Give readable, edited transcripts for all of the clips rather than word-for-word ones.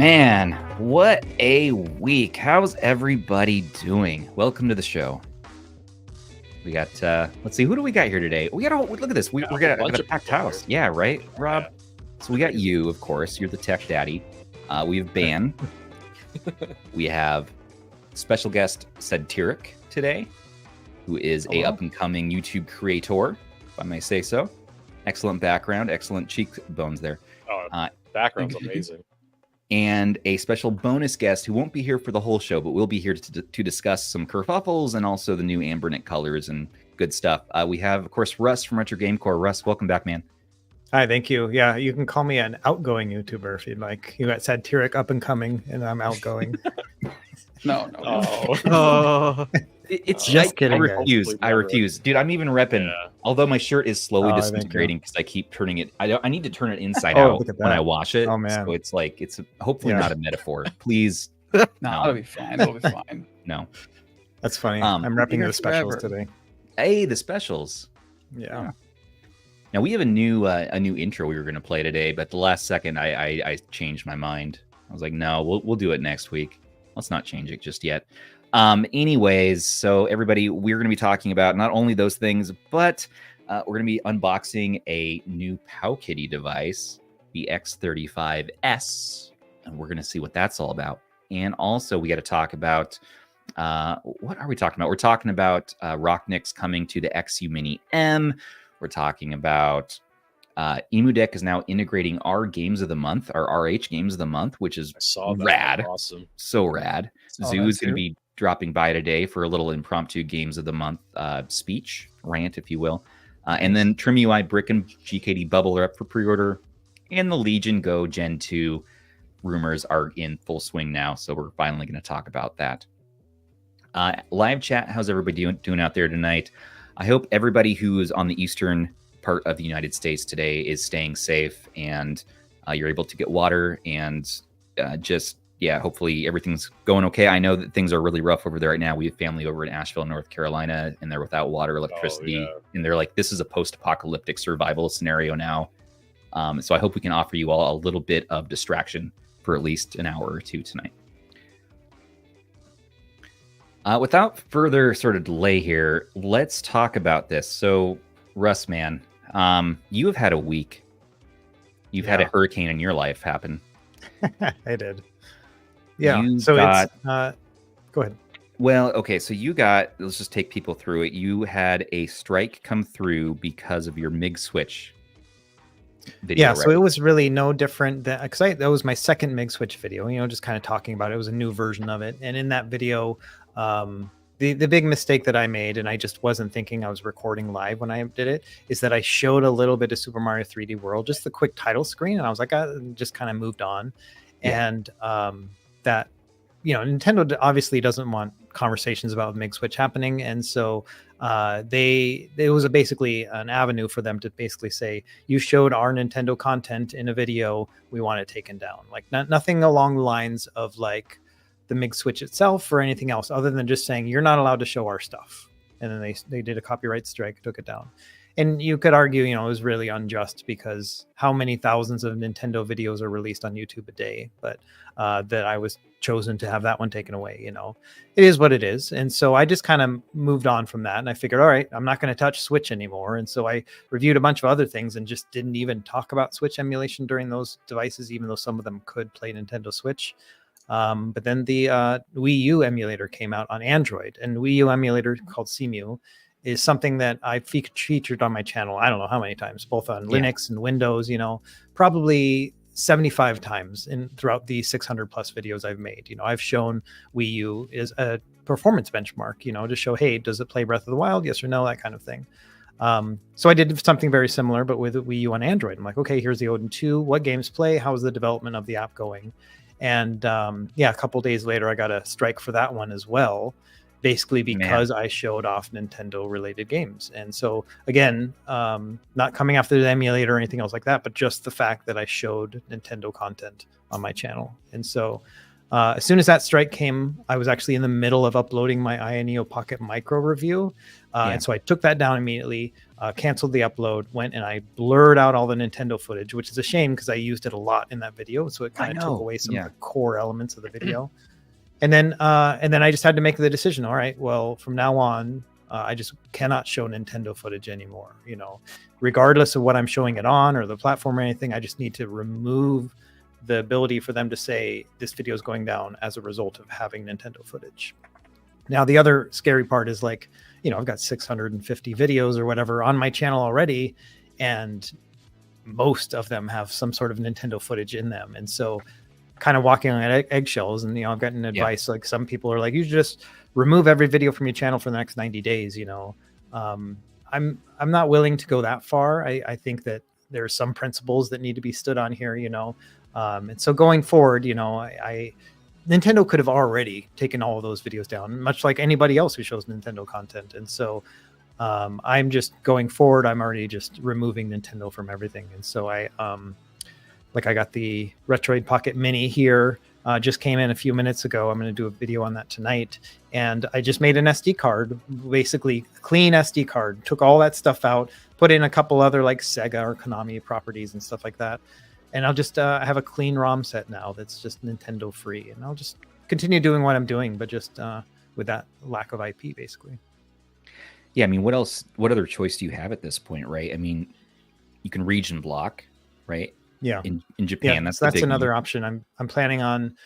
Man, what a week. How's everybody doing? Welcome to the show. We got, let's see, who do we got here today? We got, look at this. We're got a packed house. Yeah, right, Rob? Yeah. So we got you, of course. You're the tech daddy. We have Ban. We have special guest Sadtiric today, who is a up-and-coming YouTube creator, if I may say so. Excellent background, excellent cheekbones there. Background's amazing. And a special bonus guest who won't be here for the whole show, but will be here to discuss some kerfuffles and also the new Anbernic colors and good stuff. We have, of course, Russ from RetroGameCorps. Russ, welcome back, man. Hi, thank you. Yeah, you can call me an outgoing YouTuber if you'd like. You got Sadtiric up and coming, and I'm outgoing. No. Oh. It's just kidding. I refuse. Dude, I'm even repping. Yeah. Although my shirt is slowly disintegrating because I keep turning it. I need to turn it inside out when I wash it. Oh, man. So it's like, it's hopefully not a metaphor. Please. No, it'll be fine. It'll be fine. No. That's funny. I'm repping the specials today. Hey, the specials. Yeah. Now we have a new intro we were going to play today, but the last second I changed my mind. I was like, no, we'll do it next week. Let's not change it just yet. Anyways, so everybody, we're going to be talking about not only those things, but we're going to be unboxing a new PowKiddy device, the X35S, and we're going to see what that's all about. And also, we got to talk about what are we talking about? We're talking about RockNIX coming to the XU Mini M. We're talking about EmuDeck is now integrating our games of the month, our RH games of the month, which is rad. Awesome. So rad. Zoo is going to be dropping by today for a little impromptu games of the month speech, rant, if you will. And then TrimUI Brick and GKD Bubble are up for pre-order. And the Legion Go Gen 2 rumors are in full swing now. So we're finally going to talk about that. Live chat, how's everybody doing out there tonight? I hope everybody who is on the eastern part of the United States today is staying safe and you're able to get water and hopefully everything's going okay. I know that things are really rough over there right now. We have family over in Asheville, North Carolina, and they're without water, electricity, and they're like, this is a post-apocalyptic survival scenario now. So I hope we can offer you all a little bit of distraction for at least an hour or two tonight. Without further sort of delay here, let's talk about this. So, Russ, man, you have had a week. You've had a hurricane in your life happen. I did. Yeah. It's go ahead. Well, okay. So let's just take people through it. You had a strike come through because of your MIG switch video. Yeah. So it was really no different than, because that was my second MIG switch video, just kind of talking about it. It was a new version of it. And in that video, the big mistake that I made, and I just wasn't thinking I was recording live when I did it, is that I showed a little bit of Super Mario 3D World, just the quick title screen, and I was like, I just kind of moved on. Yeah. And that, Nintendo obviously doesn't want conversations about MIG switch happening, and so it was basically an avenue for them to basically say, you showed our Nintendo content in a video, we want it taken down. Like nothing along the lines of like the MIG switch itself or anything else, other than just saying you're not allowed to show our stuff. And then they did a copyright strike, took it down. And you could argue, it was really unjust because how many thousands of Nintendo videos are released on YouTube a day? But that I was chosen to have that one taken away. It is what it is. And so I just kind of moved on from that. And I figured, all right, I'm not going to touch Switch anymore. And so I reviewed a bunch of other things and just didn't even talk about Switch emulation during those devices, even though some of them could play Nintendo Switch. But then the Wii U emulator came out on Android, and Wii U emulator called CMU is something that I featured on my channel. I don't know how many times, both on Linux and Windows, probably 75 times throughout the 600 plus videos I've made. I've shown Wii U is a performance benchmark, to show, hey, does it play Breath of the Wild? Yes or no, that kind of thing. So I did something very similar, but with Wii U on Android. I'm like, okay, here's the Odin 2. What games play? How's the development of the app going? And a couple days later, I got a strike for that one as well, basically because I showed off Nintendo related games. And so again, not coming after the emulator or anything else like that, but just the fact that I showed Nintendo content on my channel. And so As soon as that strike came, I was actually in the middle of uploading my Ioneo Pocket Micro review. And so I took that down immediately, canceled the upload, went and I blurred out all the Nintendo footage, which is a shame because I used it a lot in that video. So it kind of took away some of the core elements of the video. And then I just had to make the decision. All right, well, from now on, I just cannot show Nintendo footage anymore. You know, regardless of what I'm showing it on or the platform or anything, I just need to remove the ability for them to say this video is going down as a result of having Nintendo footage. Now, the other scary part is like, you know, I've got 650 videos or whatever on my channel already, and most of them have some sort of Nintendo footage in them. And so kind of walking on eggshells, and, you know, I've gotten advice, like some people are like, you should just remove every video from your channel for the next 90 days. You know, I'm not willing to go that far. I think that there are some principles that need to be stood on here, you know. And so going forward, you know, Nintendo could have already taken all of those videos down, much like anybody else who shows Nintendo content. And so I'm just going forward, I'm already just removing Nintendo from everything. And so I got the Retroid Pocket Mini here, just came in a few minutes ago. I'm going to do a video on that tonight. And I just made an SD card, basically clean SD card, took all that stuff out, put in a couple other like Sega or Konami properties and stuff like that. And I'll just have a clean ROM set now that's just Nintendo free. And I'll just continue doing what I'm doing, but just with that lack of IP, basically. Yeah, I mean, what other choice do you have at this point, right? I mean, you can region block, right? Yeah. In Japan, that's another option. I'm planning on.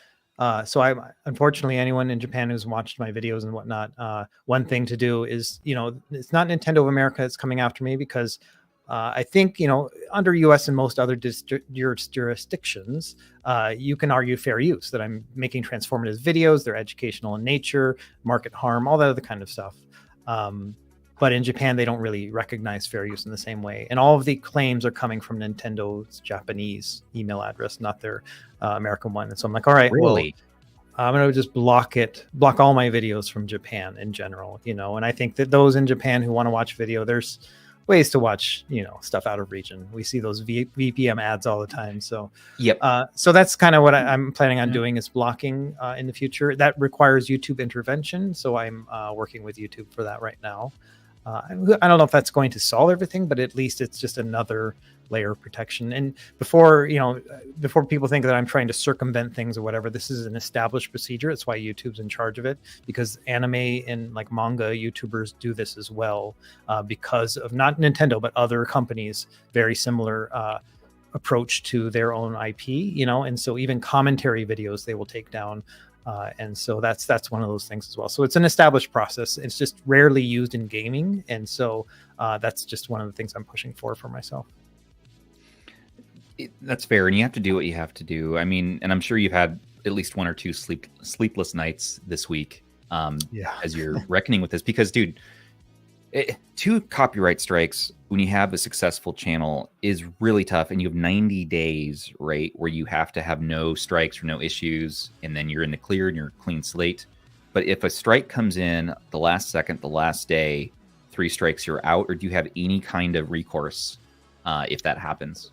So I, unfortunately, anyone in Japan who's watched my videos and whatnot, one thing to do is, you know, it's not Nintendo of America that's coming after me, because I think, you know, under US and most other jurisdictions, you can argue fair use, that I'm making transformative videos, they're educational in nature, market harm, all that other kind of stuff. But in Japan, they don't really recognize fair use in the same way. And all of the claims are coming from Nintendo's Japanese email address, not their American one. And so I'm like, all right, really? Well, I'm going to just block all my videos from Japan in general, you know. And I think that those in Japan who want to watch video, there's ways to watch, you know, stuff out of region. We see those VPN ads all the time. So, so that's kind of what I'm planning on doing, is blocking in the future. That requires YouTube intervention. So I'm working with YouTube for that right now. I don't know if that's going to solve everything, but at least it's just another layer of protection. And before people think that I'm trying to circumvent things or whatever, this is an established procedure. It's why YouTube's in charge of it, because anime and like manga YouTubers do this as well, because of not Nintendo, but other companies, very similar approach to their own IP, you know. And so even commentary videos, they will take down. And so that's one of those things as well. So it's an established process. It's just rarely used in gaming. And so that's just one of the things I'm pushing for myself. That's fair. And you have to do what you have to do. I mean, and I'm sure you've had at least one or two sleepless nights this week as you're reckoning with this. Because, dude, 2 copyright strikes when you have a successful channel is really tough. And you have 90 days, right, where you have to have no strikes or no issues. And then you're in the clear and you're a clean slate. But if a strike comes in the last second, the last day, 3 strikes, you're out? Or do you have any kind of recourse if that happens?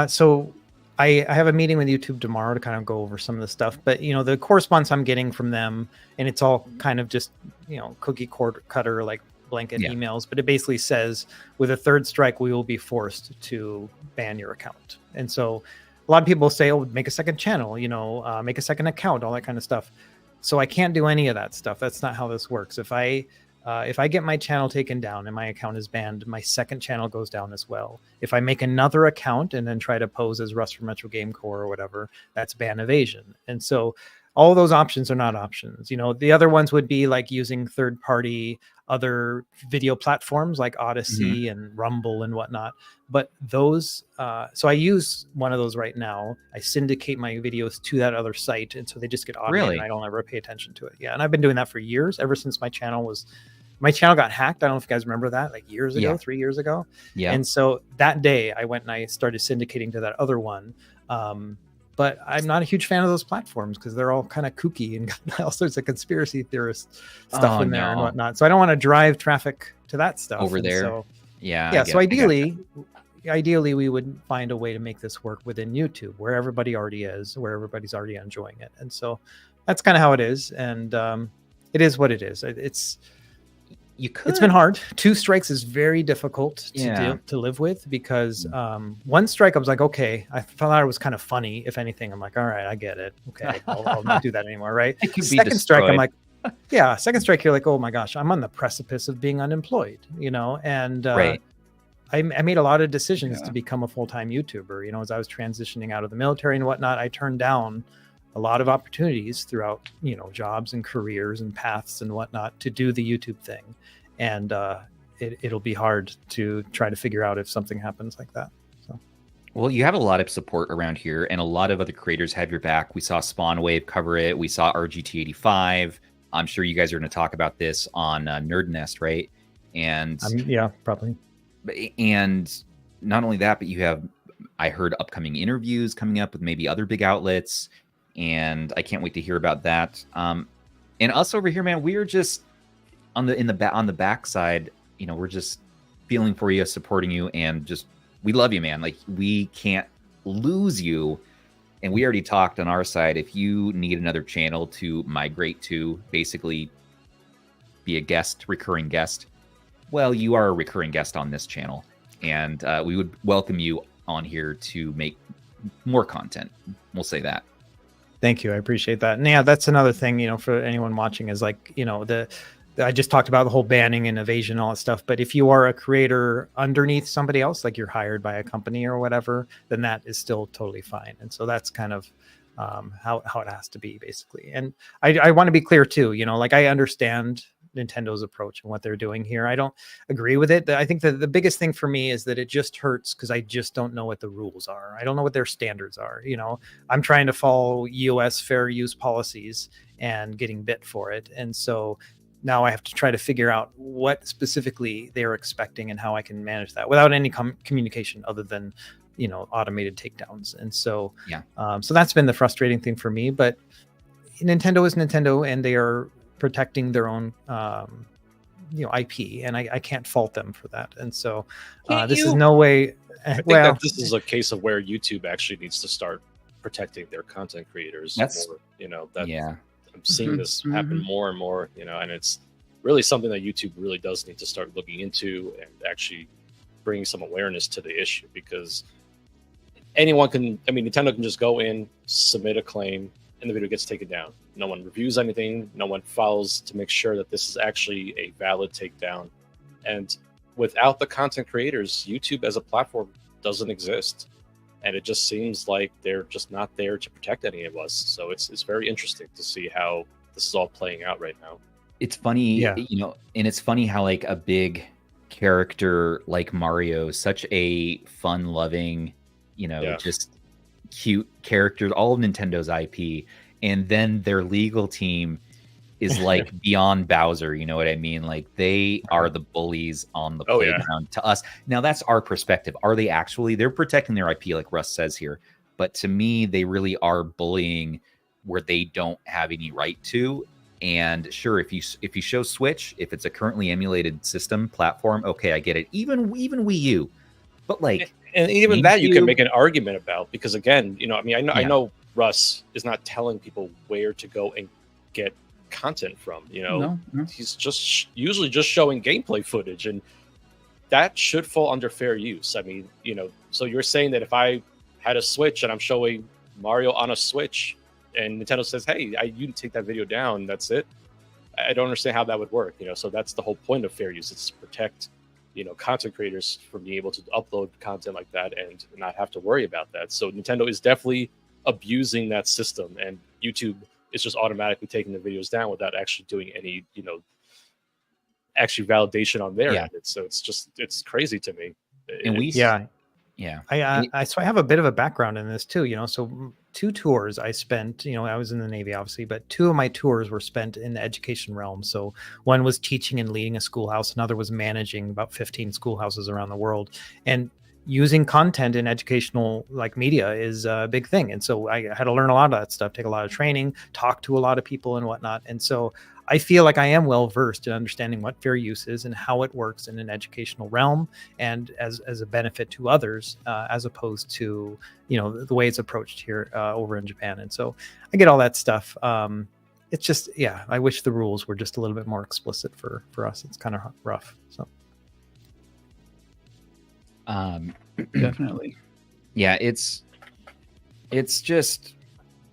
So I have a meeting with YouTube tomorrow to kind of go over some of the stuff, but, you know, the correspondence I'm getting from them, and it's all kind of just, you know, cookie cutter, like blanket emails, but it basically says with a 3rd strike, we will be forced to ban your account. And so a lot of people say, oh, make a second channel, you know, make a second account, all that kind of stuff. So I can't do any of that stuff. That's not how this works. If I get my channel taken down and my account is banned, my second channel goes down as well. If I make another account and then try to pose as Russ from RetroGameCorps or whatever, that's ban evasion. And so all those options are not options. You know, the other ones would be like using third-party other video platforms like Odyssey and Rumble and whatnot. But those, so I use one of those right now. I syndicate my videos to that other site, and so they just get automated. Really? I don't ever pay attention to it. Yeah, and I've been doing that for years, ever since my channel got hacked. I don't know if you guys remember that, like years ago, 3 years ago. Yeah. And so that day I went and I started syndicating to that other one. But I'm not a huge fan of those platforms because they're all kind of kooky and got all sorts of conspiracy theorist stuff in there and whatnot. So I don't want to drive traffic to that stuff over there. So, yeah. So ideally, ideally we would find a way to make this work within YouTube, where everybody already is, where everybody's already enjoying it. And so that's kind of how it is. And it is what it is. It's been hard. 2 strikes is very difficult to live with, because one strike I was like, okay, I thought it was kind of funny. If anything, I'm like, all right, I get it. Okay, I'll not do that anymore, right? Second strike, I'm like, second strike, you're like, oh my gosh, I'm on the precipice of being unemployed, and I made a lot of decisions to become a full-time YouTuber. As I was transitioning out of the military and whatnot, I turned down a lot of opportunities throughout, jobs and careers and paths and whatnot to do the YouTube thing. And it'll be hard to try to figure out if something happens like that. So, well, you have a lot of support around here, and a lot of other creators have your back. We saw Spawnwave cover it. We saw RGT85. I'm sure you guys are going to talk about this on Nerd Nest, right? And yeah, probably. And not only that, but you have, I heard, upcoming interviews coming up with maybe other big outlets, and I can't wait to hear about that. And us over here, man, we are just on the backside. We're just feeling for you, supporting you, and just we love you, man. Like, we can't lose you. And we already talked on our side. If you need another channel to migrate to, basically be a recurring guest, well, you are a recurring guest on this channel, and we would welcome you on here to make more content. We'll say that. Thank you. I appreciate that. And yeah, that's another thing, for anyone watching, is like, I just talked about the whole banning and evasion and all that stuff. But if you are a creator underneath somebody else, like you're hired by a company or whatever, then that is still totally fine. And so that's kind of how it has to be, basically. And I want to be clear too, like, I understand Nintendo's approach and what they're doing here. I don't agree with it. I think that the biggest thing for me is that it just hurts because I just don't know what the rules are. I don't know what their standards are. I'm trying to follow US fair use policies and getting bit for it. And so now I have to try to figure out what specifically they're expecting and how I can manage that without any communication other than, automated takedowns. And so, so that's been the frustrating thing for me. But Nintendo is Nintendo, and they are protecting their own IP, and I can't fault them for that. And so this is no way. I think that this is a case of where YouTube actually needs to start protecting their content creators more. I'm seeing this happen more and more, and it's really something that YouTube really does need to start looking into and actually bringing some awareness to the issue, because Nintendo can just go in, submit a claim, and the video gets taken down. No one reviews anything. No one follows to make sure that this is actually a valid takedown. And without the content creators, YouTube as a platform doesn't exist. And it just seems like they're just not there to protect any of us. So it's very interesting to see how this is all playing out right now. It's funny, and it's funny how, like, a big character like Mario, such a fun-loving, just cute character, all of Nintendo's IP, and then their legal team is like beyond Bowser. You know what I mean? Like, they are the bullies on the playground to us. Now, that's our perspective. Are they actually? They're protecting their IP, like Russ says here. But to me, they really are bullying where they don't have any right to. And sure, if you show Switch, if it's a currently emulated system platform, okay, I get it. Even Wii U, but like, and even that you can make an argument about, because again, I know Russ is not telling people where to go and get content from. No. He's just usually just showing gameplay footage, and that should fall under fair use. So you're saying that if I had a Switch and I'm showing Mario on a Switch, and Nintendo says, hey, you can take that video down, that's it. I don't understand how that would work. So that's the whole point of fair use. It's to protect, content creators from being able to upload content like that and not have to worry about that. So Nintendo is definitely abusing that system, and YouTube is just automatically taking the videos down without actually doing any, actually validation on their end. So it's crazy to me. So I have a bit of a background in this too, so 2 tours I spent, I was in the Navy obviously, but 2 of my tours were spent in the education realm. So one was teaching and leading a schoolhouse. Another was managing about 15 schoolhouses around the world. And using content in educational like media is a big thing. And so I had to learn a lot of that stuff, take a lot of training, talk to a lot of people and whatnot. And so I feel like I am well versed in understanding what fair use is and how it works in an educational realm and as a benefit to others, as opposed to, you know, the way it's approached here over in Japan. And so I get all that stuff. It's just, yeah, I wish the rules were just a little bit more explicit for us. It's kind of rough. So definitely. Yeah, it's just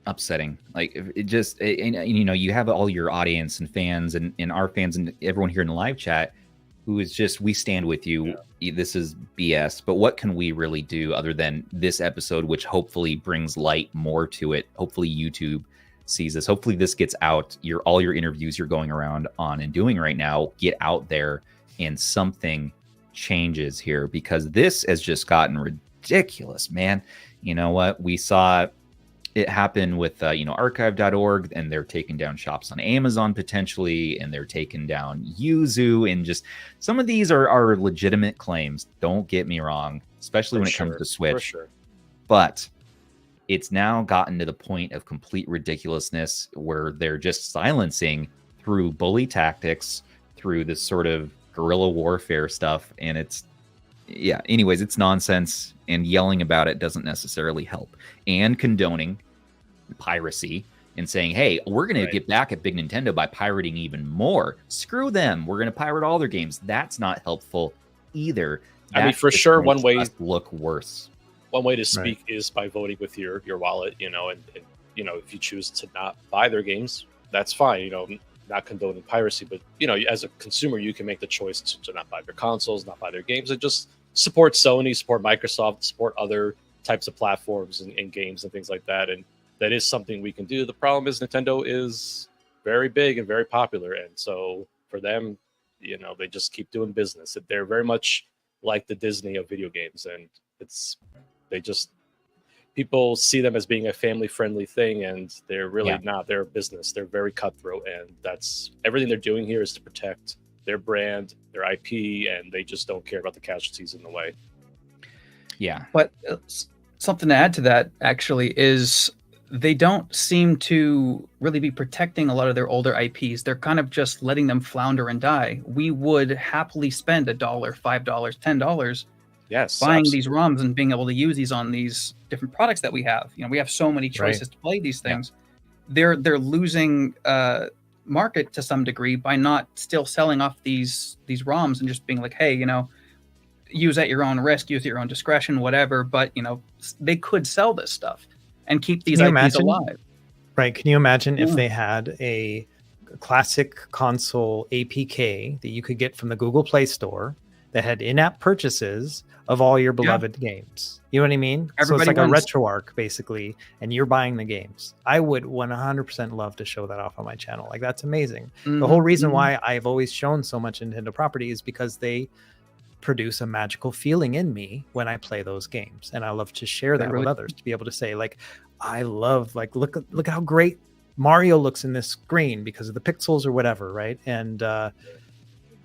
upsetting. Like it just, you know, you have all your audience and fans and our fans and everyone here in the live chat who is just, we stand with you. Yeah. This is BS, but what can we really do other than this episode, which hopefully brings light more to it. Hopefully YouTube sees this. Hopefully this gets out. All your interviews you're going around on and doing right now get out there and something changes here, because this has just gotten ridiculous, man. You know what? We saw it happen with, you know, archive.org, and they're taking down shops on Amazon potentially, and they're taking down Yuzu, and just some of these are legitimate claims. Don't get me wrong, especially when it comes to Switch. For sure. But it's now gotten to the point of complete ridiculousness where they're just silencing through bully tactics, through this sort of guerrilla warfare stuff. And it's, yeah, anyways, it's nonsense, and yelling about it doesn't necessarily help. And condoning piracy and saying, hey, we're going to get back at Big Nintendo by pirating even more. Screw them. We're going to pirate all their games. That's not helpful either. I mean, for sure, one way look worse. One way to speak is by voting with your wallet, you know, and you know, if you choose to not buy their games, that's fine. You know, not condoning piracy, but you know, as a consumer, you can make the choice to not buy their consoles, not buy their games, and just support Sony, support Microsoft, support other types of platforms and games and things like that. And that is something we can do. The problem is Nintendo is very big and very popular, and so for them, you know, they just keep doing business. They're very much like the Disney of video games, and people see them as being a family-friendly thing, and they're really not. They're a business. They're very cutthroat, and that's everything they're doing here is to protect their brand, their IP, and they just don't care about the casualties in the way. Yeah. But something to add to that, actually, is they don't seem to really be protecting a lot of their older IPs. They're kind of just letting them flounder and die. We would happily spend $1, $5, $10 buying these ROMs and being able to use these on these different products that we have. You know, we have so many choices to play these things. Yeah. They're losing market to some degree by not still selling off these ROMs and just being like, hey, you know, use at your own risk, use at your own discretion, whatever. But, you know, they could sell this stuff and keep these IPs alive. Right. Can you imagine if they had a classic console APK that you could get from the Google Play Store that had in-app purchases of all your beloved games? You know what I mean? So it's like a RetroArch, basically, and you're buying the games. I would 100% love to show that off on my channel. Like, that's amazing. The whole reason why I've always shown so much Nintendo property is because they produce a magical feeling in me when I play those games. And I love to share that with others, to be able to say, like, I love, like, look how great Mario looks in this screen because of the pixels or whatever, right? And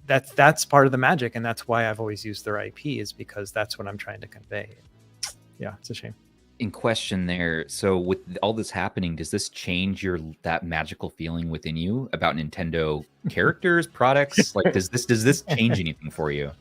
that's part of the magic, and that's why I've always used their IP, is because that's what I'm trying to convey. Yeah, it's a shame. In question there, so with all this happening, does this change that magical feeling within you about Nintendo characters, products? Like, does this change anything for you?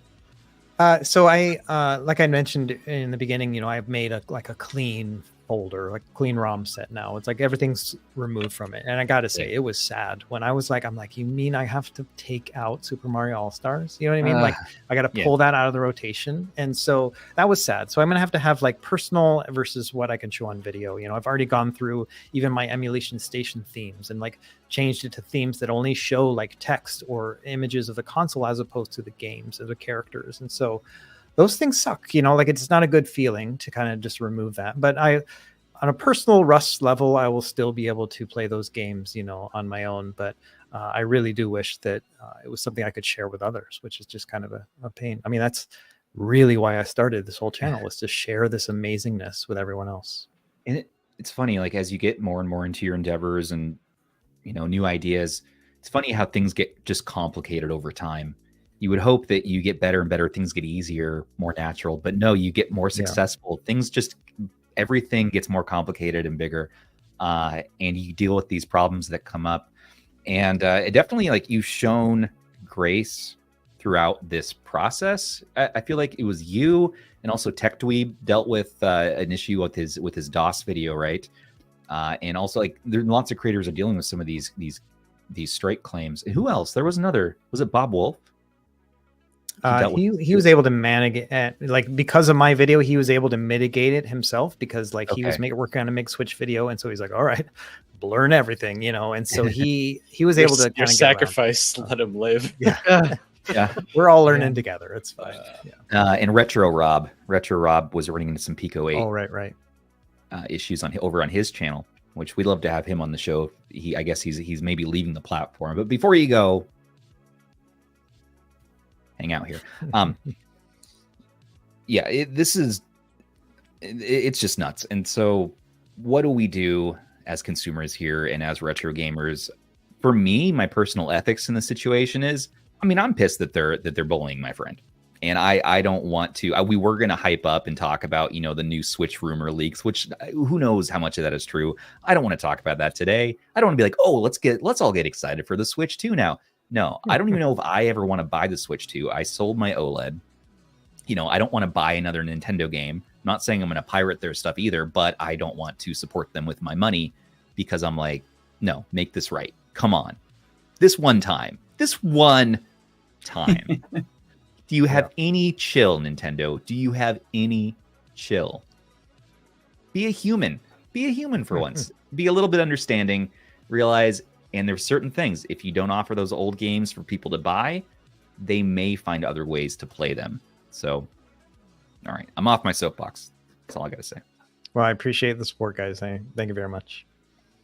So I, like I mentioned in the beginning, you know, I've made a clean folder, like clean ROM set now. It's like everything's removed from it. And I got to say, it was sad when I was like, I'm like, you mean I have to take out Super Mario All-Stars? You know what I mean? Like, I got to pull that out of the rotation. And so that was sad. So I'm going to have like personal versus what I can show on video. You know, I've already gone through even my emulation station themes and like changed it to themes that only show like text or images of the console as opposed to the games or the characters. And so those things suck, you know, like it's not a good feeling to kind of just remove that. But on a personal Russ level, I will still be able to play those games, you know, on my own. But I really do wish that it was something I could share with others, which is just kind of a pain. I mean, that's really why I started this whole channel, was to share this amazingness with everyone else. And it's funny, like as you get more and more into your endeavors and, you know, new ideas, it's funny how things get just complicated over time. you would hope that you get better and better, things get easier, more natural, but no, you get more successful. Things just, everything gets more complicated and bigger, and you deal with these problems that come up. And it definitely, like, you've shown grace throughout this process. I feel like it was you and also TechDweeb dealt with an issue with his DOS video, right? And also, like, there lots of creators are dealing with some of these strike claims. And who else? There was another. Was it Bob Wolf? He was able to manage it, like, because of my video, he was able to mitigate it himself, because like he was working on a MIG switch video, and so he's like, all right, blurring everything, and so he was able to your sacrifice, let him live. Yeah, we're all learning together. It's fine. And Retro Rob was running into some Pico 8. Oh, right. Issues over on his channel, which we'd love to have him on the show. I guess he's maybe leaving the platform, but before you go, hang out here. It's just nuts. And so what do we do as consumers here and as retro gamers? For me, my personal ethics in the situation is, I mean, I'm pissed that they're bullying my friend. And I don't want to. We were going to hype up and talk about, the new Switch rumor leaks, which who knows how much of that is true. I don't want to talk about that today. I don't want to be like, oh, let's all get excited for the Switch 2 now. No, I don't even know if I ever want to buy the Switch 2. I sold my OLED. I don't want to buy another Nintendo game. I'm not saying I'm going to pirate their stuff either, but I don't want to support them with my money, because I'm like, no, make this right. Come on. This one time. Do you have any chill, Nintendo? Do you have any chill? Be a human. Be a human for once. Be a little bit understanding. Realize, and there's certain things, if you don't offer those old games for people to buy, they may find other ways to play them. So, all right, I'm off my soapbox. That's all I got to say. Well, I appreciate the support, guys. Thank you very much.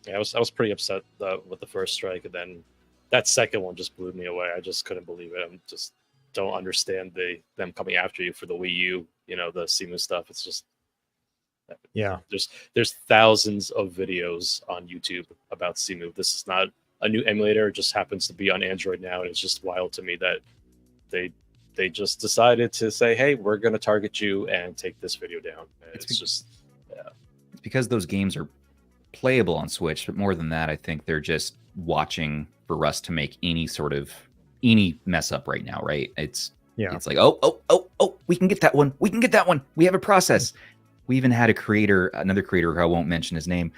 Yeah, I was pretty upset with the first strike, and then that second one just blew me away. I just couldn't believe it. I just don't understand them coming after you for the Wii U, the Simu stuff. It's just, there's thousands of videos on YouTube about Simu. This is not a new emulator. It just happens to be on Android now, and it's just wild to me that they just decided to say, hey, we're going to target you and take this video down. It's because those games are playable on Switch, but more than that, I think they're just watching for Russ to make any mess up right now, right? It's like, oh, we can get that one. We have a process. We even had another creator who I won't mention his name,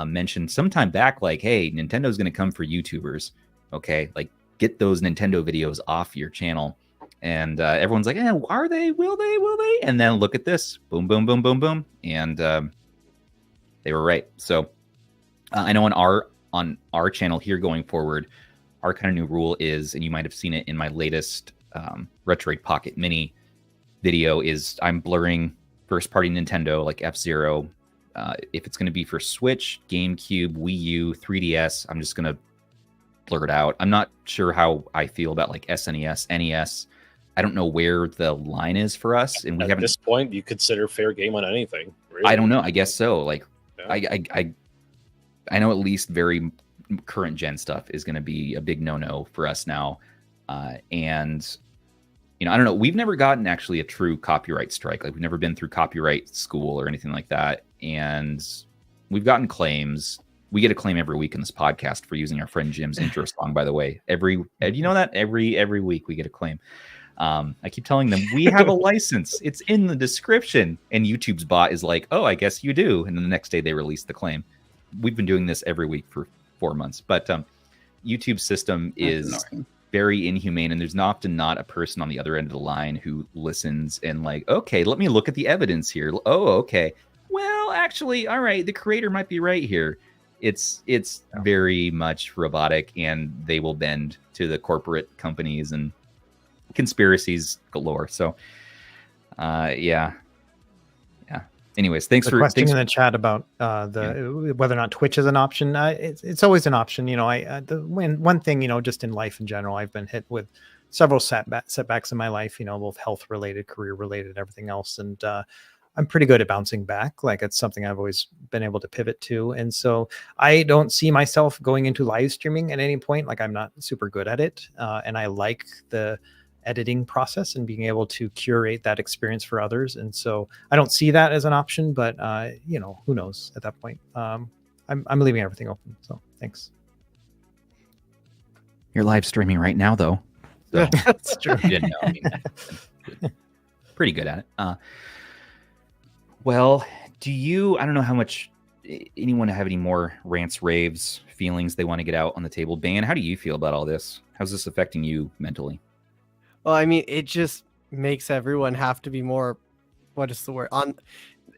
mentioned sometime back, like, hey, Nintendo's going to come for YouTubers. Okay, like, get those Nintendo videos off your channel. And everyone's like, are they? Will they? And then look at this. Boom, boom, boom, boom, boom. And they were right. So I know on our channel here going forward, our kind of new rule is, and you might have seen it in my latest Retroid Pocket Mini video, is I'm blurring first-party Nintendo, like F-Zero. If it's going to be for Switch, GameCube, Wii U, 3DS, I'm just going to blur it out. I'm not sure how I feel about like SNES, NES. I don't know where the line is for us, and at this point, you consider fair game on anything. Really? I don't know. I guess so. Like, I know at least very current gen stuff is going to be a big no-no for us now, and I don't know. We've never gotten actually a true copyright strike. Like, we've never been through copyright school or anything like that, and we've gotten claims. We get a claim every week in this podcast for using our friend Jim's intro song. By the way, every week we get a claim. I keep telling them we have a license. It's in the description. And YouTube's bot is like, oh, I guess you do. And then the next day they release the claim. We've been doing this every week for 4 months. But YouTube's system is very inhumane. And there's often not a person on the other end of the line who listens and like, okay, let me look at the evidence here. Oh, okay. Well, actually, all right, the creator might be right here. It's very much robotic, and they will bend to the corporate companies and conspiracies galore. So anyways, thanks for question in the chat about whether or not Twitch is an option. It's always an option. One thing, just in life in general, I've been hit with several setbacks in my life, both health related, career related, everything else, and I'm pretty good at bouncing back. Like, it's something I've always been able to pivot to. And so I don't see myself going into live streaming at any point. Like, I'm not super good at it. And I like the editing process and being able to curate that experience for others. And so I don't see that as an option, but who knows at that point. I'm leaving everything open. So thanks. You're live streaming right now, though. So that's true. Didn't know. I mean, pretty good at it. Well, I don't know how much anyone have any more rants, raves, feelings they want to get out on the table. Ban, how do you feel about all this? How's this affecting you mentally? Well, I mean, it just makes everyone have to be more, what is the word?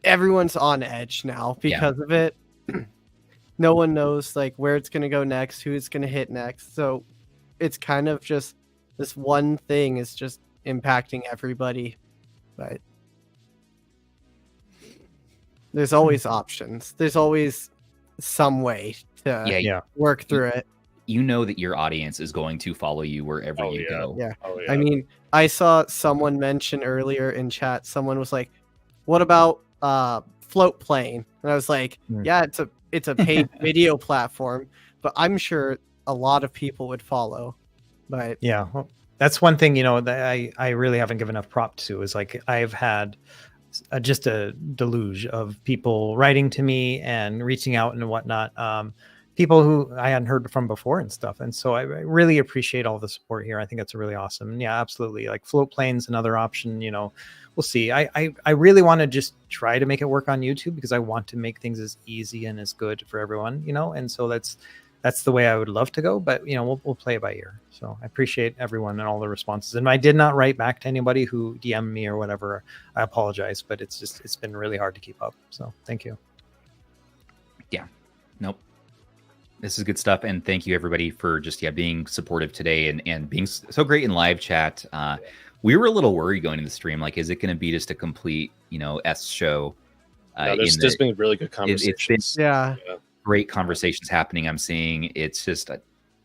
Everyone's on edge now because of it. No one knows like where it's going to go next, who it's going to hit next. So it's kind of just this one thing is just impacting everybody. But there's always options. There's always some way to work through it. You know that your audience is going to follow you wherever you go. Yeah. I mean, I saw someone mention earlier in chat, someone was like, what about float plane? And I was like, yeah, it's a paid video platform, but I'm sure a lot of people would follow. But yeah, well, that's one thing, that I really haven't given enough prop to is like I've had just a deluge of people writing to me and reaching out and whatnot. People who I hadn't heard from before and stuff. And so I really appreciate all the support here. I think it's really awesome. And yeah, absolutely. Like float plane's another option, we'll see. I really want to just try to make it work on YouTube because I want to make things as easy and as good for everyone, and so that's the way I would love to go, but we'll play it by ear. So I appreciate everyone and all the responses. And I did not write back to anybody who DM'd me or whatever. I apologize, but it's been really hard to keep up. So thank you. Yeah, nope. This is good stuff. And thank you everybody for just, being supportive today and being so great in live chat. We were a little worried going into the stream. Like, is it going to be just a complete, S show? No, there's been really good conversations. Great conversations happening. I'm seeing it's just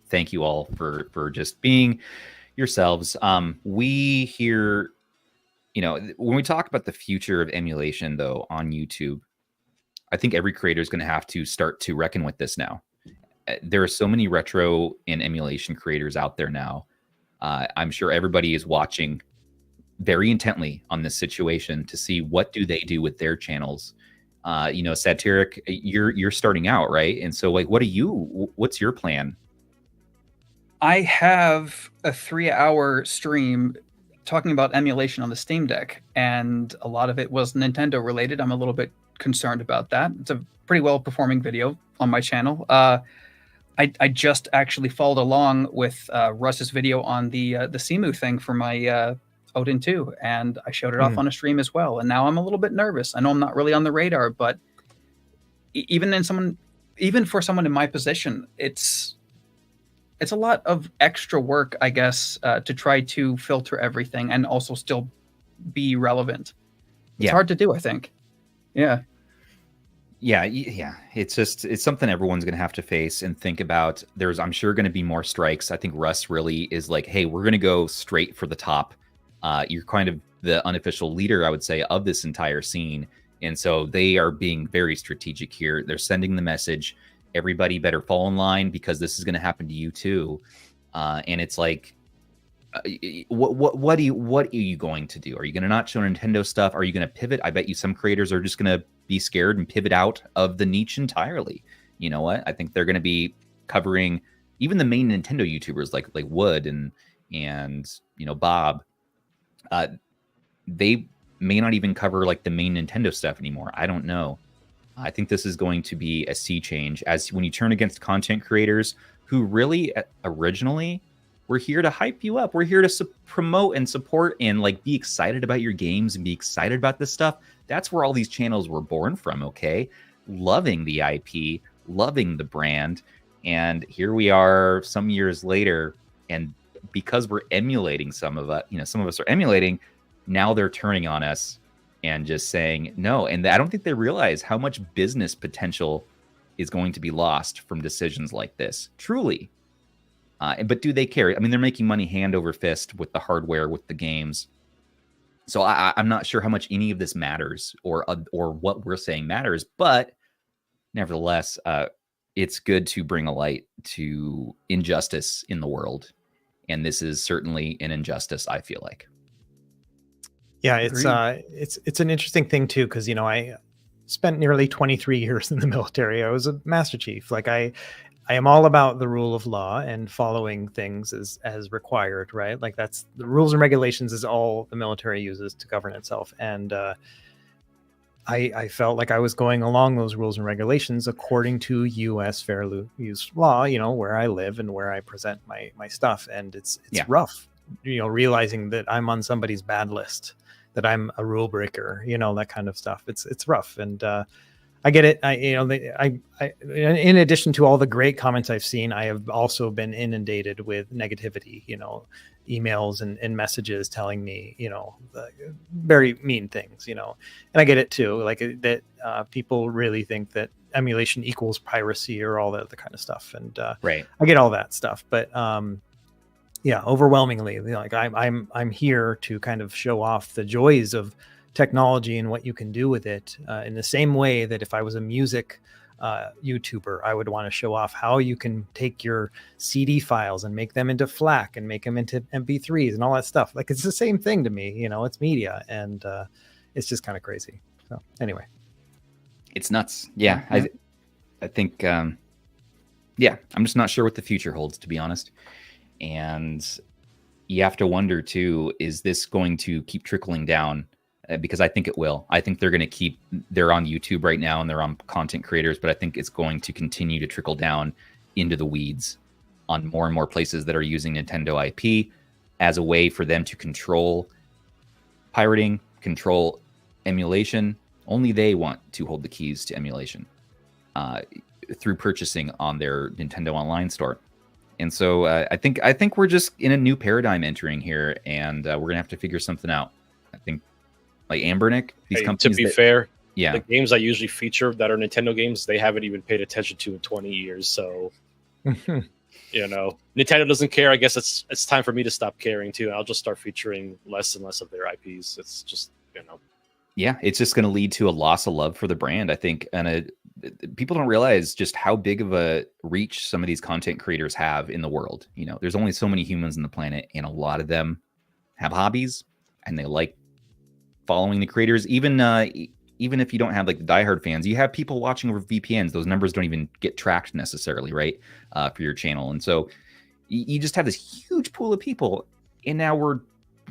thank you all for just being yourselves. We hear, when we talk about the future of emulation though on YouTube, I think every creator is going to have to start to reckon with this now. There are so many retro and emulation creators out there now. I'm sure everybody is watching very intently on this situation to see what do they do with their channels. Sadtiric, you're starting out, right? And so like, what's your plan? I have a 3-hour stream talking about emulation on the Steam Deck, and a lot of it was Nintendo related. I'm a little bit concerned about that. It's a pretty well performing video on my channel. I just actually followed along with Russ's video on the Cemu thing for my Odin 2, and I showed it off on a stream as well. And now I'm a little bit nervous. I know I'm not really on the radar, but even for someone in my position, it's a lot of extra work, I guess, to try to filter everything and also still be relevant. It's hard to do, I think. Yeah. It's something everyone's going to have to face and think about. I'm sure going to be more strikes. I think Russ really is like, hey, we're going to go straight for the top. You're kind of the unofficial leader, I would say, of this entire scene. And so they are being very strategic here. They're sending the message, everybody better fall in line because this is going to happen to you too. And it's like, what are you going to do? Are you going to not show Nintendo stuff? Are you going to pivot? I bet you some creators are just going to be scared and pivot out of the niche entirely. You know what? I think they're going to be covering even the main Nintendo YouTubers like Wood and Bob. They may not even cover like the main Nintendo stuff anymore. I don't know. I think this is going to be a sea change as when you turn against content creators who really originally were here to hype you up. We're here to promote and support and like be excited about your games and be excited about this stuff. That's where all these channels were born from. Okay. Loving the IP, loving the brand. And here we are some years later. And because we're emulating some of us are emulating, now they're turning on us and just saying no. And I don't think they realize how much business potential is going to be lost from decisions like this. Truly. But do they care? I mean, they're making money hand over fist with the hardware, with the games. So I'm not sure how much any of this matters or what we're saying matters. But nevertheless, it's good to bring a light to injustice in the world. and this is certainly an injustice, I feel like. Yeah, it's an interesting thing too, because I spent nearly 23 years in the military. I was a Master Chief. Like I am all about the rule of law and following things as required, right? Like that's the rules and regulations is all the military uses to govern itself. And I felt like I was going along those rules and regulations according to U.S. fair use law, where I live and where I present my stuff. And it's rough, realizing that I'm on somebody's bad list, that I'm a rule breaker, that kind of stuff. It's rough. And I get it. I in addition to all the great comments I've seen, I have also been inundated with negativity, emails and messages telling me, very mean things, and I get it too. Like that people really think that emulation equals piracy or all that other kind of stuff. And right. I get all that stuff, but yeah, overwhelmingly, like I'm here to kind of show off the joys of technology and what you can do with it, in the same way that if I was a music YouTuber, I would want to show off how you can take your CD files and make them into FLAC and make them into MP3s and all that stuff. Like it's the same thing to me, it's media, and it's just kind of crazy. So anyway, it's nuts. Yeah, I think I'm just not sure what the future holds, to be honest. And you have to wonder too, is this going to keep trickling down? Because I think it will. I think they're going to they're on YouTube right now and they're on content creators, but I think it's going to continue to trickle down into the weeds on more and more places that are using Nintendo IP as a way for them to control pirating, control emulation. Only they want to hold the keys to emulation through purchasing on their Nintendo Online store. And so I think we're just in a new paradigm entering here, and we're going to have to figure something out. I think like Anbernic, these companies. To be fair, yeah, the games I usually feature that are Nintendo games, they haven't even paid attention to in 20 years. So, Nintendo doesn't care. I guess it's time for me to stop caring too. I'll just start featuring less and less of their IPs. It's just, Yeah, it's just going to lead to a loss of love for the brand, I think. And people don't realize just how big of a reach some of these content creators have in the world. There's only so many humans on the planet, and a lot of them have hobbies and they like following the creators. Even if you don't have like the diehard fans, you have people watching over VPNs. Those numbers don't even get tracked necessarily, right? For your channel. And so you just have this huge pool of people, and now we're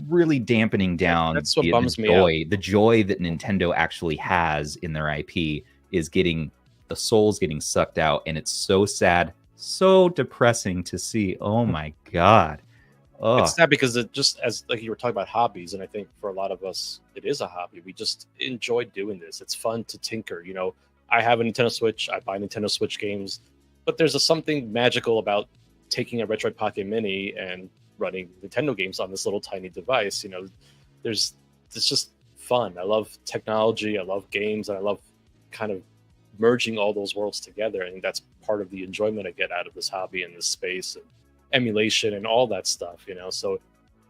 really dampening down That's what bums me out. The joy that Nintendo actually has in their IP is the soul's getting sucked out, and it's so sad, so depressing to see. Oh my God. Oh. It's sad because it just, as like you were talking about hobbies, and I think for a lot of us, it is a hobby. We just enjoy doing this. It's fun to tinker. I have a Nintendo Switch. I buy Nintendo Switch games, but there's something magical about taking a Retroid Pocket Mini and running Nintendo games on this little tiny device. It's just fun. I love technology. I love games, and I love kind of merging all those worlds together. I think that's part of the enjoyment I get out of this hobby and this space and emulation and all that stuff. So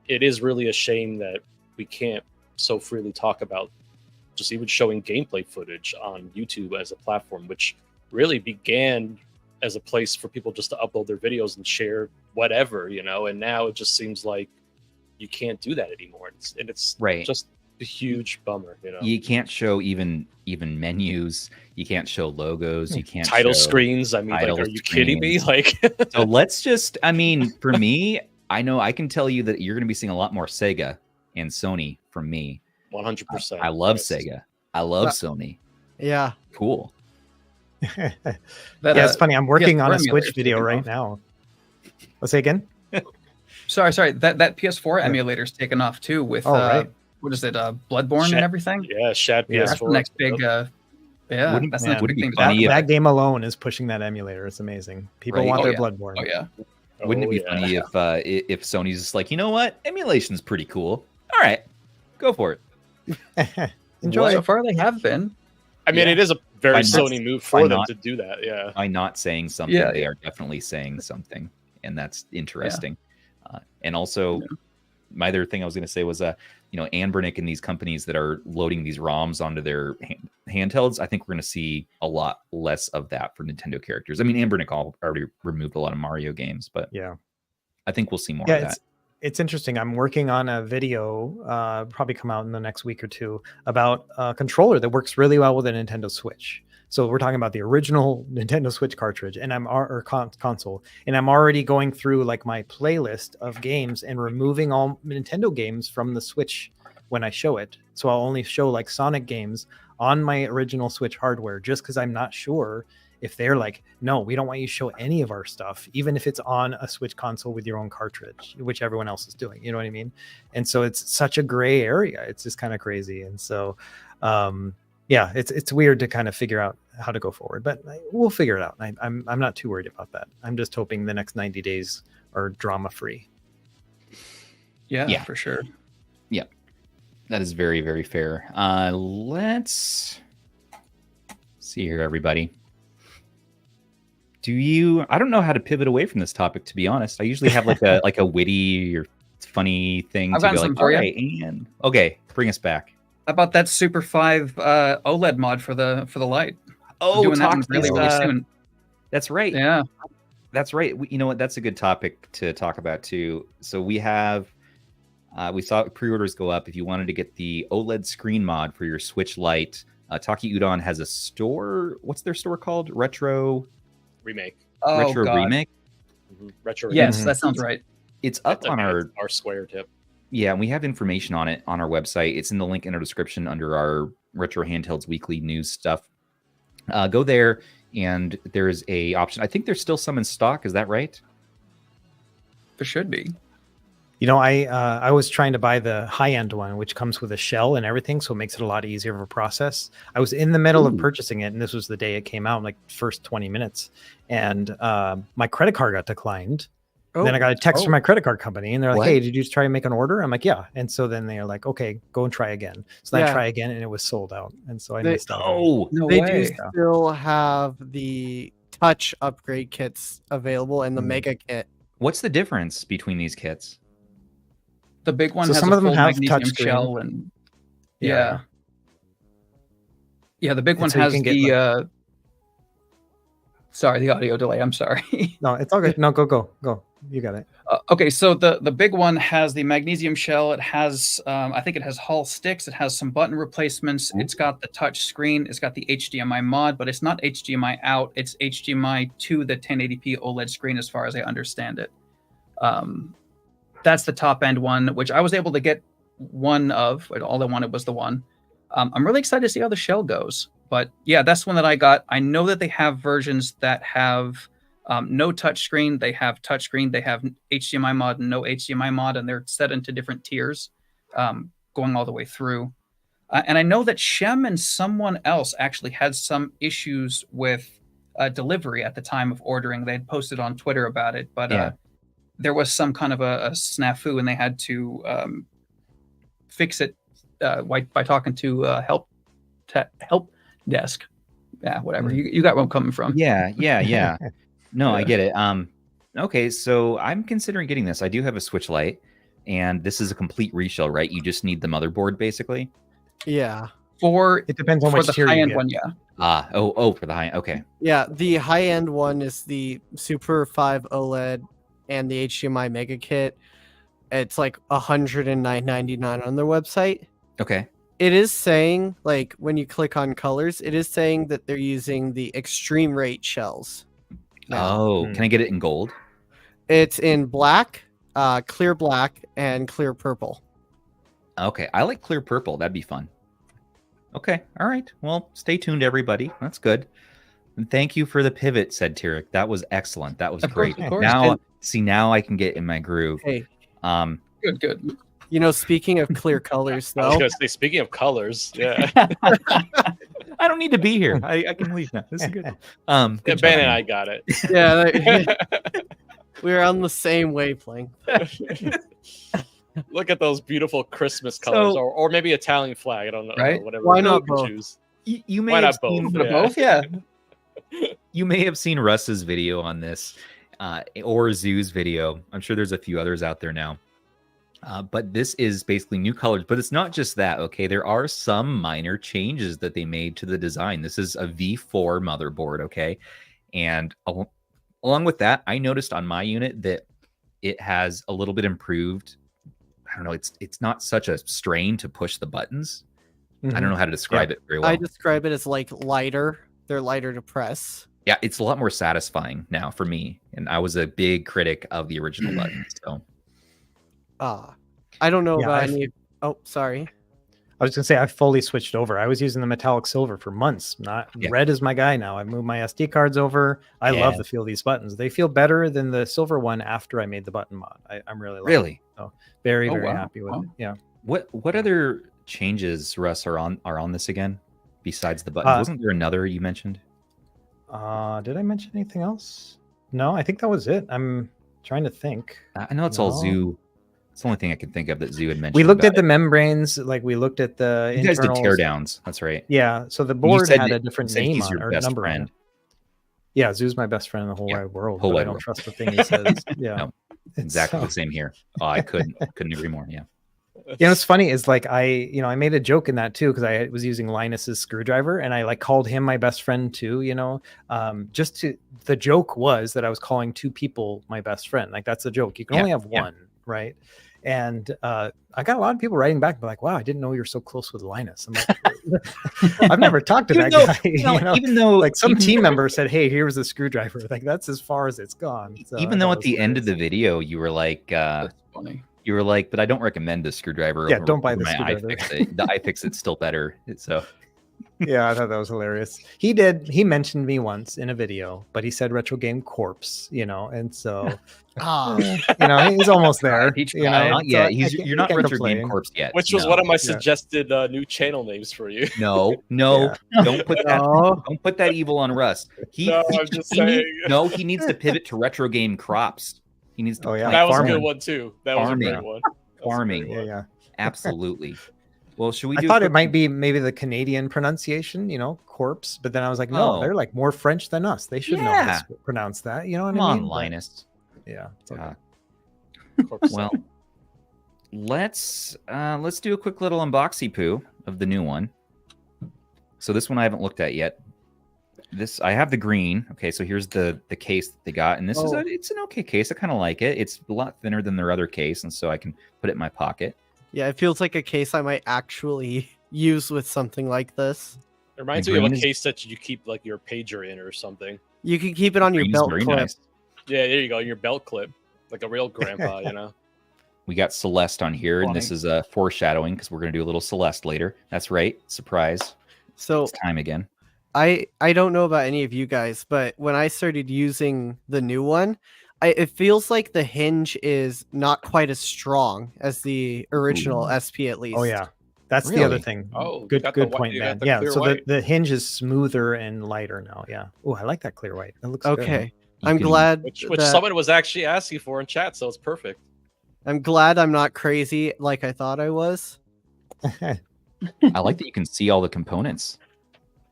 it is really a shame that we can't so freely talk about just even showing gameplay footage on YouTube as a platform, which really began as a place for people just to upload their videos and share whatever, and now it just seems like you can't do that anymore. It's right. Just a huge bummer. You can't show even menus. You can't show logos. You can't title show screens. I mean, like, are you kidding me? Like, so let's just. I mean, for me, I know I can tell you that you're going to be seeing a lot more Sega and Sony from me. 100%. I love Sega. I love Sony. Yeah. Cool. It's funny. I'm working on a Switch video right now. Let's say again. Sorry. That PS4 emulator's taken off too with right. What is it? Bloodborne and everything. Yeah, Shad PS4. That's the next big. Would it be funny that game alone is pushing that emulator. It's amazing. People want their Bloodborne. Oh yeah. Wouldn't it be funny if Sony's just like, you know what, emulation's pretty cool. All right, go for it. Enjoy. So far they have been. I mean, it is a very Sony move for them to do that. Yeah. By not saying something, they are definitely saying something, and that's interesting. And also, my other thing I was going to say was, Anbernic and these companies that are loading these ROMs onto their handhelds, I think we're going to see a lot less of that for Nintendo characters. I mean, Anbernic already removed a lot of Mario games, but yeah, I think we'll see more of that. It's interesting. I'm working on a video, probably come out in the next week or two, about a controller that works really well with a Nintendo Switch. So we're talking about the original Nintendo Switch cartridge and console. And I'm already going through like my playlist of games and removing all Nintendo games from the Switch when I show it. So I'll only show like Sonic games on my original Switch hardware, just because I'm not sure if they're like, no, we don't want you to show any of our stuff, even if it's on a Switch console with your own cartridge, which everyone else is doing. You know what I mean? And so it's such a gray area. It's just kind of crazy. And so, yeah, it's weird to kind of figure out how to go forward, but we'll figure it out. I'm not too worried about that. I'm just hoping the next 90 days are drama free. Yeah, for sure. Yeah, that is very, very fair. Let's see here, everybody. I don't know how to pivot away from this topic, to be honest. I usually have like a witty or funny thing to be like, all right, and okay, bring us back. How about that Super 5 OLED mod for the Lite? Oh, doing that really soon. That's right. Yeah, that's right. You know what? That's a good topic to talk about too. So we have, we saw pre-orders go up. If you wanted to get the OLED screen mod for your Switch Lite, Taki Udon has a store. What's their store called? Retro Remake. Retro Remake. Mm-hmm. Retro. Yes, that sounds right. It's up on our Square tip. Yeah, and we have information on it on our website. It's in the link in our description under our Retro Handhelds weekly news stuff. Go there, and there's a option. I think there's still some in stock. Is that right? There should be. You know, I was trying to buy the high-end one, which comes with a shell and everything, so it makes it a lot easier of a process. I was in the middle of purchasing it, and this was the day it came out, like first 20 minutes, and my credit card got declined. Then I got a text from my credit card company, and they're like, "Hey, did you just try and make an order?" I'm like, "Yeah." And so then they're like, "Okay, go and try again." So I try again, and it was sold out, and so I missed out. Oh, no way! They do still have the touch upgrade kits available and the mega kit. What's the difference between these kits? The big one has some a of them full have magnesium shell, and the big one has the. Sorry, the audio delay. I'm sorry. No, it's all good. No, go. You got it. Okay, so the big one has the magnesium shell. It has, I think it has Hall sticks. It has some button replacements. It's got the touch screen. It's got the HDMI mod, but it's not HDMI out. It's HDMI to the 1080p OLED screen, as far as I understand it. That's the top end one, which I was able to get one of. All I wanted was the one. I'm really excited to see how the shell goes. But yeah, that's one that I got. I know that they have versions that have no touchscreen. They have touchscreen. They have HDMI mod and no HDMI mod, and they're set into different tiers, going all the way through. And I know that Shem and someone else actually had some issues with delivery at the time of ordering. They had posted on Twitter about it, but there was some kind of a snafu, and they had to fix it by talking to help desk. Yeah, whatever. You got where I'm coming from. Yeah. No, I get it. Okay, so I'm considering getting this. I do have a Switch Lite, and this is a complete reshell, right? You just need the motherboard, basically. Yeah. It depends on which the tier high you end get. one. Yeah. For the high end. Okay. Yeah, the high end one is the Super 5 OLED and the HDMI Mega Kit. It's like $109.99 on their website. Okay. It is saying, like, when you click on colors, it is saying that they're using the extreme rate shells. Oh, can I get it in gold? It's in black, clear black, and clear purple. Okay, I like clear purple. That'd be fun. Okay, all right. Well, stay tuned, everybody. That's good. And thank you for the pivot, Sadtiric. That was excellent. That was great. Of course. Now I can get in my groove. Hey. Good. You know, speaking of clear colors, though. I was going to say, speaking of colors, yeah. I don't need to be here. I can leave now. This is good. Ben and I got it. Yeah, we're on the same wavelength. Look at those beautiful Christmas colors, or maybe Italian flag. I don't know. Right? Whatever. Why not both? Choose. You may Why have not seen both? Yeah. You may have seen Russ's video on this, or Zoo's video. I'm sure there's a few others out there now. But this is basically new colors, but it's not just that, okay? There are some minor changes that they made to the design. This is a V4 motherboard, okay? And along with that, I noticed on my unit that it has a little bit improved. I don't know. It's not such a strain to push the buttons. I don't know how to describe it very well. I describe it as like lighter. They're lighter to press. Yeah, it's a lot more satisfying now for me. And I was a big critic of the original buttons. So, I don't know about any. Oh, sorry. I was gonna say I fully switched over. I was using the metallic silver for months. Red is my guy now. I moved my SD cards over. I love the feel of these buttons. They feel better than the silver one after I made the button mod. I'm really liking it. So very happy with it. Yeah. What other changes, Russ, are on this again besides the buttons? Wasn't there another you mentioned? Did I mention anything else? No, I think that was it. I'm trying to think. I know it's all Zoo. It's the only thing I can think of that Zoo had mentioned. We looked at the membranes, like we looked at the You guys did teardowns. That's right. Yeah, so the board had a different name on or number friend. Yeah, Zoo's my best friend in the whole wide world. But I don't trust the thing he says. Yeah, no, exactly the same here. Oh, I couldn't agree more. Yeah. You know, what's funny is like I made a joke in that too because I was using Linus's screwdriver and I like called him my best friend too. The joke was that I was calling two people my best friend. Like that's the joke. You can only have one, right? And I got a lot of people writing back, like, "Wow, I didn't know you were so close with Linus." I'm like, I've never talked to that guy. Even though, like, some team member said, "Hey, here's a screwdriver." Like that's as far as it's gone. So even though at the end of the video, you were like, that's funny. You were like, but I don't recommend the screwdriver. Yeah, don't buy the screwdriver. iFixit. The iFixit's still better. So, yeah, I thought that was hilarious. He mentioned me once in a video, but he said RetroGameCorps, and so, he's almost there. Not yet. You're not RetroGameCorps yet. Which was one of my suggested new channel names for you. No, don't put that. Don't put that evil on Russ. I'm just saying. He needs to pivot to RetroGameCorps. He needs to. That was a good one too. That was a great one. Farming. Yeah. Absolutely. Well, should we? I thought it might be maybe the Canadian pronunciation, corpse. But then I was like, no, they're like more French than us. They should know how to pronounce that. You know what I mean? Linus. Yeah. Okay. Well, let's do a quick little unboxy poo of the new one. So this one I haven't looked at yet. I have the green. Okay, so here's the case that they got, and this it's an okay case. I kind of like it. It's a lot thinner than their other case, and so I can put it in my pocket. Yeah, it feels like a case I might actually use with something like this. It reminds me of a case that you keep like your pager in or something. You can keep it on your belt clip. Nice. Yeah, there you go, your belt clip, like a real grandpa, We got Celeste on here, and this is a foreshadowing because we're gonna do a little Celeste later. That's right, surprise. So it's time again. I don't know about any of you guys, but when I started using the new one, it feels like the hinge is not quite as strong as the original SP, at least. Oh yeah, that's the other thing. Oh, good point, man. Yeah, so the hinge is smoother and lighter now. Yeah. Oh, I like that clear white. That looks okay. Good. I'm glad which someone was actually asking for in chat, so it's perfect. I'm glad I'm not crazy like I thought I was. I like that you can see all the components.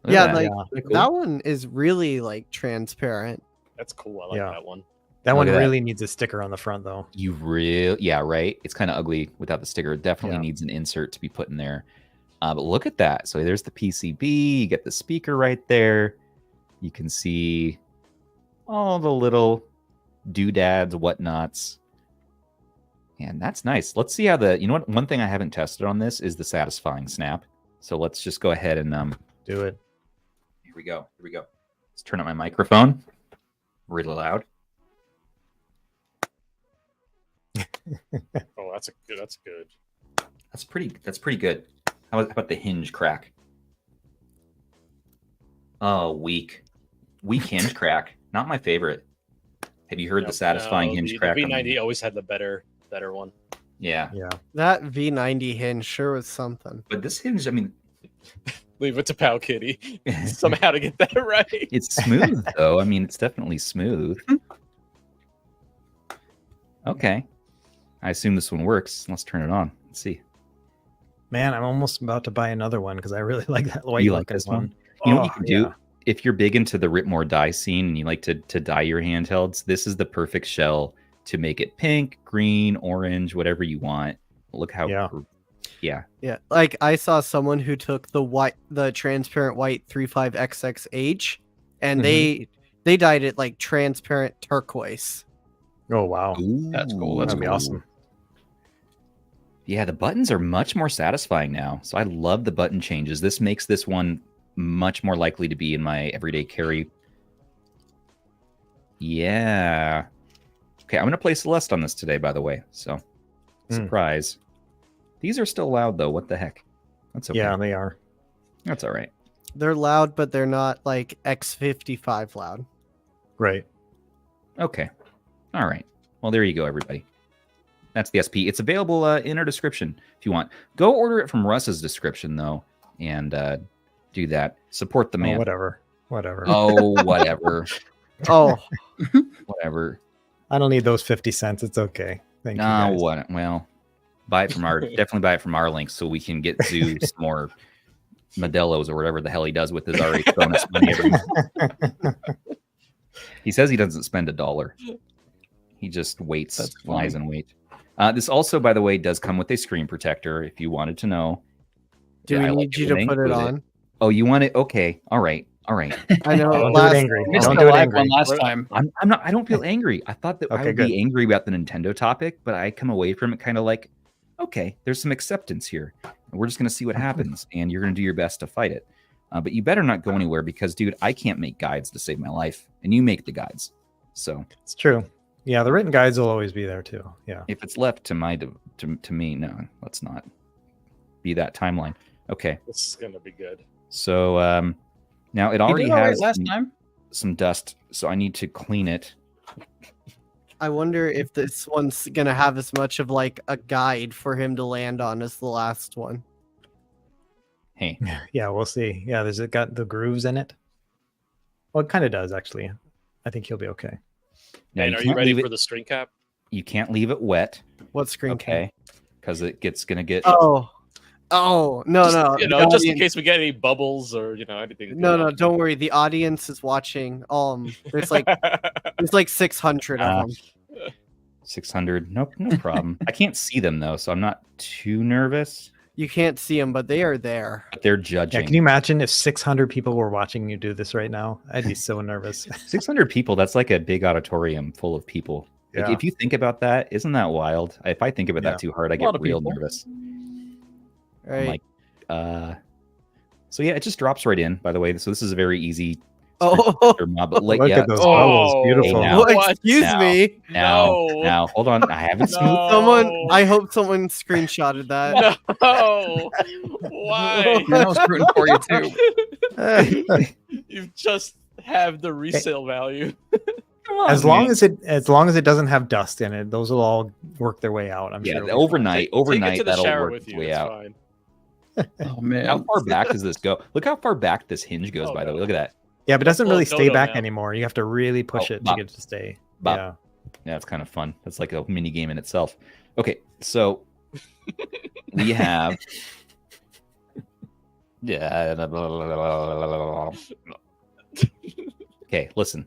Yeah, cool. That one is really like transparent. That's cool. I like that one. That one really needs a sticker on the front, though. Right. It's kind of ugly without the sticker. It definitely needs an insert to be put in there. But look at that. So there's the PCB. You get the speaker right there. You can see all the little doodads, whatnots. And that's nice. Let's see how one thing I haven't tested on this is the satisfying snap. So let's just go ahead and do it. Here we go. Let's turn up my microphone. Really loud. Oh, that's good. That's pretty good. How about the hinge crack? Oh, weak hinge crack. Not my favorite. Have you heard the satifying hinge crack? The V90 always had the better one. Yeah. That V90 hinge sure was something. But this hinge, I mean, leave it to PowKiddy somehow to get that right. It's smooth though. I mean, it's definitely smooth. Okay. I assume this one works. Let's turn it on. Let's see. Man, I'm almost about to buy another one because I really like that white. You like this one? You know what you can do? If you're big into the Rip More Die scene and you like to dye your handhelds, this is the perfect shell to make it pink, green, orange, whatever you want. Look how yeah. Like I saw someone who took the transparent white 35XX and they dyed it like transparent turquoise. Oh wow, That's cool. That'd be awesome. Yeah, the buttons are much more satisfying now. So I love the button changes. This makes this one much more likely to be in my everyday carry. Yeah. Okay, I'm going to play Celeste on this today, by the way. So, surprise. These are still loud, though. What the heck? That's okay. Yeah, they are. That's all right. They're loud, but they're not like X55 loud. Right. Okay. All right. Well, there you go, everybody. That's the SP. It's available in our description if you want. Go order it from Russ's description, though, and do that. Support the man. Oh, whatever. Oh, whatever. Oh. Whatever. I don't need those 50 cents. It's okay. Thank you, guys. What? Well, buy it from definitely buy it from our link so we can get Zoo some more Modelos or whatever the hell he does with his already thrown us money every month. He says he doesn't spend $1. He just waits, lies in wait. This also, by the way, does come with a screen protector, if you wanted to know. Do we need you to put it on? Oh, you want it? Okay. All right. I know. Don't do it angry. Don't do it angry. Last time. I'm not. I don't feel angry. I thought that I would be angry about the Nintendo topic, but I come away from it kind of like, okay, there's some acceptance here. We're just going to see what happens, and you're going to do your best to fight it. But you better not go anywhere because, dude, I can't make guides to save my life, and you make the guides. So it's true. Yeah, the written guides will always be there too. Yeah. If it's left to me, no, let's not be that timeline. Okay. This is gonna be good. So now it already has last time some dust, so I need to clean it. I wonder if this one's gonna have as much of like a guide for him to land on as the last one. Hey. Yeah, we'll see. Yeah, it got the grooves in it? Well, it kind of does actually. I think he'll be okay. Now, and are you ready for the screen cap? You can't leave it wet. What screen cap? Because it's gonna get. Oh, no. Just in case we get any bubbles or anything. No, don't worry. The audience is watching. There's like 600 of them. 600. No problem. I can't see them though, so I'm not too nervous. You can't see them, but they are there. But they're judging. Yeah, can you imagine if 600 people were watching you do this right now? I'd be so nervous. 600 people, that's like a big auditorium full of people. Yeah. Like, if you think about that, isn't that wild? If I think about that too hard, I get real nervous. Right. I'm like, so yeah, it just drops right in, by the way. So this is a very easy mob, but look at those bubbles. Beautiful. Hey, excuse me. Now, hold on. I haven't smoothed. I hope someone screenshotted that. No. Why? I was rooting for you too. You just have the resale value. As long as it doesn't have dust in it, those will all work their way out. I'm sure. Overnight, that'll work its way out. Fine. Oh man, how far back does this go? Look how far back this hinge goes. By the way, look at that. Yeah, but it doesn't really stay back anymore. You have to really push it to get it to stay. Yeah, it's kind of fun. That's like a mini game in itself. Okay, so we have. Okay, listen.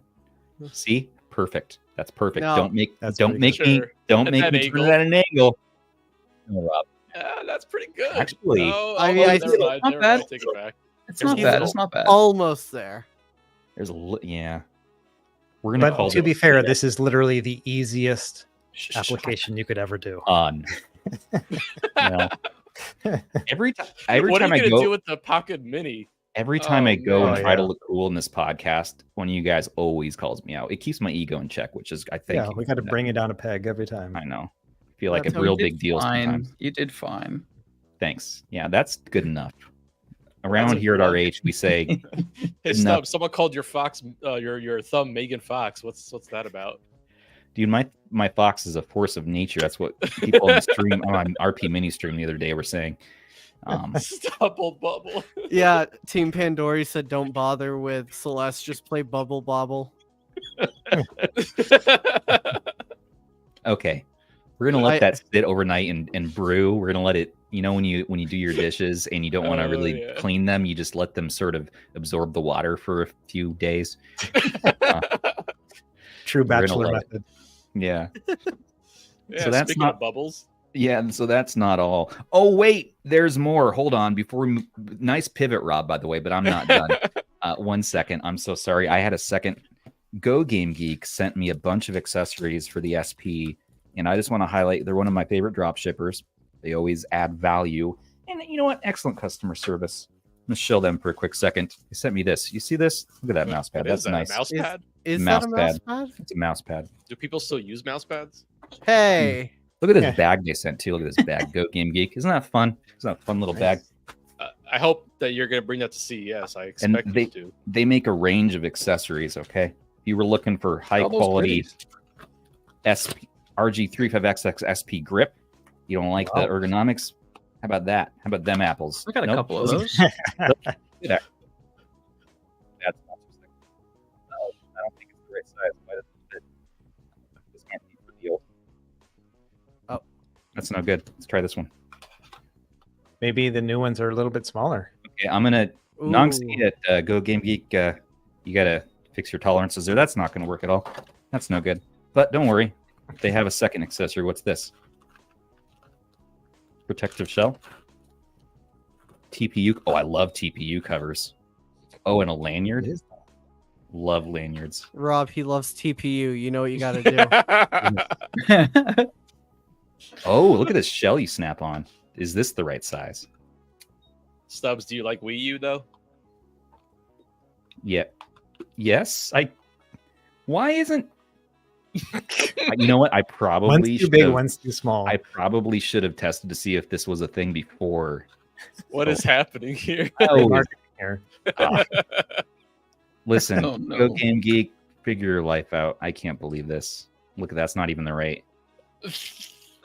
See, perfect. That's perfect. No, don't make me turn it at an angle. No, Rob. That's pretty good. Actually, it's not bad. Take it back. It's not bad. It's not bad. Almost there. There's we're gonna. But to be fair, this is literally the easiest application you could ever do. Every time what I are you gonna go do with the Pocket Mini? Every time I go and try to look cool in this podcast, one of you guys always calls me out. It keeps my ego in check, which is, I think. Yeah, we got to bring it down a peg every time. I know. I feel like a real big deal sometimes. You did fine. Thanks. Yeah, that's good enough. Around here at our age, we say. Hey, Stubbs, someone called your fox, your thumb Megan Fox. What's that about? Dude, my fox is a force of nature. That's what people on the stream on RP mini stream the other day were saying. Double bubble. Yeah, Team Pandora said don't bother with Celeste, just play Bubble Bobble. Okay, we're gonna let that sit overnight and brew. We're gonna let it. When you do your dishes and you don't want to really clean them, you just let them sort of absorb the water for a few days. True bachelor method. Yeah. So that's not bubbles. Yeah, and so that's not all. Oh, wait, there's more. Hold on. Nice pivot, Rob, by the way, but I'm not done. 1 second. I'm so sorry. I had a second Go Game Geek sent me a bunch of accessories for the SP, and I just want to highlight they're one of my favorite drop shippers. They always add value, and you know what? Excellent customer service. I'm gonna show them for a quick second. They sent me this. You see this? Look at that mouse pad. That's nice. Mouse pad? Is that a mouse pad? It's a mouse pad. Do people still use mouse pads? Hey. Look at this bag they sent too. Look at this bag. Go Game Geek. Isn't that fun? Isn't that a fun little bag? I hope that you're going to bring that to CES. I expect you to. They make a range of accessories, okay? If you were looking for high quality RG35XX SP grip, you don't like the ergonomics, how about that? How about them apples? I got a couple of those. I don't think it's the right size. Why does it fit? This can't be for the old. Oh, that's no good. Let's try this one. Maybe the new ones are a little bit smaller. Okay, I'm gonna Nongsi at Go Game Geek. You gotta fix your tolerances there. That's not gonna work at all. That's no good. But don't worry, they have a second accessory. What's this? Protective shell. TPU. Oh, I love TPU covers. Oh, and a lanyard. Love lanyards. Rob, he loves TPU. You know what you got to do. Oh, look at this shell you snap on. Is this the right size? Stubbs, do you like Wii U though? Yeah. Yes. Why isn't? You know what? I probably one's too big, one's too small. I probably should have tested to see if this was a thing before. What is happening here? Listen, Go Game Geek, figure your life out. I can't believe this. Look, that's not even the right.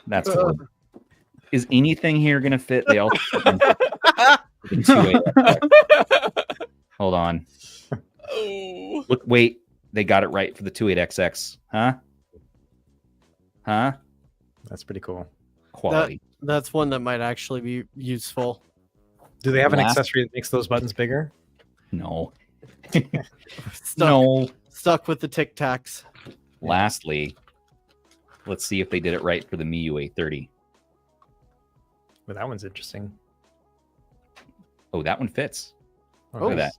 That's horrible. Is anything here gonna fit? They all. Hold on. Oh. Look, wait. They got it right for the 28XX. Huh? That's pretty cool. Quality. That's one that might actually be useful. Do they have an accessory that makes those buttons bigger? No. Stuck with the Tic Tacs. Lastly, let's see if they did it right for the MIUI 30. Well, that one's interesting. Oh, that one fits. Oh, look at that.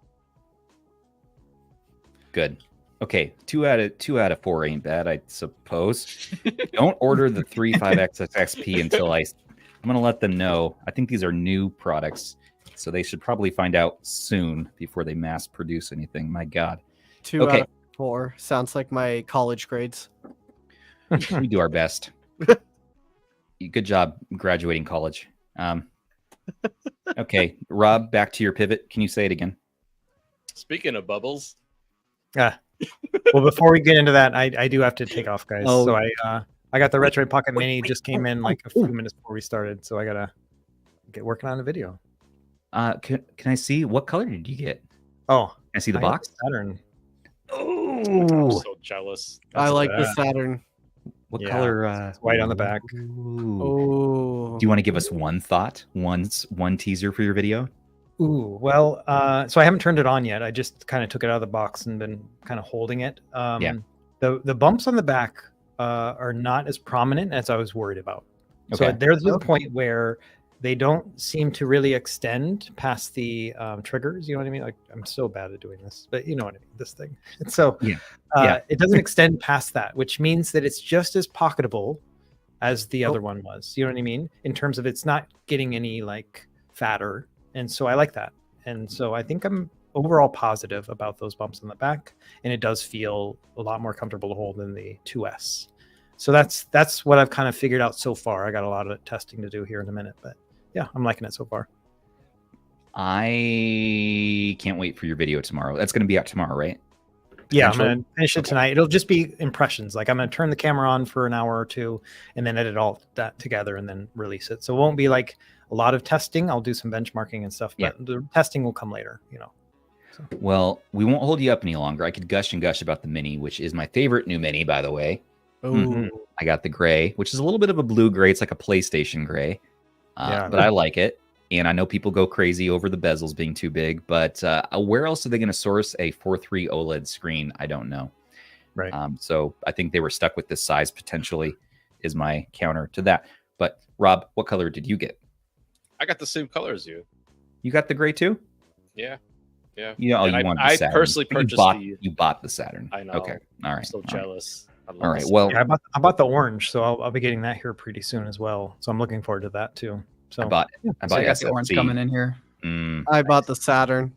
Good. Okay, 2 out of 4 ain't bad, I suppose. Don't order the 35XXP until I'm going to let them know. I think these are new products, so they should probably find out soon before they mass produce anything. My God. 2 out of 4 sounds like my college grades. We do our best. Good job graduating college. Okay, Rob, back to your pivot. Can you say it again? Speaking of bubbles. Well, before we get into that, I do have to take off, guys. So I got the Retro Pocket Mini, just came in like a few minutes before we started, so I gotta get working on the video. Can I see what color did you get? Oh, can I see the box? Saturn. Oh, I'm so jealous. I like the Saturn. What color? It's white on the back. Oh. Do you want to give us one thought, one teaser for your video? Ooh, well, so I haven't turned it on yet. I just kind of took it out of the box and been kind of holding it. The bumps on the back are not as prominent as I was worried about. Okay. So there's a point where they don't seem to really extend past the triggers. You know what I mean? Like, I'm so bad at doing this, but you know what I mean, this thing. And so it doesn't extend past that, which means that it's just as pocketable as the other one was. You know what I mean? In terms of it's not getting any like fatter. And so I like that. And so I think I'm overall positive about those bumps on the back. And it does feel a lot more comfortable to hold than the 2S. So that's what I've kind of figured out so far. I got a lot of testing to do here in a minute, but yeah, I'm liking it so far. I can't wait for your video tomorrow. That's going to be out tomorrow, right? Yeah, I'm going to finish it tonight. It'll just be impressions. Like I'm going to turn the camera on for an hour or two and then edit all that together and then release it. So it won't be like a lot of testing. I'll do some benchmarking and stuff, but the testing will come later, you know. So. Well, we won't hold you up any longer. I could gush and gush about the Mini, which is my favorite new Mini, by the way. I got the gray, which is a little bit of a blue gray. It's like a PlayStation gray, but I like it. And I know people go crazy over the bezels being too big, but where else are they going to source a 4.3 OLED screen? I don't know. Right. So I think they were stuck with this size potentially is my counter to that. But Rob, what color did you get? I got the same color as you. You got the gray too? Yeah. Yeah. You know, I personally purchased you bought the Saturn. I know. Okay. All right. I'm so jealous. All right. Well, yeah, I bought the orange, so I'll be getting that here pretty soon as well. So I'm looking forward to that too. So I bought I got the orange coming in here. I bought the Saturn.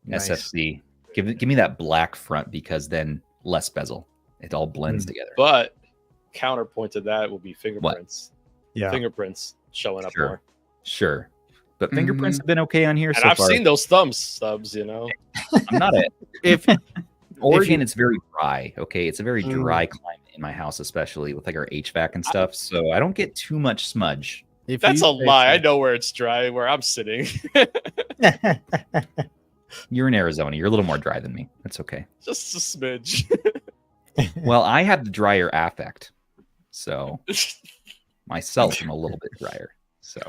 SFC. Give me that black front, because then less bezel. It all blends together. But counterpoint to that will be fingerprints. What? Yeah. Fingerprints showing up more. Sure. But fingerprints have been okay on here and so I've far. seen those thumbs, Stubbs, you know. I'm not it. If Oregon, it's very dry. Okay, it's a very dry climate in my house, especially with like our HVAC and stuff. So I don't get too much smudge. That's a lie. I know where it's dry, where I'm sitting. You're in Arizona. You're a little more dry than me. That's okay. Just a smidge. Well, I have the drier affect, so myself I'm a little bit drier. So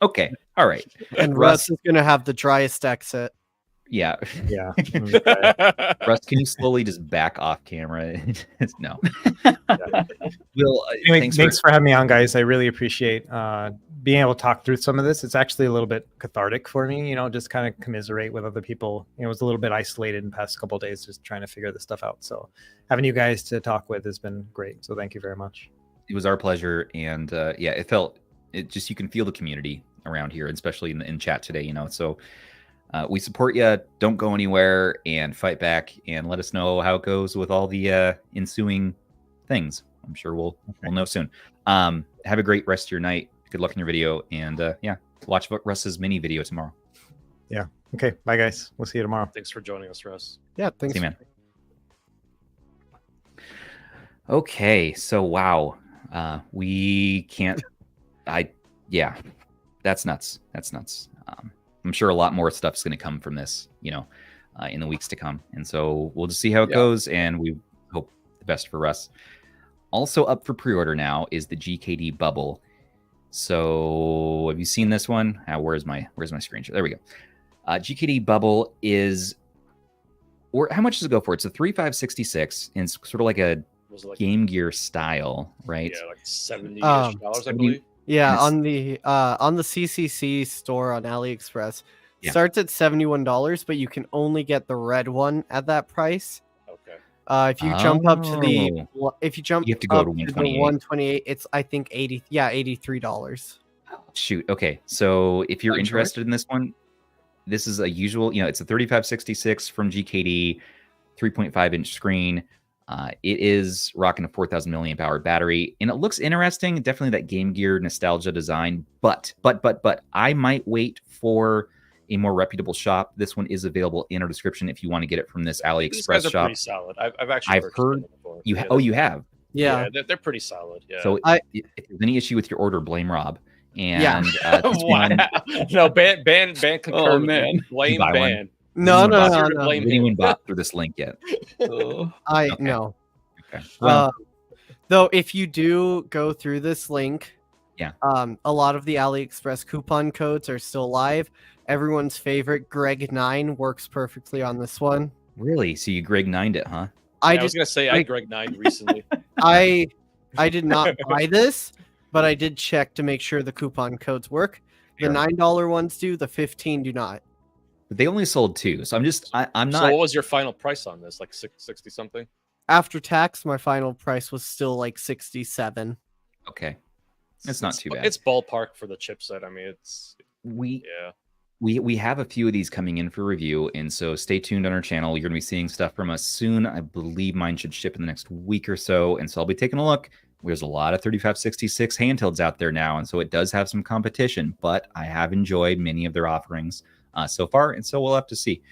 okay, all right. And Russ is gonna have the driest exit. Yeah. Yeah. Russ, can you slowly just back off camera? No. Well, anyway, thanks for having me on, guys. I really appreciate being able to talk through some of this. It's actually a little bit cathartic for me, you know, just kind of commiserate with other people. You know, it was a little bit isolated in the past couple of days, just trying to figure this stuff out. So having you guys to talk with has been great. So thank you very much. It was our pleasure. And yeah, it just, you can feel the community around here, especially in chat today, you know, so we support you. Don't go anywhere and fight back, and let us know how it goes with all the ensuing things. I'm sure we'll know soon. Have a great rest of your night. Good luck in your video, and yeah, watch Russ's mini video tomorrow. Yeah. Okay. Bye, guys. We'll see you tomorrow. Thanks for joining us, Russ. Yeah. Thanks. See you, man. Okay. So wow, we can't. Yeah, that's nuts. That's nuts. I'm sure a lot more stuff's going to come from this, you know, in the weeks to come. And so we'll just see how it goes, and we hope the best for Russ. Also up for pre-order now is the GKD Bubble. So have you seen this one? Where's my screenshot? There we go. GKD Bubble is, or how much does it go for? It's a 3566, and it's sort of like a Game Gear style, right? Yeah, like $70, I believe. Yeah, on the CCC store on AliExpress, starts at $71, but you can only get the red one at that price. Okay. If you jump up to the, you have to go to 128, it's I think $83. Shoot. Okay, so if you're interested in this one, this is a usual. You know, it's a 3566 from GKD, 3.5-inch screen. It is rocking a 4,000 milliamp hour battery, and it looks interesting. Definitely that Game Gear nostalgia design. But I might wait for a more reputable shop. This one is available in our description if you want to get it from this AliExpress These guys are shop. pretty solid. I've actually heard you. You have. Yeah, they're pretty solid. Yeah. So if there's any issue with your order, blame Rob. And wow. No, ban concur. Oh man, blame ban. No. Anyone bought through this link yet? No. Okay. Well, though, if you do go through this link, a lot of the AliExpress coupon codes are still live. Everyone's favorite Greg9 works perfectly on this one. Really? So you Greg9'd it, huh? I was gonna say I Greg9 recently. I did not buy this, but I did check to make sure the coupon codes work. The $9 ones do. The 15 do not. But they only sold 2, so I'm not. So what was your final price on this? Like 60 something? After tax, my final price was still like 67. Okay, it's not too bad. It's ballpark for the chipset. I mean, we have a few of these coming in for review, and so stay tuned on our channel. You're gonna be seeing stuff from us soon. I believe mine should ship in the next week or so, and so I'll be taking a look. There's a lot of 3566 handhelds out there now, and so it does have some competition, but I have enjoyed many of their offerings so far, and so we'll have to see.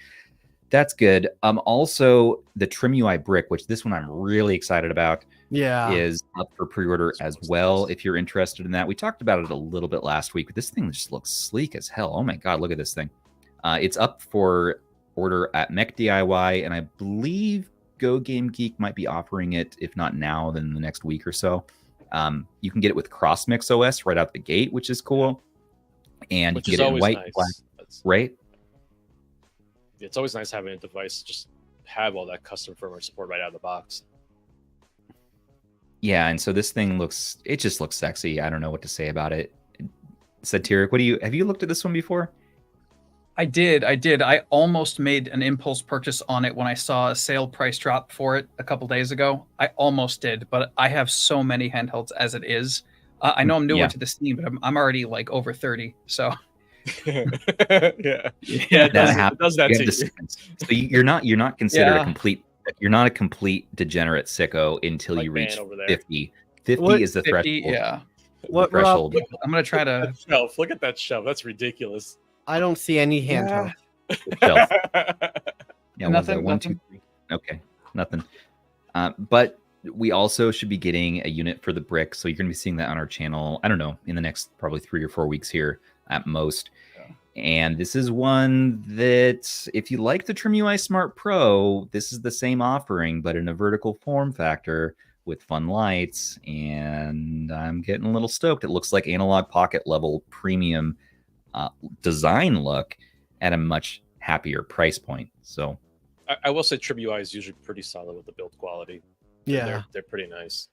That's good. Also, the TrimUI brick, which this one I'm really excited about, is up for pre-order as well. If you're interested in that, we talked about it a little bit last week, but this thing just looks sleek as hell. Oh my god, look at this thing. It's up for order at Mech DIY, and I believe Go Game Geek might be offering it, if not now, then in the next week or so. You can get it with CrossMix OS right out the gate, which is cool. And you can get it in white, black, right? It's always nice having a device just have all that custom firmware support right out of the box. Yeah, and so this thing just looks sexy. I don't know what to say about it. Sadtiric, have you looked at this one before? I did. I almost made an impulse purchase on it when I saw a sale price drop for it a couple days ago. I almost did, but I have so many handhelds as it is. I know I'm newer to the scene, but I'm already like over 30. So yeah, it does that to you. So you're not considered a complete. You're not a complete degenerate sicko until you reach 50. 50 is the threshold. Yeah. What threshold? Rob, I'm gonna try to shelf. Look at that shelf. That's ridiculous. I don't see any handheld. Yeah, nothing. 1, 2, 3. Okay, nothing. But we also should be getting a unit for the brick, so you're going to be seeing that on our channel. I don't know, in the next probably 3 or 4 weeks here at most. Yeah. And this is one that, if you like the TrimUI Smart Pro, this is the same offering, but in a vertical form factor with fun lights. And I'm getting a little stoked. It looks like analog pocket level premium design look at a much happier price point. So I will say TrimUI is usually pretty solid with the build quality. Yeah, they're pretty nice.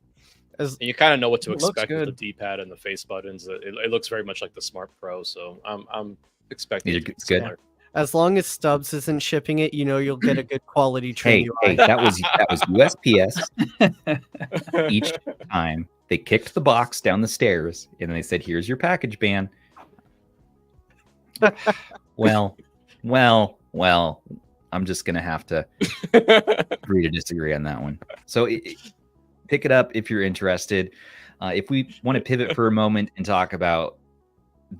And you kind of know what to expect with the D-pad and the face buttons. It looks very much like the Smart Pro, so I'm expecting it to be similar. Good. As long as Stubbs isn't shipping it, you'll get a good quality TrimUI. Hey, that was USPS. Each time they kicked the box down the stairs and they said, "Here's your package ban." Well, I'm just gonna have to agree to disagree on that one. So pick it up if you're interested. If we want to pivot for a moment and talk about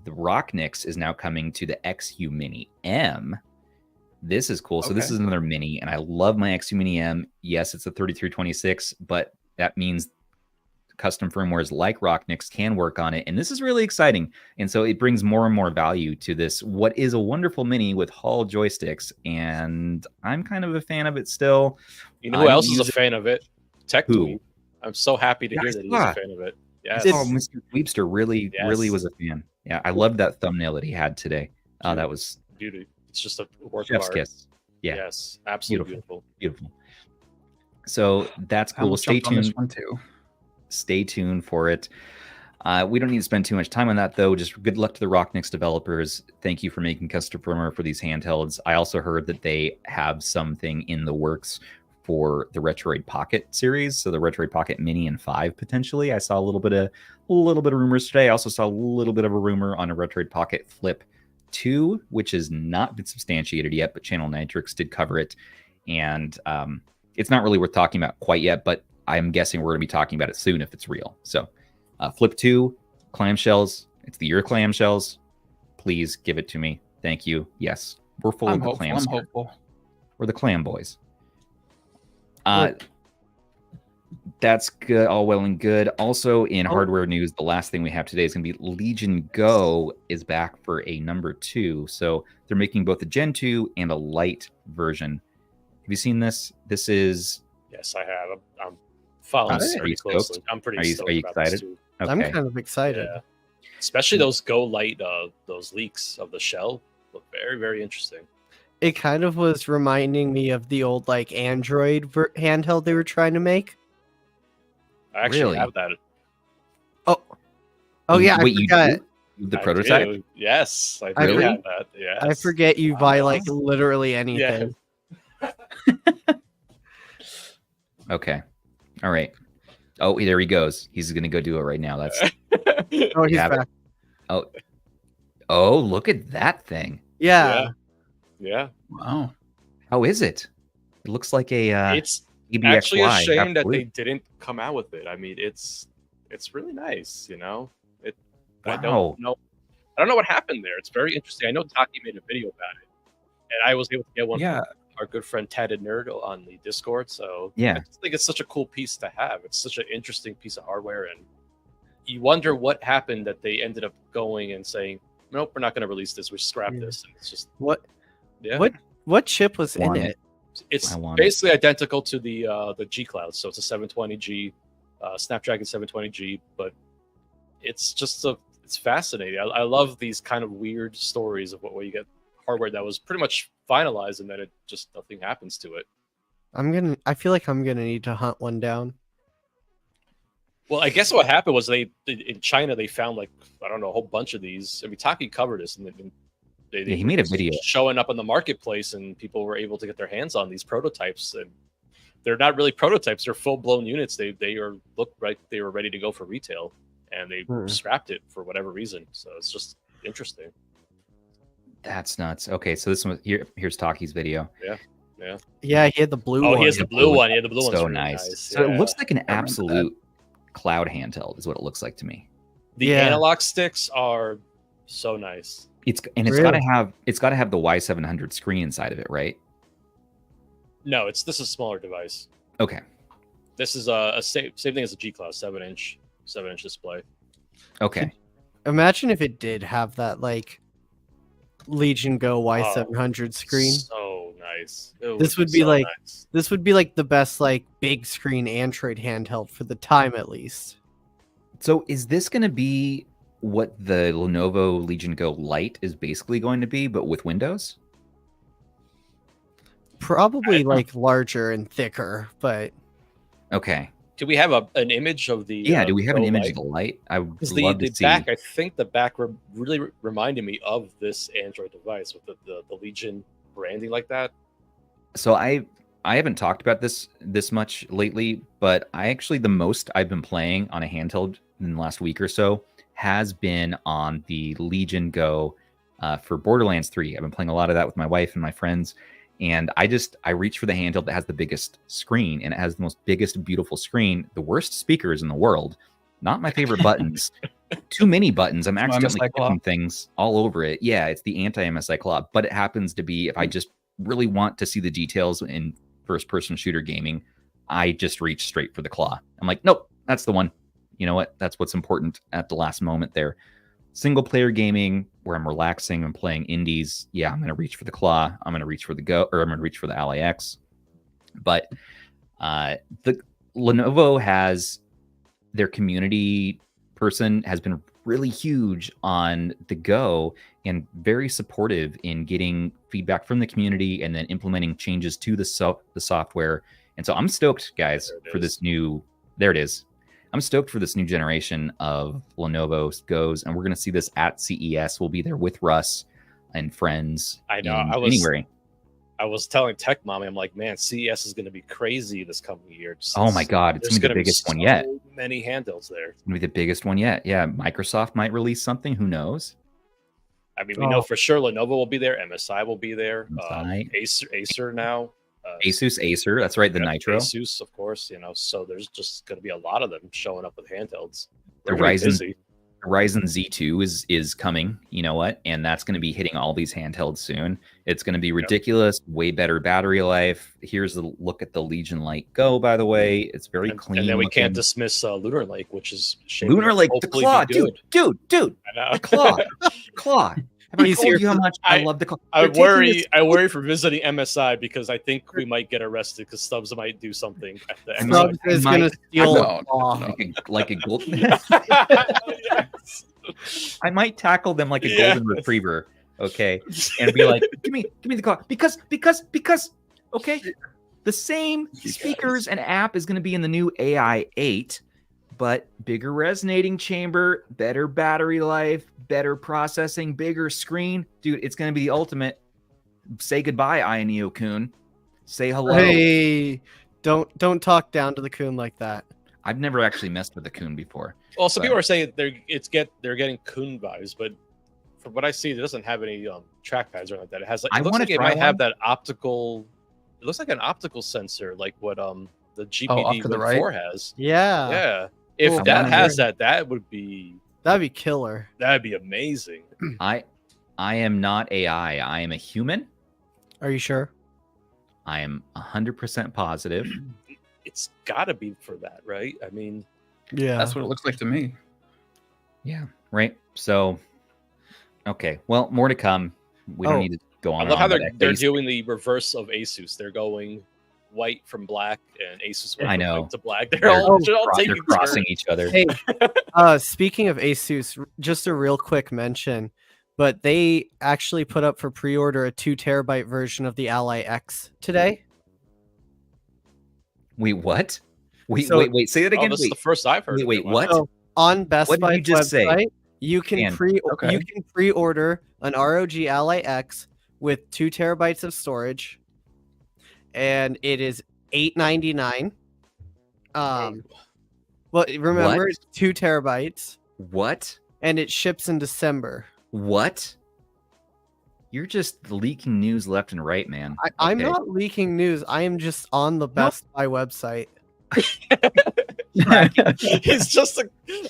the RockNIX is now coming to the XU Mini M. This is cool. So this is another mini, and I love my XU Mini M. Yes, it's a 3326, but that means custom firmwares like RockNIX can work on it, and this is really exciting. And so it brings more and more value to this, what is a wonderful mini with Hall joysticks, and I'm kind of a fan of it still. You know who else is a fan of it? Tech2. I'm so happy to hear that he's a fan of it. Yes. Mr. Weebster really was a fan. Yeah, I loved that thumbnail that he had today. Oh, that was beauty. It's just a work chef's of art. Kiss. Yeah. Yes, absolutely beautiful. So that's cool. Stay tuned. Stay tuned for it. We don't need to spend too much time on that, though. Just good luck to the RockNIX developers. Thank you for making custom firmware for these handhelds. I also heard that they have something in the works for the Retroid Pocket series, so the Retroid Pocket Mini and 5 potentially. I saw a little bit of rumors today. I also saw a little bit of a rumor on a Retroid Pocket Flip 2, which has not been substantiated yet, but Channel Nitrix did cover it, and it's not really worth talking about quite yet, but I'm guessing we're going to be talking about it soon if it's real. So Flip 2, clamshells. It's the year clamshells. Please give it to me. Thank you. Yes, we're full of the clams. I'm hopeful. We're the clam boys. That's good. All well and good. Also in hardware news, the last thing we have today is going to be Legion Go is back for a number 2. So they're making both a Gen 2 and a Lite version. Have you seen this? This is... Yes, I have. I'm following this pretty closely. I'm pretty stoked. Are you excited? Okay. I'm kind of excited. Yeah. Especially those Go Lite, those leaks of the shell look very, very interesting. It kind of was reminding me of the old Android handheld they were trying to make. I actually have that. Oh yeah, wait, you do? The prototype? Do. Yes, I do have that. Yes. I forget you buy literally anything. Yeah. Okay. All right. Oh, there he goes. He's going to go do it right now. That's he's back. Oh, look at that thing. Yeah. Wow. How is it? It looks like a it's actually a shame that they didn't come out with it. I mean, it's really nice, Wow. I don't know what happened there. It's very interesting. I know Taki made a video about it, and I was able to get one from our good friend Tatted Nerd on the Discord. So I just think it's such a cool piece to have. It's such an interesting piece of hardware, and you wonder what happened that they ended up going and saying, "Nope, we're not going to release this. We scrap this." And it's just what chip was in it? It's basically identical to the G Cloud, so it's a 720G, Snapdragon 720G, but it's just it's fascinating. I love these kind of weird stories of where you get hardware that was pretty much finalized and then it just nothing happens to it. I feel like I'm gonna need to hunt one down. Well, I guess what happened was in China they found a whole bunch of these. I mean, Taki covered this, and He made a video showing up on the marketplace, and people were able to get their hands on these prototypes. And they're not really prototypes; they're full-blown units. They look like they were ready to go for retail, and they scrapped it for whatever reason. So it's just interesting. That's nuts. Okay, so this one here's Taki's video. Yeah, he had the blue one. Oh, he has the blue one. Yeah, the blue one's so really nice. So it looks like an absolute cloud handheld is what it looks like to me. The analog sticks are so nice. It's gotta have the Y700 screen inside of it, right? No, this is a smaller device. Okay. This is a same thing as a G Cloud 7-inch display. Okay. Imagine if it did have that like Legion Go Y700 screen. So nice. This would be like the best like big screen Android handheld for the time at least. So is this going to be what the Lenovo Legion Go Lite is basically going to be, but with Windows? Probably like larger and thicker, but okay. Do we have an image of the? Yeah, do we have an image of the Lite? I would love to see. Back, I think the back really reminded me of this Android device with the Legion branding like that. So I haven't talked about this much lately, but the most I've been playing on a handheld in the last week or so has been on the Legion Go for Borderlands 3. I've been playing a lot of that with my wife and my friends. And I reach for the handheld that has the biggest screen, and it has the most biggest, beautiful screen, the worst speakers in the world. Not my favorite buttons. Too many buttons. I'm accidentally clicking things all over it. Yeah, it's the anti-MSI claw, but it happens to be, if I just really want to see the details in first-person shooter gaming, I just reach straight for the claw. I'm like, nope, that's the one. You know what? That's what's important at the last moment there. Single player gaming where I'm relaxing and playing indies, yeah, I'm going to reach for the claw. I'm going to reach for the Go, or I'm going to reach for the Ally X. But the Lenovo has their community person has been really huge on the Go and very supportive in getting feedback from the community and then implementing changes to the software. And so I'm stoked, guys, for this new. There it is. I'm stoked for this new generation of Lenovo Go's, and we're going to see this at CES. We'll be there with Russ and friends. I know. I was telling Tech Mommy, I'm like, man, CES is going to be crazy this coming year. Oh my God, it's going to be the biggest one yet. Many handhelds there. It's going to be the biggest one yet. Yeah, Microsoft might release something. Who knows? I mean, we know for sure Lenovo will be there. MSI will be there. Acer now. Acer, that's right, the Nitro. Asus, of course, so there's just going to be a lot of them showing up with handhelds. The Ryzen Z2 is coming, you know what? And that's going to be hitting all these handhelds soon. It's going to be ridiculous, way better battery life. Here's a look at the Legion Lite Go, by the way. It's very clean. And then we can't dismiss Lunar Lake, which is Lunar Lake, the claw, dude. I know. The claw. Have I told you how much I love the claw? I worry for visiting MSI because I think we might get arrested because Stubbs might do something at the MSI. Stubbs is going to steal like a golden. I might tackle them like a golden retriever, okay, and be like, "Give me the claw," because okay, the same speakers and app is going to be in the new AI 8. But bigger resonating chamber, better battery life, better processing, bigger screen. Dude, it's going to be the ultimate. Say goodbye, Ioneo-kun. Say hello. Hey, don't talk down to the Kun like that. I've never actually messed with the Kun before. Well, some people are saying they're getting Kun vibes, but from what I see, it doesn't have any trackpads or like that. It has it looks like it might have that optical. It looks like an optical sensor, like what the GKD Bubble 4 has. Yeah. Yeah. If that has that would be... That'd be killer. That'd be amazing. I am not AI. I am a human. Are you sure? I am 100% positive. It's got to be for that, right? I mean... Yeah. That's what it looks like to me. Yeah, right? So, okay. Well, more to come. We don't need to go on. I love how they're doing the reverse of Asus. They're going... white from black and Asus went from white to black. They're all crossing each other. Hey, speaking of Asus, just a real quick mention, but they actually put up for pre-order a 2 terabyte version of the Ally X today. Wait, what? Wait, say that again. This is the first I've heard. Wait, what? So on Best Buy's website, You can pre-order an ROG Ally X with 2 terabytes of storage, and it is $8.99. Well, remember, it's 2 terabytes. What? And it ships in December. What? You're just leaking news left and right, man. I'm not leaking news. I am just on the Best Buy website. He's just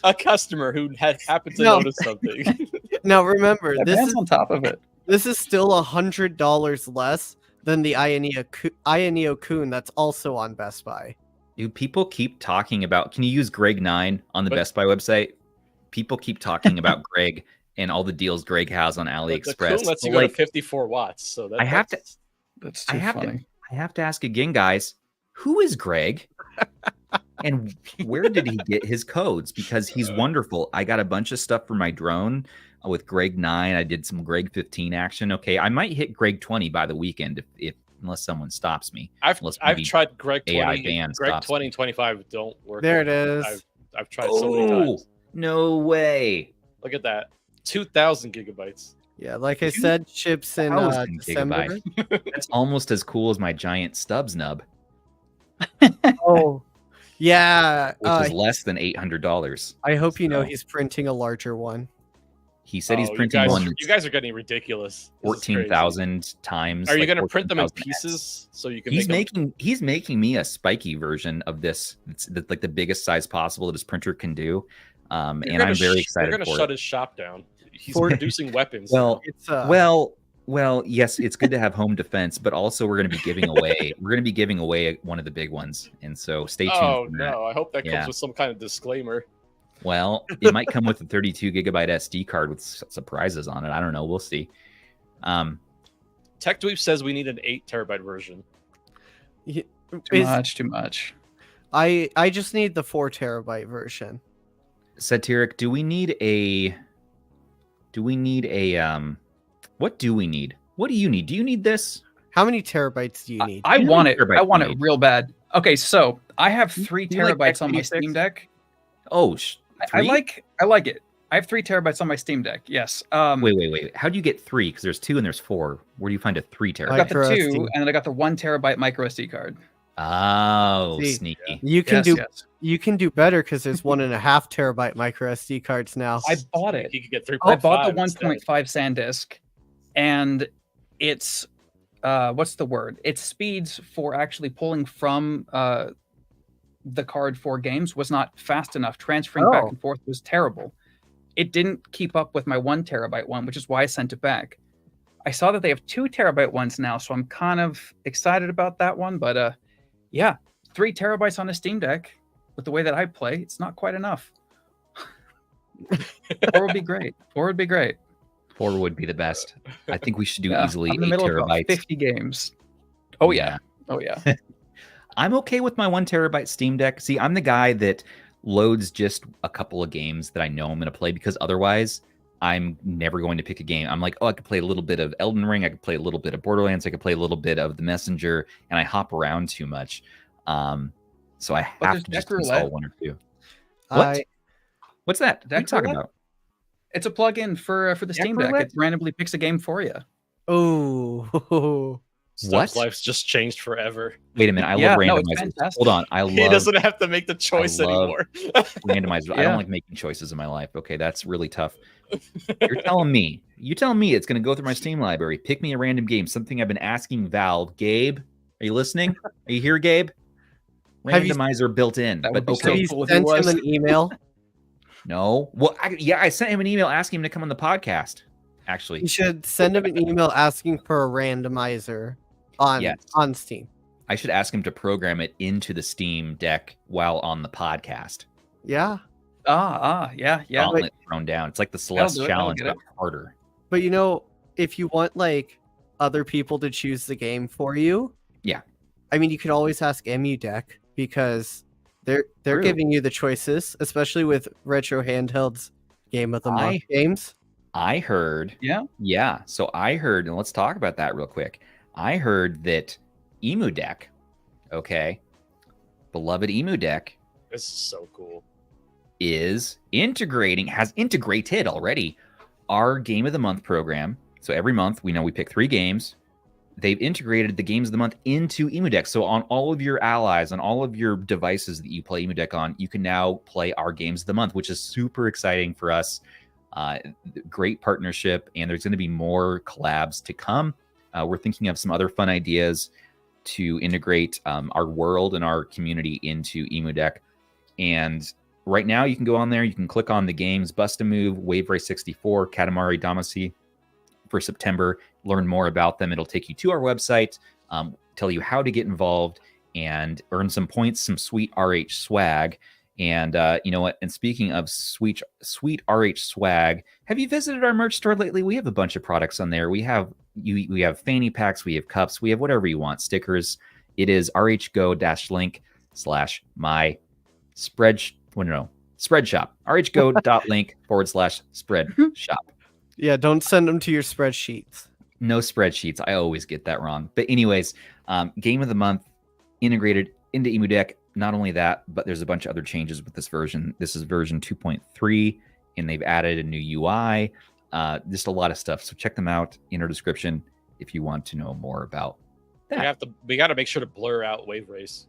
a customer who happened to notice something. Now remember, this is on top of it. This is still $100 less than the Ioneo Kun that's also on Best Buy. Dude, people keep talking about. Can you use Greg 9 on the Best Buy website? People keep talking about Greg and all the deals Greg has on AliExpress. The Kun lets you go to 54 watts. So that's too funny. I have to ask again, guys. Who is Greg? And where did he get his codes? Because he's wonderful. I got a bunch of stuff for my drone with Greg 9. I did some Greg 15 action. Okay, I might hit Greg 20 by the weekend if unless someone stops me. I've tried Greg 20. Greg 20 and 25 don't work. There it is. I've tried so many times. No way. Look at that. 2,000 gigabytes. Yeah, like I said, ships in December. That's almost as cool as my giant Stubbs nub. Oh, yeah. Which is less than $800. I hope you know he's printing a larger one. He said he's printing one. You guys are getting ridiculous. 14,000 times. Are you going to print them in pieces so you can? He's making me a spiky version of this. It's like the biggest size possible that his printer can do. And I'm very excited. They're going to shut his shop down. He's producing weapons. Well, yes, it's good to have home defense, but also we're going to be giving away. We're going to be giving away one of the big ones, and so stay tuned. Oh no! I hope that comes with some kind of disclaimer. Well, it might come with a 32 gigabyte SD card with surprises on it. I don't know. We'll see. TechDweeb says we need an 8 terabyte version. Too much. I just need the 4 terabyte version. Sadtiric, do we need a? What do we need? What do you need? Do you need this? How many terabytes do you need? I want it. I want it real bad. Okay, so I have 3 terabytes on my Steam Deck. Oh, I like it. I have 3 terabytes on my Steam Deck. Yes. Wait. How do you get 3? Because there's 2 and there's 4. Where do you find a 3 terabyte? I got the 2, and then I got the 1 terabyte micro SD card. Oh, sneaky. You can do better because there's 1.5 terabyte micro SD cards now. I bought it. You could get 3.5. I bought the 1.5 SanDisk, and it's what's the word? Its speeds for actually pulling from the card for games was not fast enough. Transferring back and forth was terrible. It didn't keep up with my 1 terabyte one, which is why I sent it back. I saw that they have 2 terabyte ones now, so I'm kind of excited about that one. But 3 terabytes on a Steam Deck with the way that I play, it's not quite enough. 4 would be great. 4 would be great. 4 would be the best. I think we should do easily 8 terabytes. 50 games. Oh yeah. I'm okay with my 1 terabyte Steam Deck. See, I'm the guy that loads just a couple of games that I know I'm going to play because otherwise I'm never going to pick a game. I'm like, I could play a little bit of Elden Ring. I could play a little bit of Borderlands. I could play a little bit of The Messenger, and I hop around too much. So I have to just install 1 or 2. What? What's that? What are you talking about? It's a plugin for the Steam Deck. It randomly picks a game for you. Oh. Stubbs' life's just changed forever. Wait a minute. I love randomizers. Hold on. He doesn't have to make the choice anymore. Randomizers. I don't like making choices in my life. Okay, that's really tough. You telling me it's going to go through my Steam library, pick me a random game, something I've been asking Valve. Gabe, are you listening? Are you here, Gabe? Randomizer built in. But okay. Have you sent him an email? No. Well, I sent him an email asking him to come on the podcast. Actually, you should send him an email asking for a randomizer on Steam. I should ask him to program it into the Steam Deck while on the podcast. Yeah. Yeah. Gauntlet thrown down. It's like the Celeste challenge, but harder. But if you want like other people to choose the game for you, I mean, you could always ask EmuDeck because they're giving you the choices, especially with Retro Handheld's Game of the Month games. I heard. Yeah. So I heard, and let's talk about that real quick. I heard that EmuDeck, beloved EmuDeck. This is so cool. has integrated already our Game of the Month program. So every month, we pick 3 games. They've integrated the games of the month into EmuDeck. So on all of your allies, on all of your devices that you play EmuDeck on, you can now play our games of the month, which is super exciting for us. Great partnership, and there's going to be more collabs to come. We're thinking of some other fun ideas to integrate our world and our community into EmuDeck. And right now, you can go on there. You can click on the games, Bust a Move, Wave Race 64, Katamari Damacy for September. Learn more about them. It'll take you to our website, tell you how to get involved, and earn some points, some sweet RH swag. And you know what? And speaking of sweet RH swag, have you visited our merch store lately? We have a bunch of products on there. We have fanny packs, we have cups, we have whatever you want, stickers. It is rhgo-link/my spread shop. rhgo.link/spread shop. Yeah, don't send them to your spreadsheets. No spreadsheets. I always get that wrong. But anyways, Game of the Month integrated into EmuDeck. Not only that, but there's a bunch of other changes with this version. This is version 2.3, and they've added a new UI. Just a lot of stuff. So check them out in our description if you want to know more about that. We got to make sure to blur out Wave Race.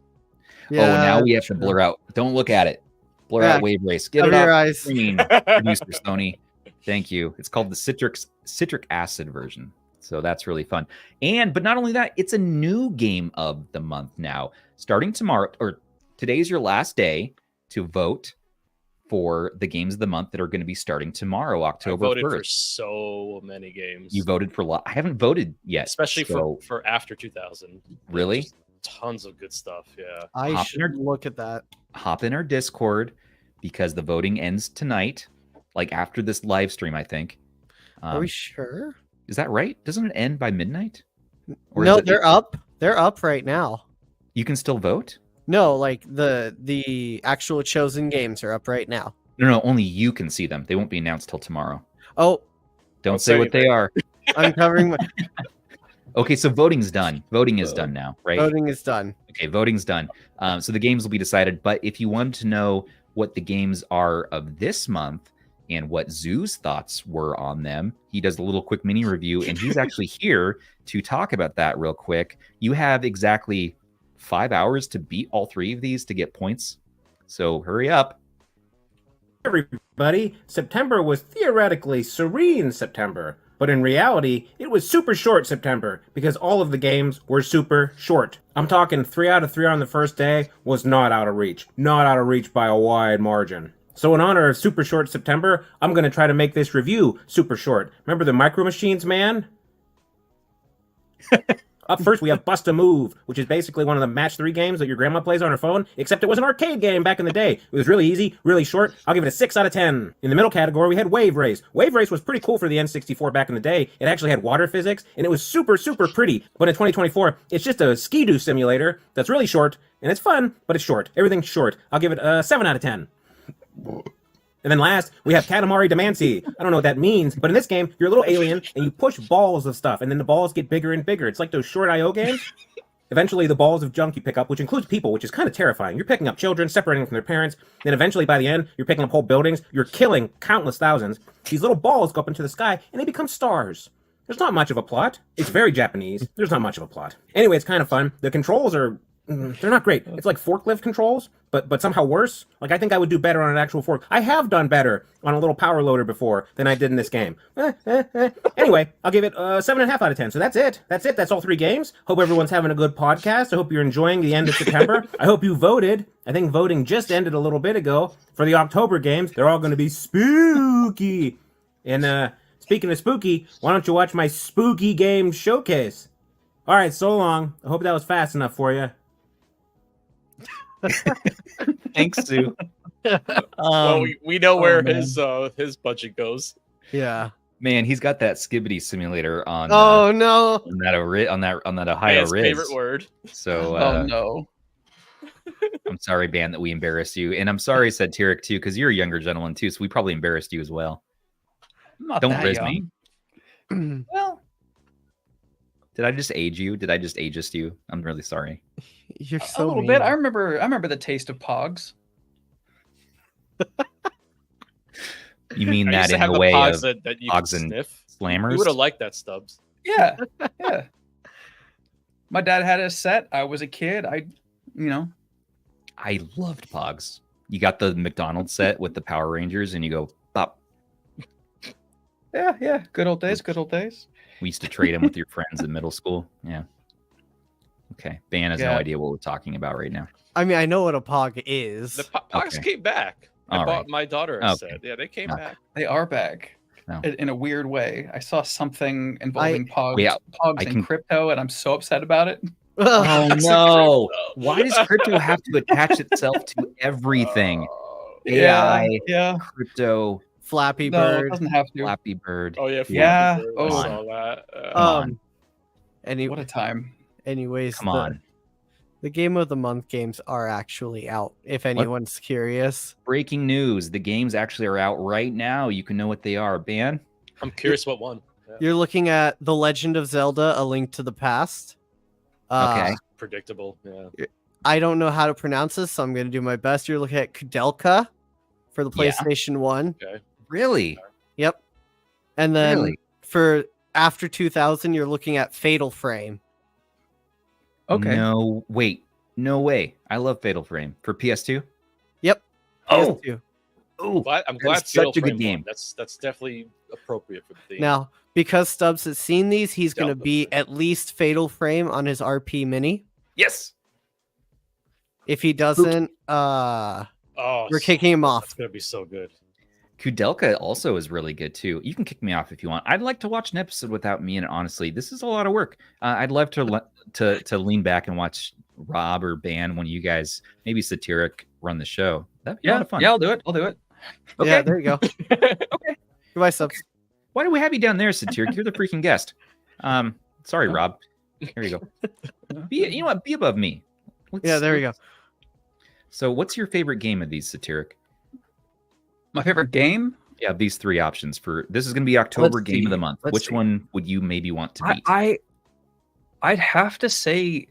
Yeah, now we have to blur out. Don't look at it. Blur out Wave Race. Get it off the screen, producer Sony. Thank you. It's called the citric acid version. So that's really fun. But not only that, it's a new game of the month now. Starting tomorrow, or today's your last day to vote for the games of the month that are going to be starting tomorrow, October 1st. I voted for so many games. You voted for a lot. I haven't voted yet. Especially for after 2000. Really? Tons of good stuff, yeah. I should look at that. Hop in our Discord because the voting ends tonight, like after this live stream, I think. Are we sure? Is that right? Doesn't it end by midnight? Or no, they're up. They're up right now. You can still vote? No, like the actual chosen games are up right now. No, only you can see them. They won't be announced till tomorrow. Oh. Don't say what they are. I'm covering my... Okay, so voting's done. Voting is done now, right? Voting is done. Okay, voting's done. So the games will be decided. But if you wanted to know what the games are of this month and what Zoo's thoughts were on them, he does a little quick mini review, and he's actually here to talk about that real quick. You have exactly 5 hours to beat all 3 of these to get points. So hurry up. Everybody, September was theoretically serene September, but in reality, it was super short September because all of the games were super short. I'm talking 3 out of 3 on the first day was not out of reach. Not out of reach by a wide margin. So in honor of super short September, I'm going to try to make this review super short. Remember the Micro Machines, man? Up first, we have Bust a Move, which is basically one of the match 3 games that your grandma plays on her phone, except it was an arcade game back in the day. It was really easy, really short. I'll give it a 6 out of 10. In the middle category, we had Wave Race. Wave Race was pretty cool for the N64 back in the day. It actually had water physics, and it was super, super pretty. But in 2024, it's just a ski-doo simulator that's really short, and it's fun, but it's short. Everything's short. I'll give it a 7 out of 10. And then last, we have Katamari Damacy. I don't know what that means, but in this game, you're a little alien, and you push balls of stuff, and then the balls get bigger and bigger. It's like those short I.O. games. Eventually, the balls of junk you pick up, which includes people, which is kind of terrifying. You're picking up children, separating from their parents. Then eventually, by the end, you're picking up whole buildings. You're killing countless thousands. These little balls go up into the sky, and they become stars. There's not much of a plot. It's very Japanese. There's not much of a plot. Anyway, it's kind of fun. The controls are... they're not great. It's like forklift controls, but somehow worse. Like, I think I would do better on an actual fork. I have done better on a little power loader before than I did in this game. Anyway, I'll give it 7.5 out of 10. So that's it. That's all 3 games. Hope everyone's having a good podcast. I hope you're enjoying the end of September. I hope you voted. I think voting just ended a little bit ago for the October games. They're all going to be spooky. And speaking of spooky, why don't you watch my spooky game showcase? All right, so long. I hope that was fast enough for you. Thanks, Sue. Well, we know where his budget goes. Yeah, man, he's got that skibbity simulator on. Oh no, on that Ohio Riz. Favorite word. So, oh no. I'm sorry, Dan, that we embarrassed you, and I'm sorry, Sadtiric too, because you're a younger gentleman too, so we probably embarrassed you as well. Don't riz me. Well, did I just age you? Did I just ageist you? I'm really sorry. You're so a little mean. bit. I remember the taste of Pogs. You mean I that used to in have the way pogs of that you pogs could and sniff. slammers? You would have liked that, Stubbs. Yeah. My dad had a set. I was a kid. I loved pogs. You got the McDonald's set with the Power Rangers, and you go pop. Yeah. Good old days. We used to trade them with your friends in middle school. Yeah. Okay. Ban has no idea what we're talking about right now. I mean, I know what a pog is. The pogs came back. I bought my daughter a set. Yeah, they came back. They are back. No. In a weird way. I saw something involving pogs I and crypto, and I'm so upset about it. Oh no! Why does crypto have to attach itself to everything? AI, crypto, Flappy Bird. It doesn't have to. Flappy Bird. Oh yeah, yeah. I saw that. Come on. What a time. Anyways, come on. The Game of the Month games are actually out, if anyone's curious. Breaking news. The games actually are out right now. You can know what they are. Ban? I'm curious what one. Yeah. You're looking at The Legend of Zelda, A Link to the Past. Okay. Predictable, yeah. I don't know how to pronounce this, so I'm going to do my best. You're looking at Kudelka for the PlayStation 1. Okay. Really? Yep. And then for after 2000, you're looking at Fatal Frame. Okay. No way. I love Fatal Frame for PS2. Yep. Oh. PS2. Oh, I'm glad such a good game. That's definitely appropriate for the theme. Now, because Stubbs has seen these, he's going to be at least Fatal Frame on his RP Mini. Yes. If he doesn't, we're kicking him off. It's going to be so good. Kudelka also is really good too. You can kick me off if you want. I'd like to watch an episode without me in it. Honestly, this is a lot of work. I'd love to lean back and watch Rob or Ban, one of you guys, maybe Sadtiric, run the show. That'd be a lot of fun. Yeah, I'll do it. Okay. Yeah, there you go. Okay. Goodbye, Stubbs. Why do we have you down there, Sadtiric? You're the freaking guest. Sorry, Rob. There you go. You know what? Be above me. There we go. So, what's your favorite game of these, Sadtiric? My favorite game? Yeah, these three options for this is going to be October game of the month. Which one would you maybe want to beat? I'd have to say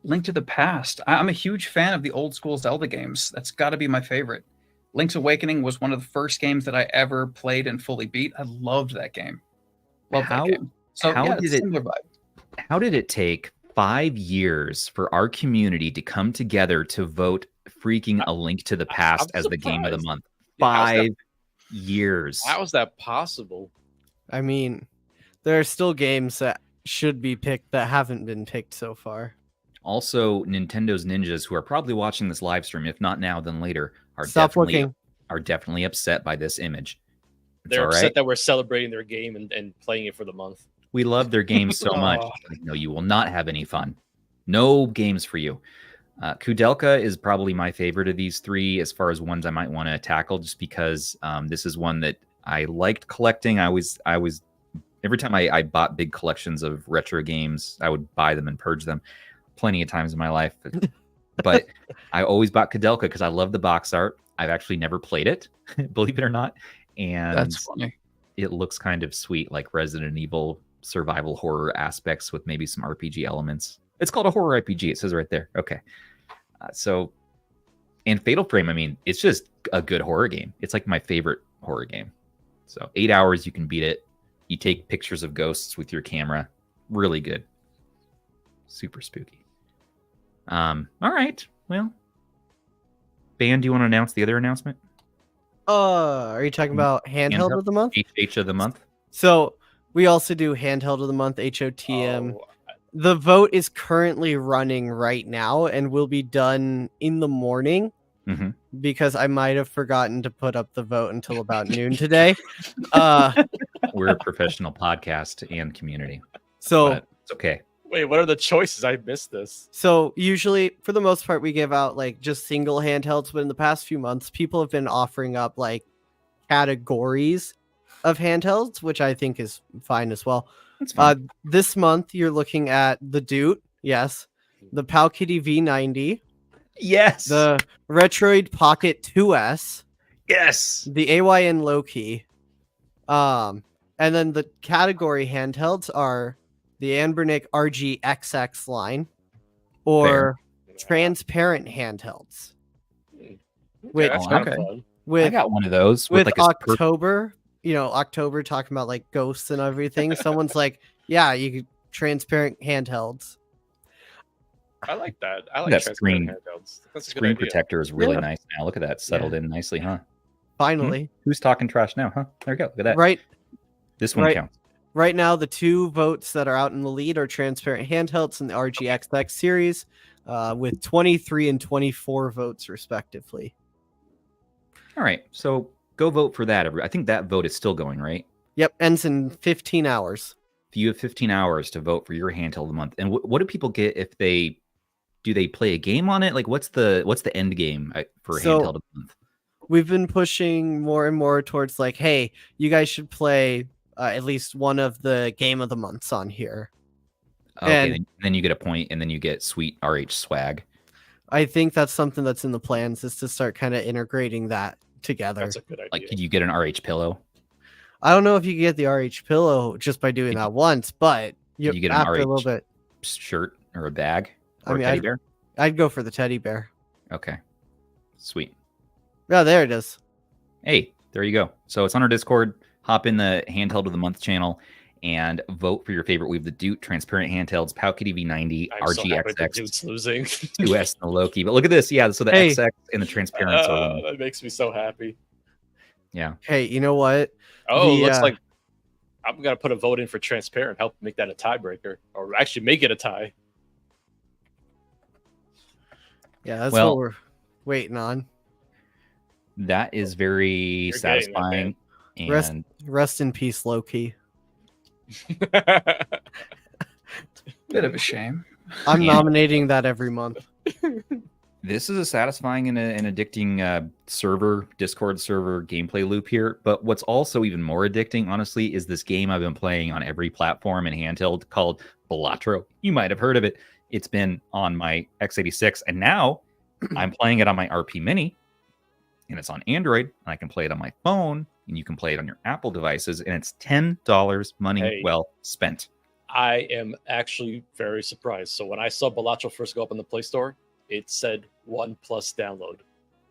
Link to the Past. I'm a huge fan of the old school Zelda games. That's got to be my favorite. Link's Awakening was one of the first games that I ever played and fully beat. I loved that game. That game. So how did it take 5 years for our community to come together to vote freaking A Link to the Past as the game of the month? 5 years. How is that possible? I mean, there are still games that should be picked that haven't been picked so far. Also, Nintendo's ninjas, who are probably watching this live stream, if not now, then later, are definitely upset by this image. They're upset that we're celebrating their game and playing it for the month. We love their games so much. No, you will not have any fun. No games for you. Kudelka is probably my favorite of these three as far as ones I might want to tackle, just because this is one that I liked collecting. I was every time I bought big collections of retro games, I would buy them and purge them plenty of times in my life. But I always bought Kudelka because I love the box art. I've actually never played it, believe it or not. And that's funny. It looks kind of sweet, like Resident Evil survival horror aspects with maybe some RPG elements. It's called a horror RPG. It says right there. Okay. And Fatal Frame, I mean, it's just a good horror game. It's like my favorite horror game. So 8 hours, you can beat it. You take pictures of ghosts with your camera. Really good. Super spooky. All right. Well, Ban, do you want to announce the other announcement? Are you talking about handheld of the month? HH of the month. So we also do handheld of the month, HOTM. The vote is currently running right now and will be done in the morning because I might have forgotten to put up the vote until about noon today. We're a professional podcast and community. So it's okay. Wait, what are the choices? I missed this. So usually, for the most part, we give out like just single handhelds, but in the past few months, people have been offering up like categories of handhelds, which I think is fine as well. This month, you're looking at the Doot, yes, the PowKiddy V90, yes, the Retroid Pocket 2S, yes, the AYN Low-Key, and then the category handhelds are the Anbernic RGXX line or transparent handhelds, which with I got one of those with like October. October talking about like ghosts and everything. Someone's like, yeah, you could transparent handhelds. I like that. I like that transparent handhelds. That's a screen good protector is really nice now. Look at that settled in nicely, huh? Finally. Who's talking trash now, huh? There you go. Look at that. Right. This one counts. Right now, the 2 votes that are out in the lead are transparent handhelds in the RGXX series, with 23 and 24 votes respectively. All right, so go vote for that. I think that vote is still going, right? Yep, ends in 15 hours. You have 15 hours to vote for your handheld of the month. And what do people get if they play a game on it? Like, what's the end game for handheld of the month? We've been pushing more and more towards like, hey, you guys should play at least one of the game of the months on here. Okay, and then you get a point, and then you get sweet RH swag. I think that's something that's in the plans, is to start kind of integrating that together. That's a good idea. Like, could you get an RH pillow? I don't know if you can get the RH pillow just by doing that once, but you get an RH a little bit shirt or a bag or a teddy bear? I'd go for the teddy bear. Okay, sweet. Yeah, there it is. Hey, there you go. So it's on our Discord. Hop in the handheld of the month channel and vote for your favorite. We have the Duke transparent handhelds, PowKiddy V90, RGXX, Duke's losing 2S, and the Loki. But look at this, yeah. So the XX and the transparent. That makes me so happy. Yeah. Hey, you know what? Looks like I'm gonna put a vote in for transparent. Help make that a tiebreaker, or actually make it a tie. Yeah, that's what we're waiting on. That is very satisfying. And rest in peace, Loki. Bit of a shame. I'm nominating that every month. This is a satisfying and an addicting Discord server gameplay loop here. But what's also even more addicting, honestly, is this game I've been playing on every platform and handheld called Balatro. You might have heard of it. It's been on my x86, and now I'm playing it on my RP Mini, and it's on Android, and I can play it on my phone, and you can play it on your Apple devices, and it's $10 money well spent. I am actually very surprised. So when I saw Balatro first go up on the Play Store, it said 1+ download.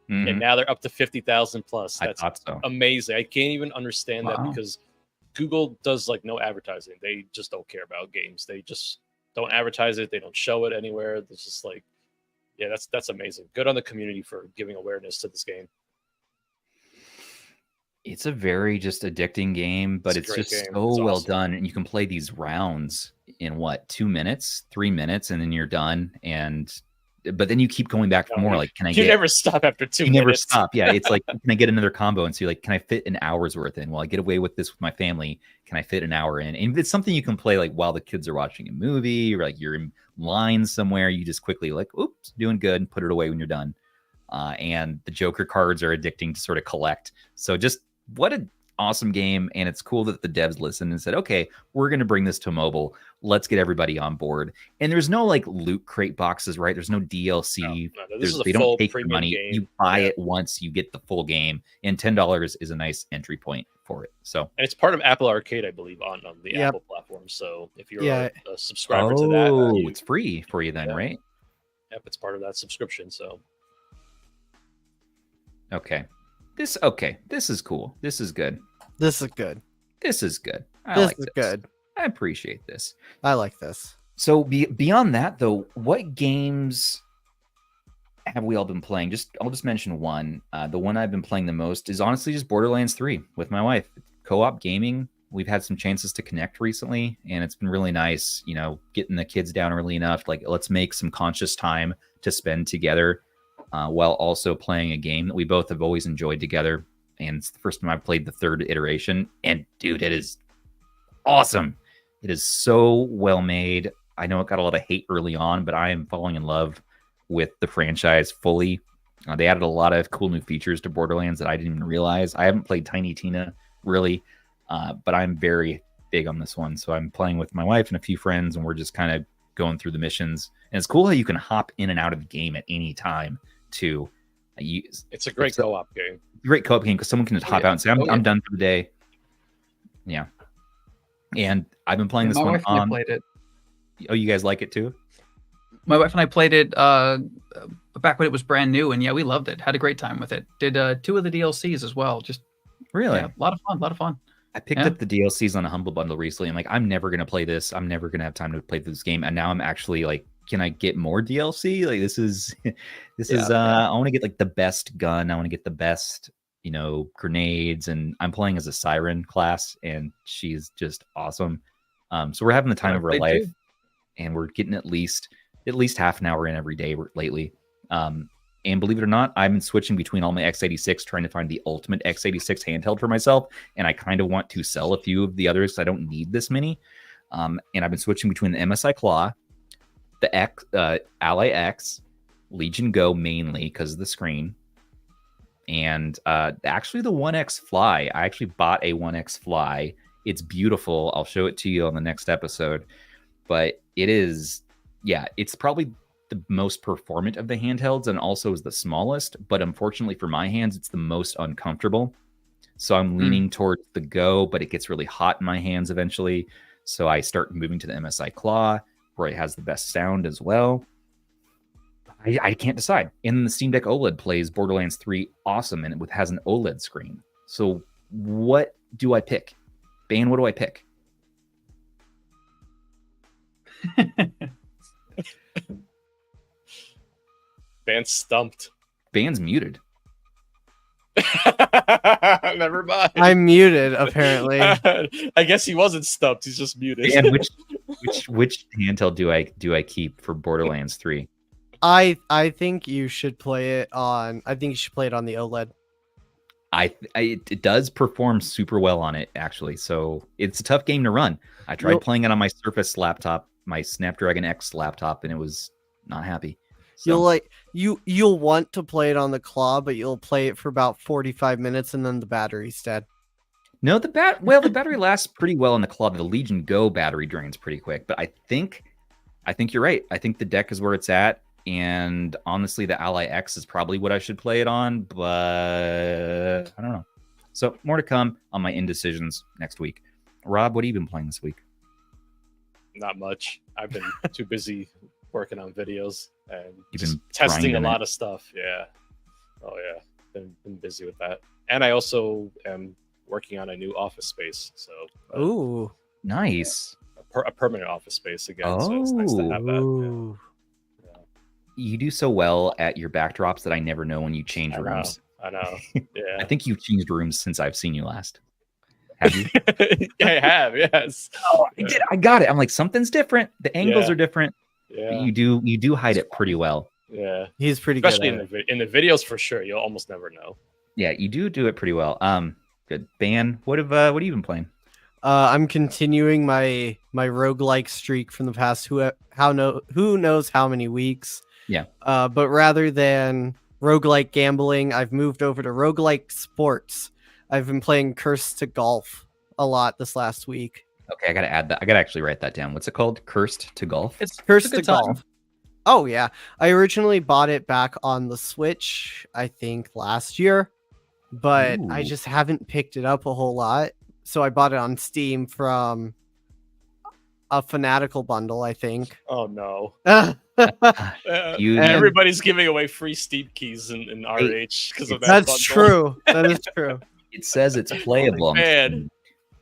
And now they're up to 50,000 plus. That's amazing. I can't even understand that, because Google does like no advertising. They just don't care about games. They just don't advertise it. They don't show it anywhere. It's just like, yeah, that's amazing. Good on the community for giving awareness to this game. It's a very just addicting game, but it's just so well done. And you can play these rounds in 2 minutes, 3 minutes, and then you're done. But then you keep going back for more. Like, you never stop after 2 minutes. You never stop. Yeah, it's like, can I get another combo? And so you're like, can I fit an hour's worth in? Well, I get away with this with my family. Can I fit an hour in? And it's something you can play like while the kids are watching a movie, or like you're in line somewhere. You just quickly like, oops, doing good, and put it away when you're done. And the Joker cards are addicting to sort of collect. So just what an awesome game. And it's cool that the devs listened and said, okay, we're going to bring this to mobile. Let's get everybody on board. And there's no like loot crate boxes, right? There's no DLC. They don't take your money. Game. You buy it once, you get the full game. And $10 is a nice entry point for it. So, and it's part of Apple Arcade, I believe, on the Apple platform. So if you're a subscriber to that, it's free for you then, right? Yep, it's part of that subscription. So, okay. This is cool. This is good. This is good. This is good. This is good. I appreciate this. I like this. So beyond that, though, what games have we all been playing? I'll just mention one. The one I've been playing the most is honestly just Borderlands 3 with my wife. Co-op gaming. We've had some chances to connect recently, and it's been really nice, getting the kids down early enough. Like, let's make some conscious time to spend together while also playing a game that we both have always enjoyed together. And it's the first time I've played the third iteration. And dude, it is awesome. It is so well made. I know it got a lot of hate early on, but I am falling in love with the franchise fully. They added a lot of cool new features to Borderlands that I didn't even realize. I haven't played Tiny Tina really, but I'm very big on this one. So I'm playing with my wife and a few friends, and we're just kind of going through the missions. And it's cool how you can hop in and out of the game at any time too. It's a great co-op game. Great co-op game because someone can just hop out and say, I'm done for the day. Yeah. And I've been playing this one on. My wife and I played it. Oh, you guys like it too? My wife and I played it a back when it was brand new, and yeah, we loved it. Had a great time with it. Did 2 of the DLCs as well. Just really a lot of fun. I picked up the DLCs on a Humble Bundle recently. I'm like, I'm never gonna play this. I'm never gonna have time to play this game. And now I'm actually like, can I get more DLC? Like this is I want to get like the best gun. I want to get the best, grenades. And I'm playing as a Siren class, and she's just awesome. So we're having the time of our life, and we're getting at least half an hour in every day lately. And believe it or not, I've been switching between all my x86, trying to find the ultimate x86 handheld for myself. And I kind of want to sell a few of the others. I don't need this many. And I've been switching between the MSI Claw, the Ally X, Legion Go mainly because of the screen, and actually the 1X Fly. I actually bought a 1X Fly. It's beautiful. I'll show it to you on the next episode. But it is, it's probably the most performant of the handhelds and also is the smallest. But unfortunately for my hands, it's the most uncomfortable. So I'm leaning towards the Go, but it gets really hot in my hands eventually. So I start moving to the MSI Claw, where it has the best sound as well. I can't decide. And the Steam Deck OLED plays Borderlands 3 awesome, and it has an OLED screen. So what do I pick? Ban, what do I pick? Ban's stumped. Ban's muted. Never mind. I'm muted, apparently. I guess he wasn't stumped. He's just muted. And which handheld do I keep for Borderlands 3? I think you should play it on. I think you should play it on the OLED. It does perform super well on it, actually. So it's a tough game to run. I tried playing it on my Surface laptop, my Snapdragon X laptop, and it was not happy. So. You'll want to play it on the Claw, but you'll play it for about 45 minutes and then the battery's dead. No, the battery lasts pretty well on the Claw. The Legion Go battery drains pretty quick, but I think you're right. I think the deck is where it's at, and honestly, the Ally X is probably what I should play it on, but I don't know. So more to come on my indecisions next week. Rob, what have you been playing this week? Not much. I've been too busy working on videos and You've been testing a lot of stuff. Yeah. Oh yeah. Been busy with that. And I also am working on a new office space. So ooh, nice. A permanent office space again. So it's nice to have that. Yeah. You do so well at your backdrops that I never know when you change rooms. I know. Yeah. I think you've changed rooms since I've seen you last. Have you? I have, yes. Oh, I did. I got it. I'm like, something's different. The angles are different. Yeah. You do hide it pretty well. Yeah. He's pretty especially good. in the videos for sure. You'll almost never know. Yeah, you do it pretty well. Good. Ban, what have you been playing? I'm continuing my roguelike streak from the past who knows how many weeks. Yeah. But rather than roguelike gambling, I've moved over to roguelike sports. I've been playing Cursed to Golf a lot this last week. Okay, I gotta add that. I gotta actually write that down. What's it called? Cursed to Golf? It's Cursed to Golf. Oh yeah. I originally bought it back on the Switch, I think last year, but I just haven't picked it up a whole lot. So I bought it on Steam from a Fanatical bundle, I think. Oh no. Everybody's giving away free Steam keys in RH because of that. That's bundle. true. That is true. It says it's playable. Man.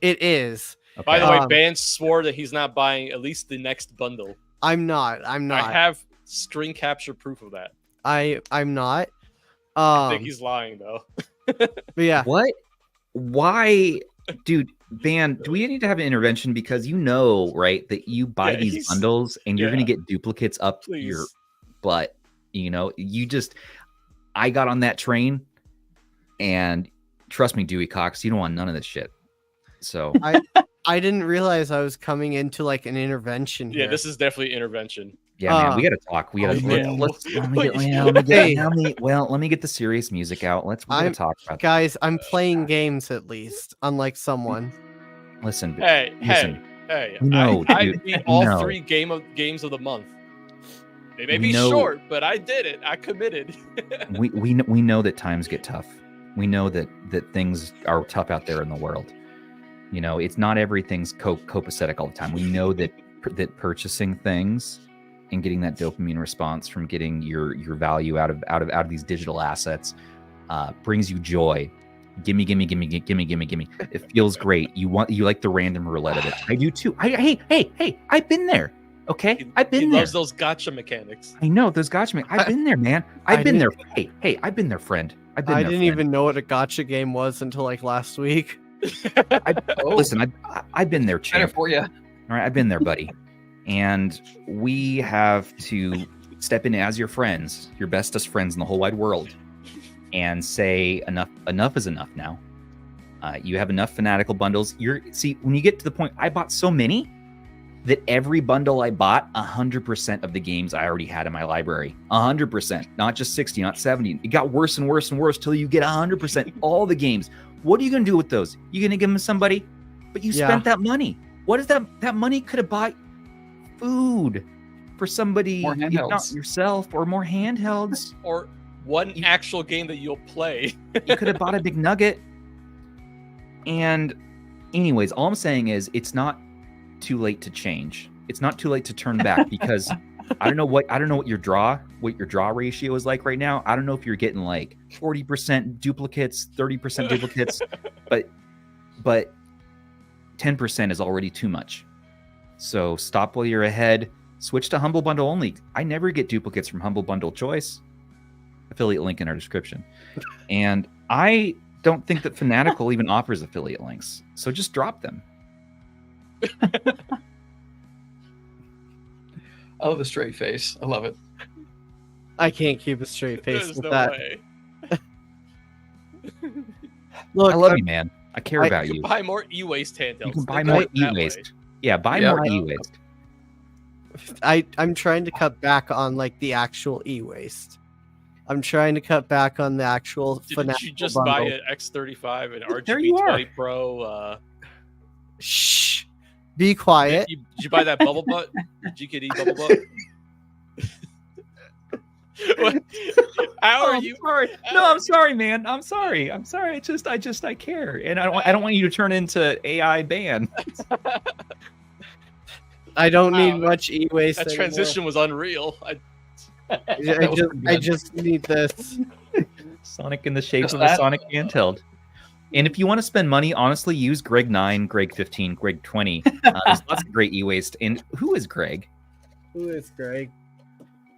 It is. Okay. By the way, Ban swore that he's not buying at least the next bundle. I'm not. I have screen capture proof of that. I'm not. I think he's lying though. But yeah. What? Why, dude? Ban, do we need to have an intervention? Because right, that you buy these bundles and you're gonna get duplicates up your butt. I got on that train, and trust me, Dewey Cox, you don't want none of this shit. So I didn't realize I was coming into like an intervention here. Yeah, this is definitely intervention. Yeah, man, we gotta talk. We gotta let me get the serious music out. We gotta talk about guys. I'm playing games at least, unlike someone. Listen. Hey. No, I beat all 3 games of the month. They may be short, but I did it. I committed. we know that times get tough. We know that things are tough out there in the world. It's not everything's copacetic all the time. We know that purchasing things and getting that dopamine response from getting your value out of these digital assets brings you joy. Gimme. It feels great. You like the random roulette of it. I do too. Hey, I've been there. Okay, I've been there. Loves those gotcha mechanics. I know those gotcha mechanics. I've been there, man. I've been there. Hey, I've been there, friend. I didn't even know what a gotcha game was until like last week. Listen, I've been there, champ. Better for you. All right, I've been there, buddy. And we have to step in as your friends, your bestest friends in the whole wide world, and say enough is enough now. You have enough Fanatical bundles. See, when you get to the point, I bought so many that every bundle I bought, 100% of the games I already had in my library. 100%, not just 60, not 70. It got worse and worse and worse till you get 100% all the games. What are you going to do with those? You going to give them to somebody? But you spent that money. What is that money could have bought food for somebody, if not yourself, or more handhelds. Or one actual game that you'll play. You could have bought a big nugget. And anyways, all I'm saying is it's not too late to change. It's not too late to turn back, because I don't know what your draw ratio is like right now. I don't know if you're getting like 40% duplicates, 30% duplicates, but 10% is already too much. So stop while you're ahead. Switch to Humble Bundle only. I never get duplicates from Humble Bundle Choice. Affiliate link in our description. And I don't think that Fanatical even offers affiliate links. So just drop them. Oh, the straight face. I love it. I can't keep a straight face There's with no that. way. Look, I love you, man. I care about you. Buy more e-waste handhelds. You can buy more e-waste. Yeah, buy more e-waste. I'm trying to cut back on like the actual e-waste. I'm trying to cut back on the actual Didn't you just bundle. buy an X35 and There you RGB20 are. Pro? Shh. Be quiet. Did you buy that bubble butt? GKD bubble butt? How are you? Sorry. No, I'm sorry, man. I'm sorry. I care, and I don't want you to turn into AI ban. I don't need much e-waste. That transition was unreal. I just need this. Sonic in the shape of a Sonic handheld. And if you want to spend money, honestly, use Greg 9, Greg 15, Greg 20. There's lots of great e-waste. And who is Greg? Who is Greg?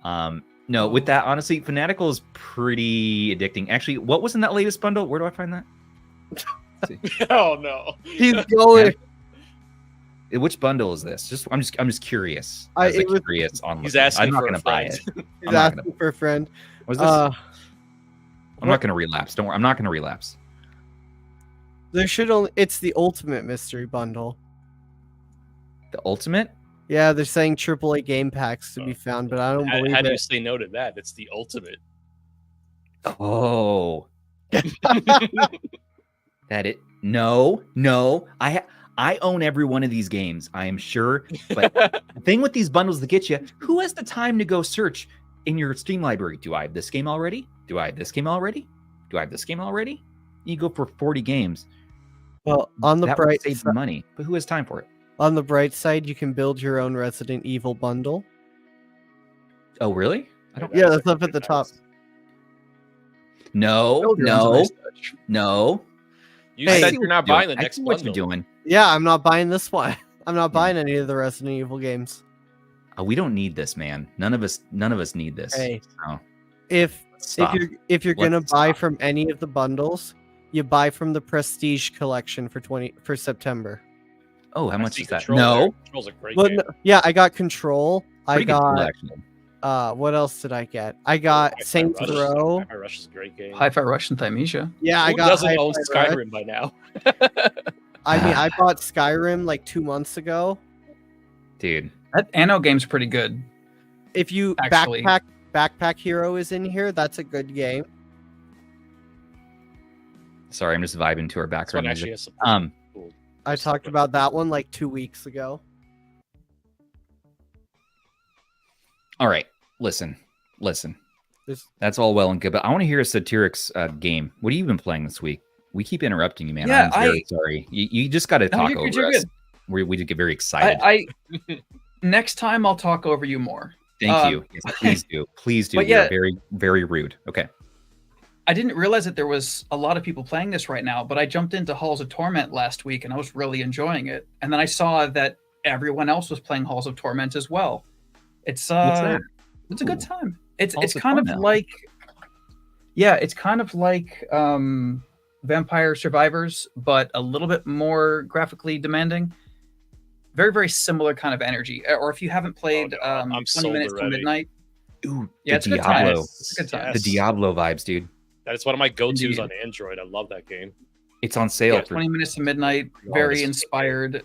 No, with that, honestly, Fanatical is pretty addicting. Actually, what was in that latest bundle? Where do I find that? Oh no, he's going. Which bundle is this? I'm just curious. Curious on. He's asking. I'm not going to buy it. He's asking for a friend. Was this? I'm not going to relapse. Don't worry. I'm not going to relapse. There should only. It's the ultimate mystery bundle. The ultimate? Yeah, they're saying AAA game packs to be found, but I don't believe it. How do you say no to that? It's the ultimate. Oh. That it? No. I own every one of these games, I am sure. But the thing with these bundles that get you, who has the time to go search in your Steam library? Do I have this game already? Do I have this game already? Do I have this game already? You go for 40 games. Well, on the bright side, money, but who has time for it? On the bright side, you can build your own Resident Evil bundle. Oh, really? Yeah, that's up at the top. No. You said you're not buying the next bundle. What you're doing? Yeah, I'm not buying this one. I'm not buying any of the Resident Evil games. We don't need this, man. None of us need this. Hey, so. if you're gonna buy from any of the bundles, you buy from the Prestige collection for September. Oh, how much is that? No, Control's a great game. Yeah, I got Control. Pretty I got. What else did I get? I got Saints Row. Hi-Fi Rush is a great game. Hi-Fi Rush and Thymesia. Yeah, Who I got. Doesn't own Skyrim by now? I mean, I bought Skyrim like 2 months ago. Dude, that Anno game's pretty good. If you Backpack Hero is in here, that's a good game. Sorry, I'm just vibing to our background music. Cool. I talked about that one like 2 weeks ago. All right, listen. That's all well and good, but I want to hear a Sadtiric's game. What have you been playing this week? We keep interrupting you, man. Yeah, I'm very sorry. You just got to talk over us. We get very excited. Next time I'll talk over you more. Thank you. Yes, please do. Please do. But You're yeah, very, very rude. Okay. I didn't realize that there was a lot of people playing this right now, but I jumped into Halls of Torment last week and I was really enjoying it. And then I saw that everyone else was playing Halls of Torment as well. It's What's that? It's a good time. It's Halls of kind of Torment. like it's kind of like Vampire Survivors, but a little bit more graphically demanding. Very, very similar kind of energy. Or if you haven't played 20 Minutes to Midnight. Ooh, Yeah, it's a good time. It's a good time. The Diablo vibes, dude. That is one of my go-tos on Android. I love that game. It's on sale. Yeah, 20 Minutes to Midnight. Very inspired.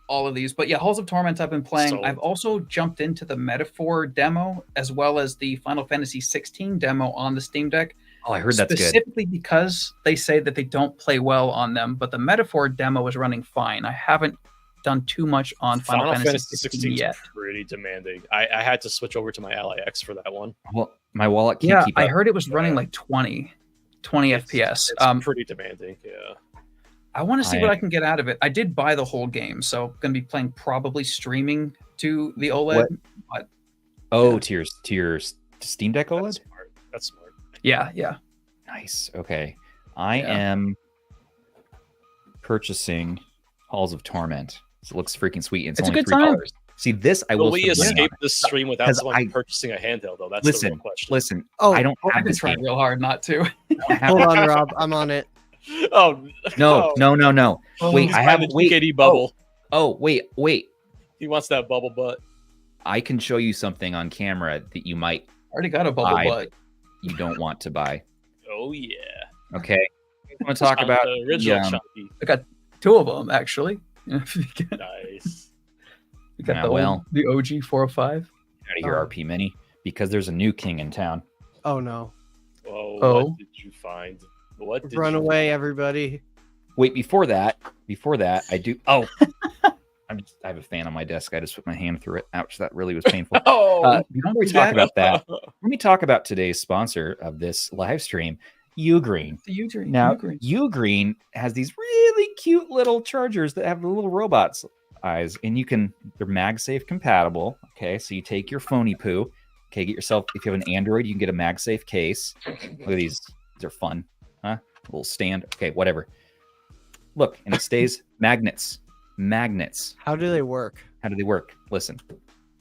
All of these. But yeah, Halls of Torment I've been playing. Sold. I've also jumped into the Metaphor demo as well as the Final Fantasy 16 demo on the Steam Deck. Oh, I heard that's good. Specifically because they say that they don't play well on them, but the Metaphor demo is running fine. I haven't done too much on Final Fantasy 16 yet. Pretty demanding. I had to switch over to my AliEx for that one. Well, my wallet can't keep up. I heard it was running like 20 FPS. It's pretty demanding, yeah. I want to see what I can get out of it. I did buy the whole game, so I'm going to be playing probably streaming to the OLED. But, to your Steam Deck OLED? That's smart. Yeah. Nice. Okay. I am purchasing Halls of Torment. It looks freaking sweet. It's only $3. See, this I will. We escape the stream without someone purchasing a handheld, though. That's the real question. Listen. Oh, I don't. I've been trying real hard not to. Hold on, Rob. I'm on it. Oh no! Wait, I have GKD Bubble. Oh, wait. He wants that bubble butt. I can show you something on camera that you might already got a bubble butt. You don't want to buy. Oh yeah. Okay. I'm going to talk about the original Chunky. I got 2 of them actually. Nice. We got the OG 405. Out of here, RP Mini, because there's a new king in town. Oh no. What did you find? What did Run away, everybody. Wait, before that, I do. Oh, I have a fan on my desk. I just put my hand through it. Ouch, that really was painful. Before we talk about that, let me talk about today's sponsor of this live stream, Ugreen. Ugreen. Now, Ugreen has these really cute little chargers that have the little robots eyes, and they're MagSafe compatible. Okay, so you take your phony poo. Okay, get yourself, if you have an Android, you can get a MagSafe case. Look at these. These are fun. Huh? A little stand. Okay, whatever. Look, and it stays magnets. How do they work? Listen.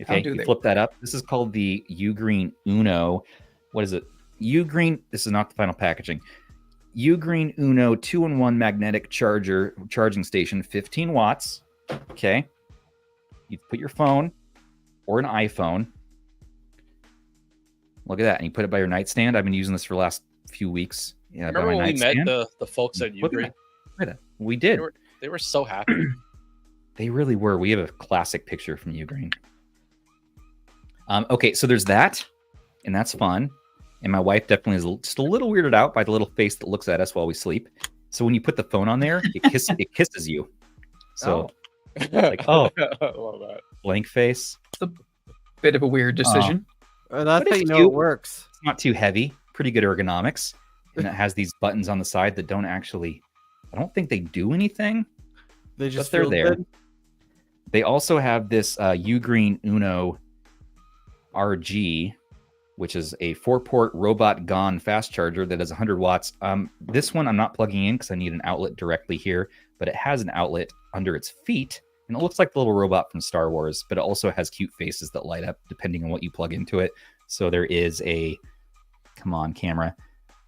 Okay, you flip that up. This is called the Ugreen Uno. What is it? Ugreen. This is not the final packaging. Ugreen Uno 2-in-1 magnetic charging station, 15 watts. Okay. You put your phone or an iPhone. Look at that. And you put it by your nightstand. I've been using this for the last few weeks. Yeah, remember when we met the folks at Ugreen? We did. They were so happy. They really were. We have a classic picture from Ugreen. Okay, so there's that, and that's fun. And my wife definitely is just a little weirded out by the little face that looks at us while we sleep. So when you put the phone on there, it kisses you. So, I love that. Blank face. It's a bit of a weird decision. That's how you know it works. It's not too heavy. Pretty good ergonomics. And it has these buttons on the side that don't actually, I don't think they do anything. They just they're there. Good. They also have this Ugreen Uno RG, which is a 4-port robot GON fast charger that has 100 watts. This one I'm not plugging in because I need an outlet directly here, but it has an outlet under its feet, and it looks like the little robot from Star Wars, but it also has cute faces that light up depending on what you plug into it. So there is a, come on camera,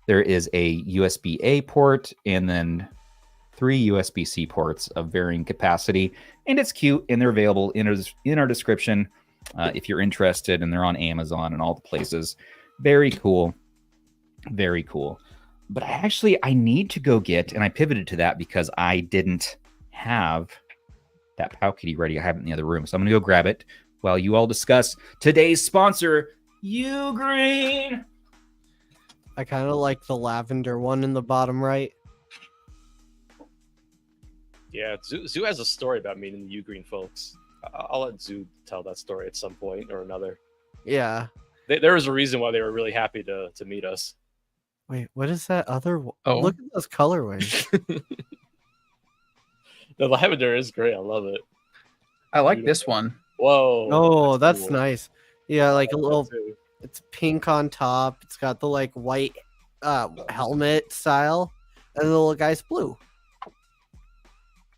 there is a USB-A port and then 3 USB-C ports of varying capacity, and it's cute, and they're available in our description if you're interested, and they're on Amazon and all the places. Very cool. Very cool. But I need to go get, and I pivoted to that because I didn't have that PowKiddy ready. I have it in the other room, so I'm going to go grab it while you all discuss today's sponsor, Ugreen. I kind of like the lavender one in the bottom right. Yeah, Zoo has a story about meeting the Ugreen folks. I'll let Zoo tell that story at some point or another. Yeah. There was a reason why they were really happy to meet us. Wait, what is that other one? Oh. Look at those colorways. The lavender is great. I love it. I like this one. Whoa. Oh, that's cool. Nice. Yeah, like a little. It's pink on top. It's got the like white helmet style, and the little guy's blue.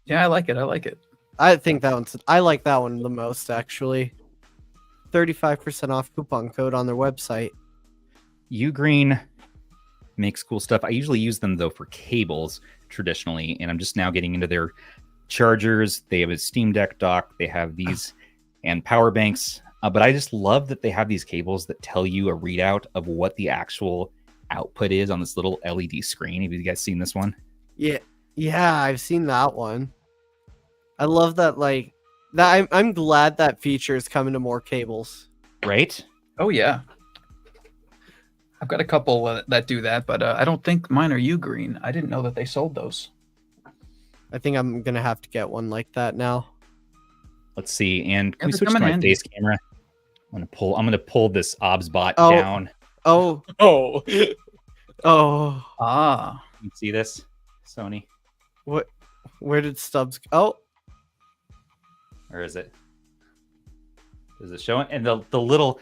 Yeah, I like it. I like it. I think that one's. I like that one the most actually. 35% off coupon code on their website. Ugreen makes cool stuff. I usually use them though for cables traditionally, and I'm just now getting into their chargers. They have a Steam Deck dock. They have these and power banks. But I just love that they have these cables that tell you a readout of what the actual output is on this little LED screen. Have you guys seen this one? Yeah, I've seen that one. I love that. Like that. I'm glad that feature is coming to more cables. Right? Oh yeah. I've got a couple that do that, but I don't think mine are Ugreen. I didn't know that they sold those. I think I'm gonna have to get one like that now. Let's see. And can we switch to my face camera? I'm gonna pull this OBSBot down. Oh. Ah. You see this, Sony? What? Where did Stubbs go? Oh. Where is it? Is it showing? And the little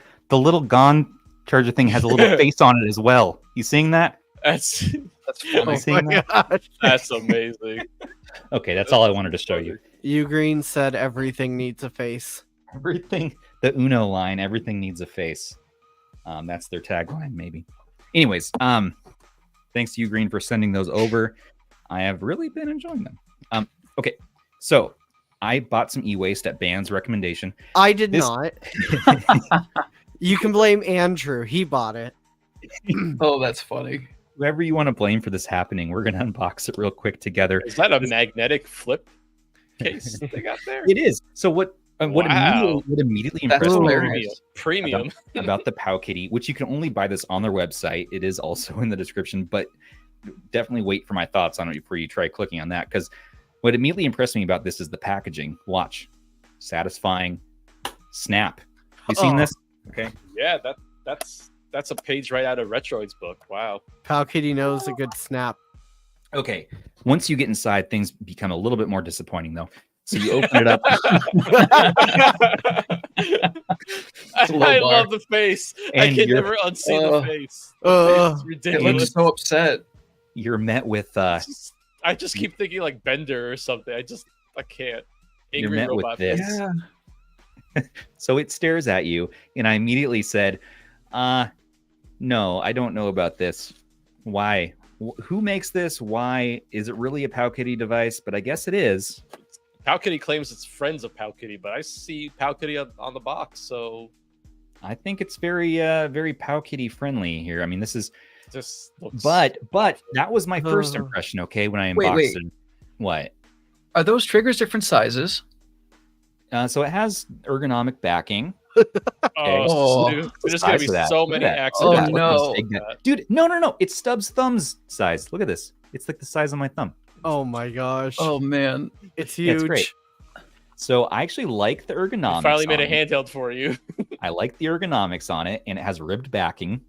gone charger thing has a little face on it as well. You seeing that? That's funny. That's amazing. Okay, that's all I wanted to show you. Ugreen said everything needs a face. Everything, the Uno line, everything needs a face. That's their tagline, maybe. Anyways, thanks to Ugreen for sending those over. I have really been enjoying them. Okay, so I bought some e-waste at Band's recommendation. I did not. You can blame Andrew. He bought it. Oh, that's funny. Whoever you want to blame for this happening, we're going to unbox it real quick together. Is that a magnetic flip case they got there? It is. So what immediately impressed me premium about the PowKiddy, which you can only buy this on their website. It is also in the description, but definitely wait for my thoughts on it before you try clicking on that, because what immediately impressed me about this is the packaging. Watch. Satisfying. Snap. You seen this? Okay. Yeah, that's a page right out of Retroid's book. Wow. PowKiddy knows a good snap. Okay. Once you get inside, things become a little bit more disappointing, though. So you open it up. I love the face. And I can never unsee the face. It's ridiculous. It looks so upset. You're met with... I just keep thinking like Bender or something. I can't. Angry you're met with this. Yeah. So it stares at you, and I immediately said, no, I don't know about this. Why? Who makes this? Why? Is it really a PowKiddy device? But I guess it is. PowKiddy claims it's friends of PowKiddy, but I see PowKiddy on the box, so I think it's very PowKiddy friendly here. I mean, this is just looks... but that was my first impression. Okay, when I unboxed it. What? Are those triggers different sizes? So it has ergonomic backing. Dude, there's gonna be so many accidents. Oh no, dude! No! It's Stubbs' thumb's size. Look at this. It's like the size of my thumb. Oh my gosh. Oh man, it's huge. Yeah, it's great. So I actually like the ergonomics. Finally made a handheld for you. I like the ergonomics on it, and it has ribbed backing.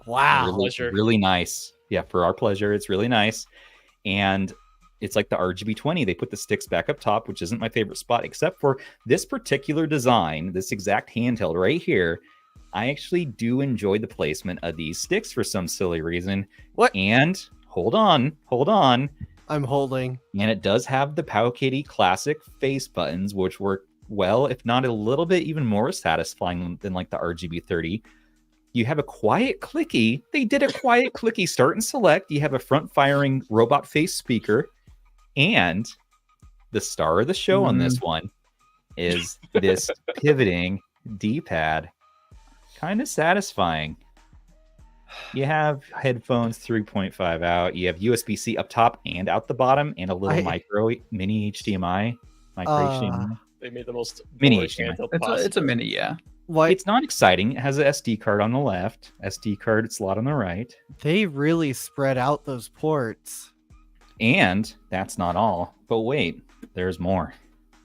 Wow, really nice. Yeah, for our pleasure, it's really nice. And it's like the RGB20. They put the sticks back up top, which isn't my favorite spot, except for this particular design, this exact handheld right here. I actually do enjoy the placement of these sticks for some silly reason. What? And hold on. I'm holding. And it does have the PowKiddy classic face buttons, which work well, if not a little bit even more satisfying than like the RGB30. You have a quiet clicky. They did a quiet clicky start and select. You have a front firing robot face speaker. And the star of the show on this one is this pivoting D-pad. Kind of satisfying. You have headphones 3.5 out. You have USB-C up top and out the bottom, and a little mini HDMI. HDMI. They made the most mini HDMI. It's a mini, yeah. Why? It's not exciting. It has a SD card on the left, SD card slot on the right. They really spread out those ports. And that's not all. But wait, there's more.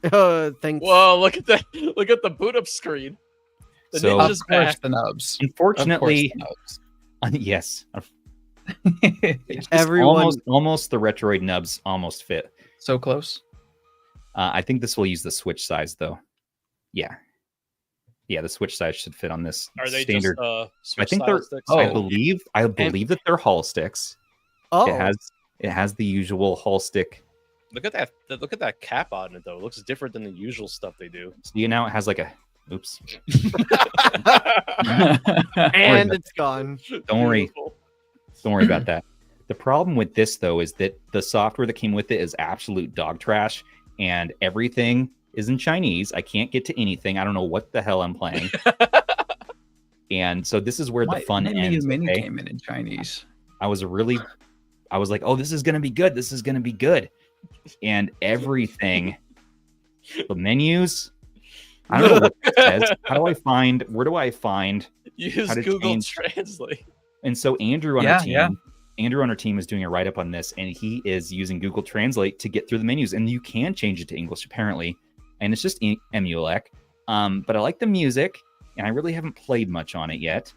Thanks. Whoa, look at that. Look at the boot up screen. The ninja's back. The nubs. Unfortunately, yes. Everyone almost the Retroid nubs almost fit. So close. I think this will use the Switch size though. Yeah. Yeah, the Switch size should fit on this. Are they standard? Just I think they're. sticks? I believe that they're Hall sticks. Oh, It has the usual Hall stick. Look at that! Look at that cap on it, though. It looks different than the usual stuff they do. See, now it has like a. Oops. and it's gone. Don't worry. Don't worry about that. The problem with this, though, is that the software that came with it is absolute dog trash, and everything is in Chinese. I can't get to anything. I don't know what the hell I'm playing. And so this is where the fun ends. Mini came in Chinese. I was like, oh, this is going to be good. This is going to be good. And everything, the menus, I don't know what it says. Where do I find? Use Google Translate. And so Andrew on our team is doing a write-up on this, and he is using Google Translate to get through the menus. And you can change it to English, apparently. And it's just EmuDeck. But I like the music, and I really haven't played much on it yet.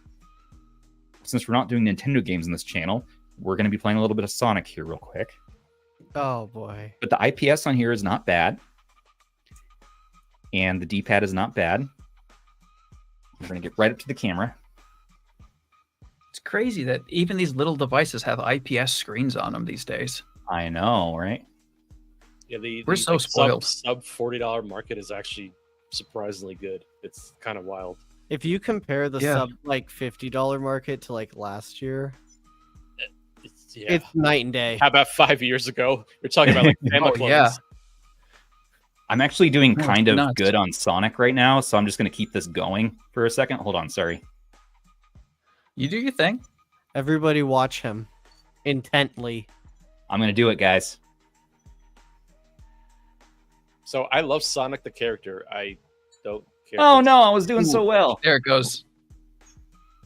Since we're not doing Nintendo games in this channel, we're going to be playing a little bit of Sonic here real quick. Oh, boy. But the IPS on here is not bad. And the D-pad is not bad. We're going to get right up to the camera. It's crazy that even these little devices have IPS screens on them these days. I know, right? Yeah, we're so spoiled. Sub $40 market is actually surprisingly good. It's kind of wild. If you compare the sub like $50 market to like last year, it's night and day. How about 5 years ago? You're talking about like Famiclones. Yeah. I'm actually doing kind of good on Sonic right now, so I'm just going to keep this going for a second. Hold on, sorry. You do your thing. Everybody watch him intently. I'm going to do it, guys. So I love Sonic the character. I don't care. Oh, no, I was doing so well. There it goes.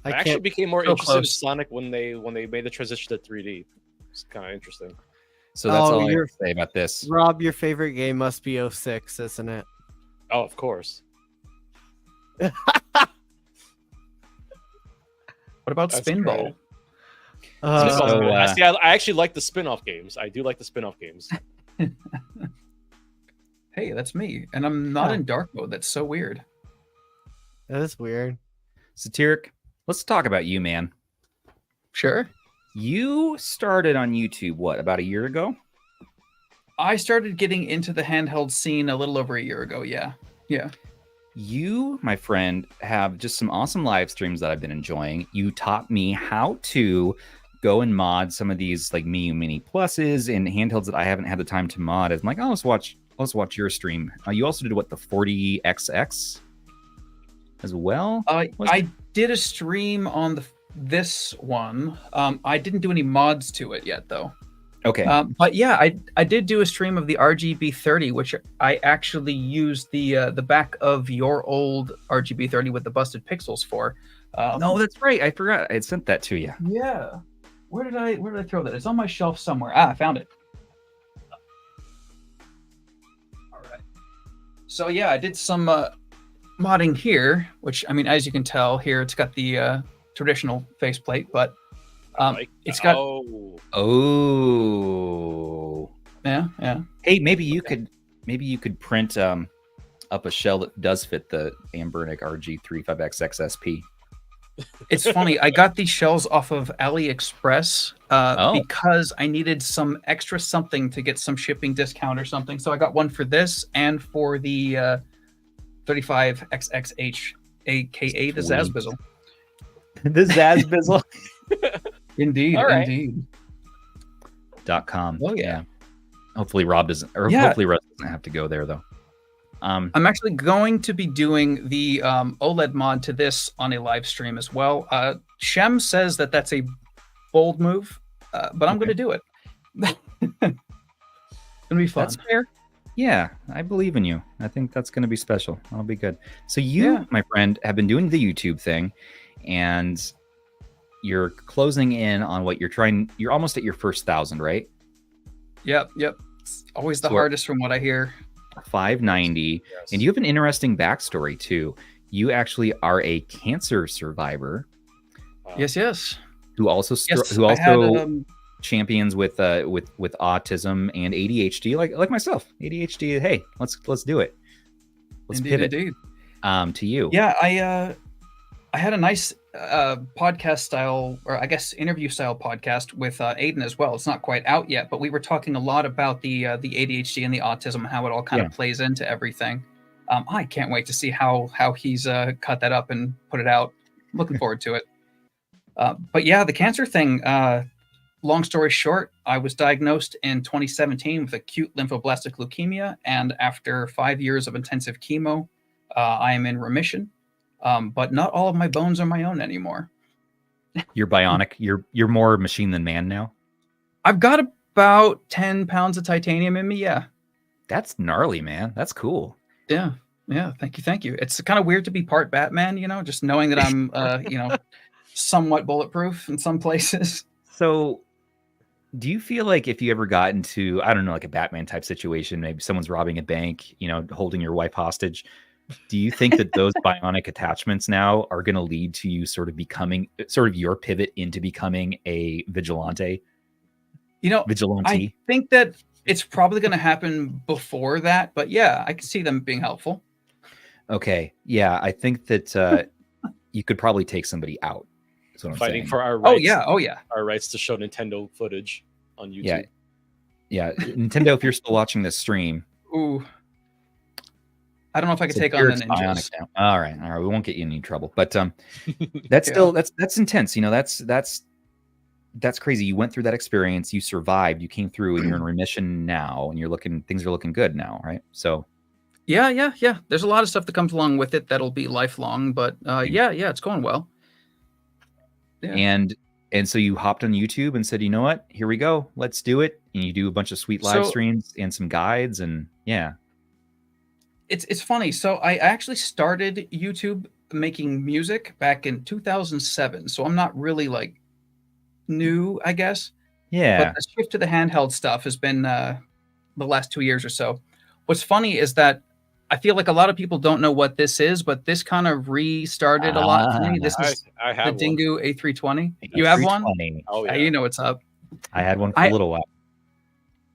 I actually became more interested in Sonic when they made the transition to 3D. It's kind of interesting. So that's all I have to say about this. Rob, your favorite game must be 06, isn't it? Oh, of course. What about Spinball? I actually like the spin-off games. I do like the spin-off games. Hey, that's me. And I'm not in dark mode. That's so weird. That is weird. Sadtiric, let's talk about you, man. Sure. You started on YouTube, what, about a year ago? I started getting into the handheld scene a little over a year ago, yeah. Yeah. You, my friend, have just some awesome live streams that I've been enjoying. You taught me how to go and mod some of these like Miu Mini Pluses and handhelds that I haven't had the time to mod. I'm like, oh, let's watch your stream. You also did what, the 40XX as well? I did a stream on this one. I didn't do any mods to it yet, though. Okay. But yeah, I did do a stream of the RGB30, which I actually used the back of your old RGB30 with the busted pixels for. No, that's right. I forgot. I had sent that to you. Yeah. Where did I throw that? It's on my shelf somewhere. I found it. All right. So yeah, I did some modding here, which I mean, as you can tell here, it's got the traditional faceplate, but it's got yeah. Hey, maybe you could print up a shell that does fit the Anbernic RG35XX SP. It's funny. I got these shells off of AliExpress because I needed some extra something to get some shipping discount or something. So I got one for this and for the 35XXH, aka the Zazbizzle. The Zazbizzle. Indeed, right. Indeed. .com. Oh yeah. Hopefully Rob doesn't, or hopefully Russ doesn't have to go there though. I'm actually going to be doing the OLED mod to this on a live stream as well. Shem says that that's a bold move, but I'm going to do it. It's going to be fun. That's fair. Yeah, I believe in you. I think that's going to be special. That'll be good. So you, my friend, have been doing the YouTube thing, and you're closing in on what you're trying. You're almost at your first 1,000, right? Yep. It's always the hardest from what I hear. 590, and you have an interesting backstory too. You actually are a cancer survivor. Yes. Who also champions with autism and ADHD, like myself. ADHD. Hey, let's do it. Let's pivot. Indeed. to you. Yeah, I had a nice podcast style, or I guess interview style podcast with Aiden as well. It's not quite out yet, but we were talking a lot about the ADHD and the autism and how it all kind of plays into everything. I can't wait to see how he's cut that up and put it out. Looking forward to it. But yeah, the cancer thing, long story short, I was diagnosed in 2017 with acute lymphoblastic leukemia. And after 5 years of intensive chemo, I am in remission. But not all of my bones are my own anymore. You're bionic. You're more machine than man now. I've got about 10 pounds of titanium in me. Yeah. That's gnarly, man. That's cool. Yeah. Yeah. Thank you. It's kind of weird to be part Batman, just knowing that I'm, somewhat bulletproof in some places. So do you feel like if you ever got into, I don't know, like a Batman type situation, maybe someone's robbing a bank, holding your wife hostage, do you think that those bionic attachments now are going to lead to you sort of becoming sort of your pivot into becoming a vigilante? I think that it's probably going to happen before that, but yeah, I can see them being helpful. Okay. Yeah. I think that you could probably take somebody out. That's what I'm fighting saying. For our rights. Oh yeah. Our rights to show Nintendo footage on YouTube. Yeah. Nintendo, if you're still watching this stream. Ooh. I don't know if I could take on the ninjas. Now. All right. We won't get you in any trouble. But that's still that's intense. That's crazy. You went through that experience. You survived. You came through, and you're in remission now, and things are looking good now, right? So. Yeah. There's a lot of stuff that comes along with it that'll be lifelong, but yeah, it's going well. Yeah. And so you hopped on YouTube and said, you know what? Here we go. Let's do it. And you do a bunch of sweet live streams and some guides, and yeah. It's funny. So I actually started YouTube making music back in 2007. So I'm not really like new, I guess. Yeah. But the shift to the handheld stuff has been the last 2 years or so. What's funny is that I feel like a lot of people don't know what this is, but this kind of restarted a lot for me. This is I have the Dingo A320. A320. You have one? Oh, yeah. You know what's up. I had one for a little while.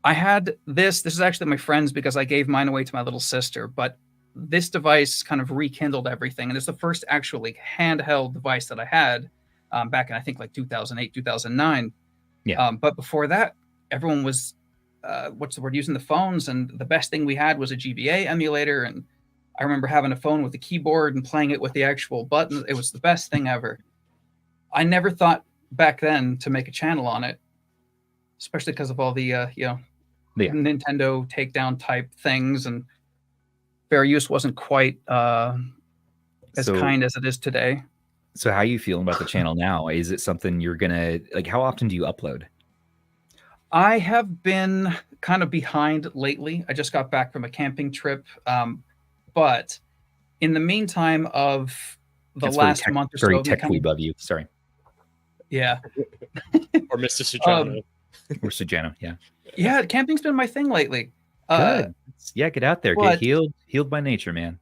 I had this. This is actually my friend's because I gave mine away to my little sister. But this device kind of rekindled everything. And it's the first actually handheld device that I had back in, I think, like 2008, 2009. Yeah. But before that, everyone was, using the phones. And the best thing we had was a GBA emulator. And I remember having a phone with a keyboard and playing it with the actual button. It was the best thing ever. I never thought back then to make a channel on it, especially because of all the, Nintendo takedown type things, and fair use wasn't quite as kind as it is today. So how are you feeling about the channel now? Is it something you're gonna like? How often do you upload? I have been kind of behind lately. I just got back from a camping trip, but in the meantime of the last month or so, very tech above you. Sorry. Yeah. Or Mr. Sujano. Or Sujano, yeah. Yeah, camping's been my thing lately. Good. Yeah, get out there. Get healed by nature, man.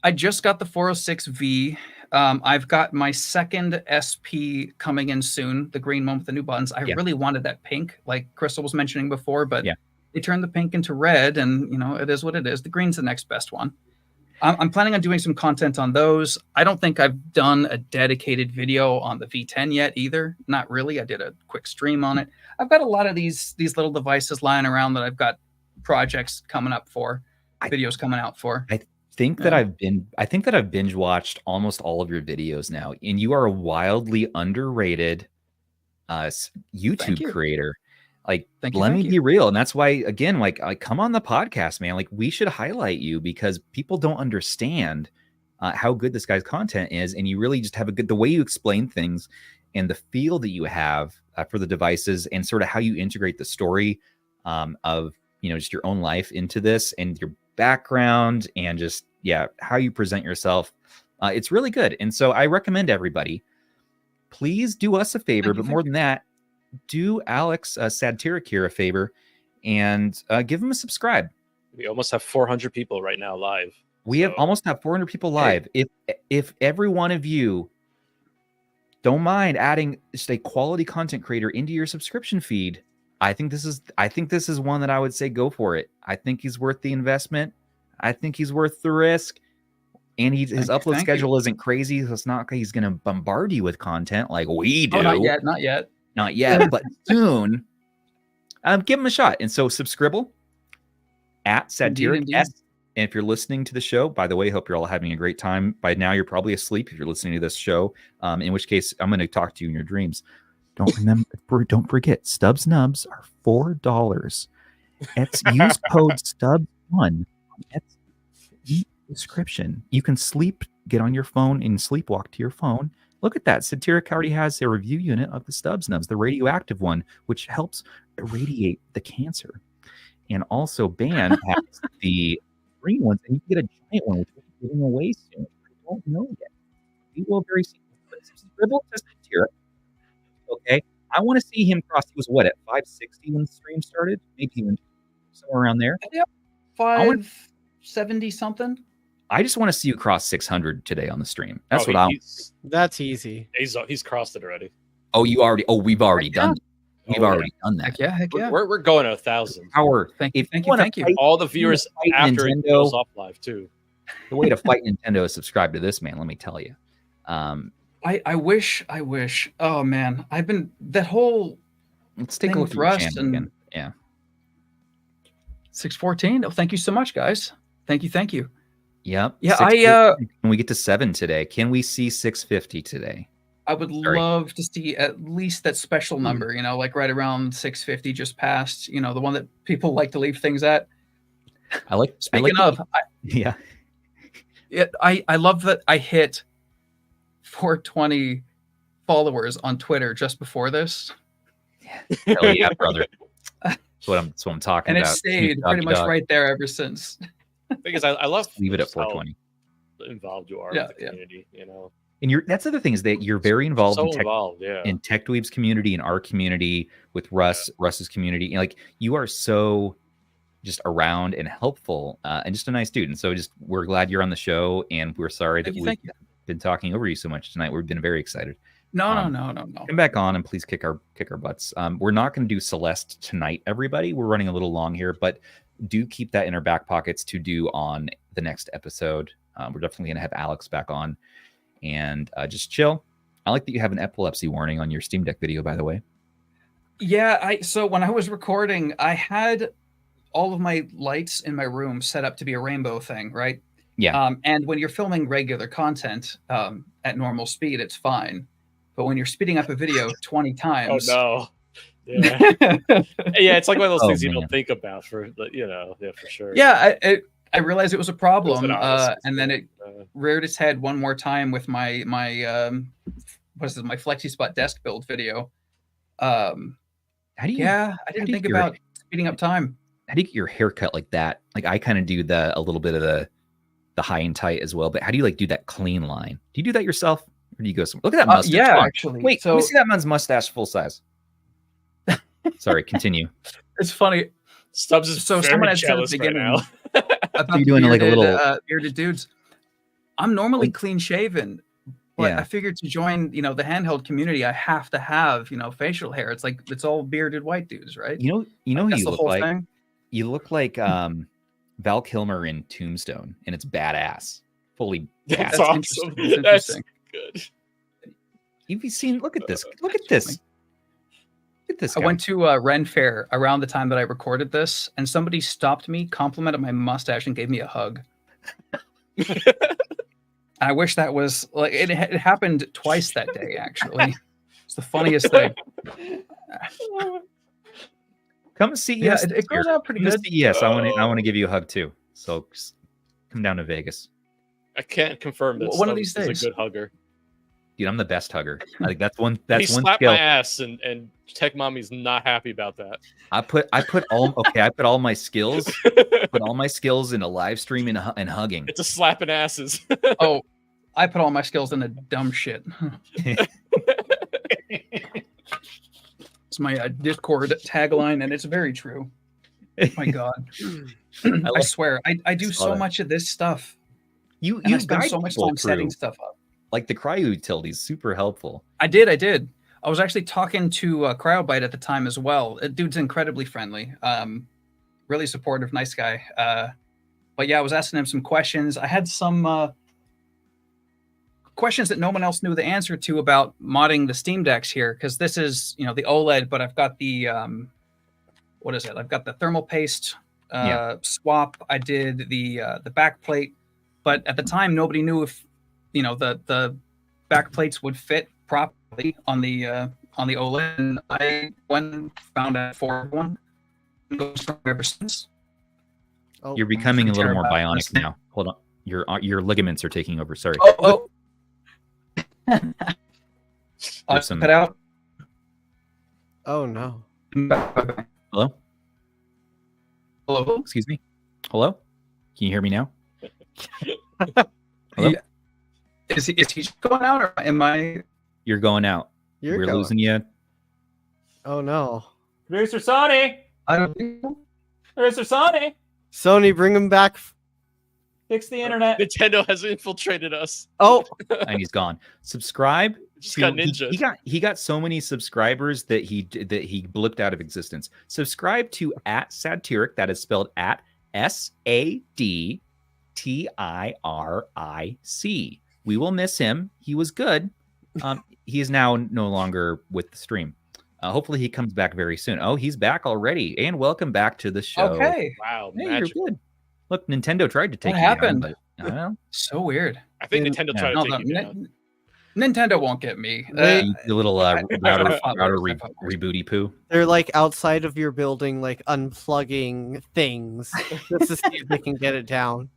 I just got the 406V. I've got my second SP coming in soon, the green one with the new buttons. I really wanted that pink, like Crystal was mentioning before, but they turned the pink into red, and it is what it is. The green's the next best one. I'm planning on doing some content on those. I don't think I've done a dedicated video on the V10 yet either. Not really. I did a quick stream on it. I've got a lot of these little devices lying around that I've got projects coming up for, videos coming out for. I think that I've binge watched almost all of your videos now, and you are a wildly underrated YouTube creator. Like, let me be real. And that's why, again, like come on the podcast, man. Like, we should highlight you because people don't understand how good this guy's content is. And you really just have the way you explain things and the feel that you have for the devices and sort of how you integrate the story of, just your own life into this and your background and just, how you present yourself. It's really good. And so I recommend everybody, please do us a favor, but more than that, do Alex Sadtiric here a favor and give him a subscribe. We almost have 400 people right now live. We almost have 400 people live. Hey. If every one of you don't mind adding just a quality content creator into your subscription feed, I think this is one that I would say go for it. I think he's worth the investment. I think he's worth the risk. And his upload schedule isn't crazy, so it's not like he's going to bombard you with content like we do. Oh, not yet, but soon. Give him a shot. And so Subscribble at Sadtiric S. And if you're listening to the show, by the way, hope you're all having a great time. By now, you're probably asleep if you're listening to this show. In which case, I'm going to talk to you in your dreams. Don't forget, Stubbs Nubs are $4. Use code Stubbs1 description. You can get on your phone and sleepwalk to your phone. Look at that. Sadtiric already has a review unit of the Stubbs Nubs, the radioactive one, which helps irradiate the cancer. And also, Ban has the green ones, and you can get a giant one, which we're giving away soon. I don't know yet. We will very soon. Scribble to Sadtiric. Okay. I want to see him cross. He was what, at 560 when the stream started? Maybe even somewhere around there. Yep. 570 something. I just want to see you cross 600 today on the stream. That's what I'm. That's easy. He's crossed it already. Oh, we've already done. We've already done that. Heck yeah. We're going to 1,000. Thank you. All the viewers after Nintendo, it goes off live too. The way to fight Nintendo is subscribe to this man. Let me tell you. I wish. Oh man, I've been that whole. Let's take a look at Russ your channel again. Yeah. 614. Oh, thank you so much, guys. Thank you. Yep. Yeah, Can we get to 7 today? Can we see 650 today? I would love to see at least that special number, like right around 650 just past, the one that people like to leave things at. I love that I hit 420 followers on Twitter just before this. Hell yeah, brother. That's what I'm talking about. And it stayed pretty much right there ever since. Because I love leave it at 420. Involved you are with the community, And that's the other thing is that you're very involved in Tech Dweeb's community, in our community, with Russ's community. And you are so just around and helpful and just a nice dude. And so we're glad you're on the show, and we're sorry that we've been talking over you so much tonight. We've been very excited. No. Come back on and please kick our butts. We're not going to do Celeste tonight, everybody. We're running a little long here, but do keep that in our back pockets to do on the next episode. We're definitely going to have Alex back on and just chill. I like that you have an epilepsy warning on your Steam Deck video, by the way. Yeah, so when I was recording, I had all of my lights in my room set up to be a rainbow thing, right? Yeah. And when you're filming regular content at normal speed, it's fine. But when you're speeding up a video 20 times... Oh, no. Yeah. Yeah, it's like one of those things you don't think about for sure. Yeah, I realized it was a problem, and then it reared its head one more time with my my FlexiSpot desk build video. I didn't think about speeding up time. How do you get your hair cut like that? Like I kind of do a little bit of the high and tight as well, but how do you do that clean line? Do you do that yourself, or do you go somewhere? Look at that mustache. Yeah, actually. Wait, let me see that man's mustache full size. Sorry, continue. It's funny. Stubbs is so someone had said at the beginning now. You're doing like a little bearded dudes. I'm normally clean shaven, but I figured to join, the handheld community, I have to have, facial hair. It's like it's all bearded white dudes, right? You know who you look like? Thing. You look like Val Kilmer in Tombstone, and it's badass. Fully badass. That's awesome. That's good. You've seen? Look at this. Look at this. I went to Ren Fair around the time that I recorded this, and somebody stopped me, complimented my mustache, and gave me a hug. I wish that was like it happened twice that day. Actually, it's the funniest thing. Come see. Yeah, it goes out pretty good. Yes, I want to give you a hug too. So come down to Vegas. I can't confirm this. One of these days. Is a good hugger. Dude, I'm the best hugger. I think that's one. That's he one slapped skill. my ass, and Tech Mommy's not happy about that. I put all my skills. Put all my skills in a live stream and hugging. It's a slapping asses. Oh, I put all my skills into dumb shit. It's my Discord tagline, and it's very true. My God, I swear, I do so much of this stuff. You spend so much time setting stuff up. Like the cryo utility is super helpful. I did. I was actually talking to Cryobite at the time as well. Dude's incredibly friendly, really supportive, nice guy. But yeah, I was asking him some questions. I had some questions that no one else knew the answer to about modding the Steam Decks here, because this is, you know, the OLED, but I've got the what is it? I've got the thermal paste swap. I did the back plate, but at the time nobody knew if, you know, the back plates would fit properly on the OLED. And I went and found a for one. Goes from ever since. Oh, you're becoming a little more bionic now. Hold on, your ligaments are taking over. Sorry. Oh. Cut out. Oh no. Hello? Hello? Excuse me? Hello? Can you hear me now? Hello? Is he going out, or am I? You're going out. We're losing you. Oh no. Producer Sony! I don't think so. Producer Sony! Sony, bring him back. Fix the internet. Nintendo has infiltrated us. Oh, and he's gone. Subscribe. Just got ninja. He got so many subscribers that he blipped out of existence. Subscribe to @Sadtiric. That is spelled @SADTIRIC. We will miss him. He was good. He is now no longer with the stream. Hopefully he comes back very soon. Oh, he's back already. And welcome back to the show. Okay. Wow. Hey, you're good. Look, Nintendo tried to take what you happened? down, but I don't know. So weird. I think Nintendo tried to take you down. Nintendo won't get me. The little router rebooty poo. They're like outside of your building, like unplugging things just to see if they can get it down.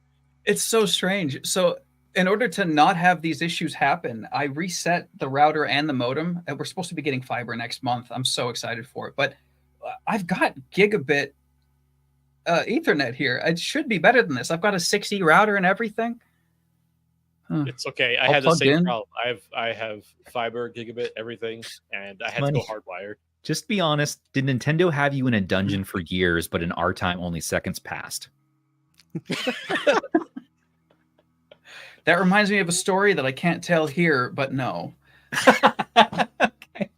It's so strange. So in order to not have these issues happen, I reset the router and the modem. And we're supposed to be getting fiber next month. I'm so excited for it. But I've got gigabit Ethernet here. It should be better than this. I've got a 6E router and everything. It's okay. I had the same problem. I have fiber, gigabit, everything, and I had to go hardwired. Just be honest. Did Nintendo have you in a dungeon for years, but in our time only seconds passed? That reminds me of a story that I can't tell here, but no. Okay.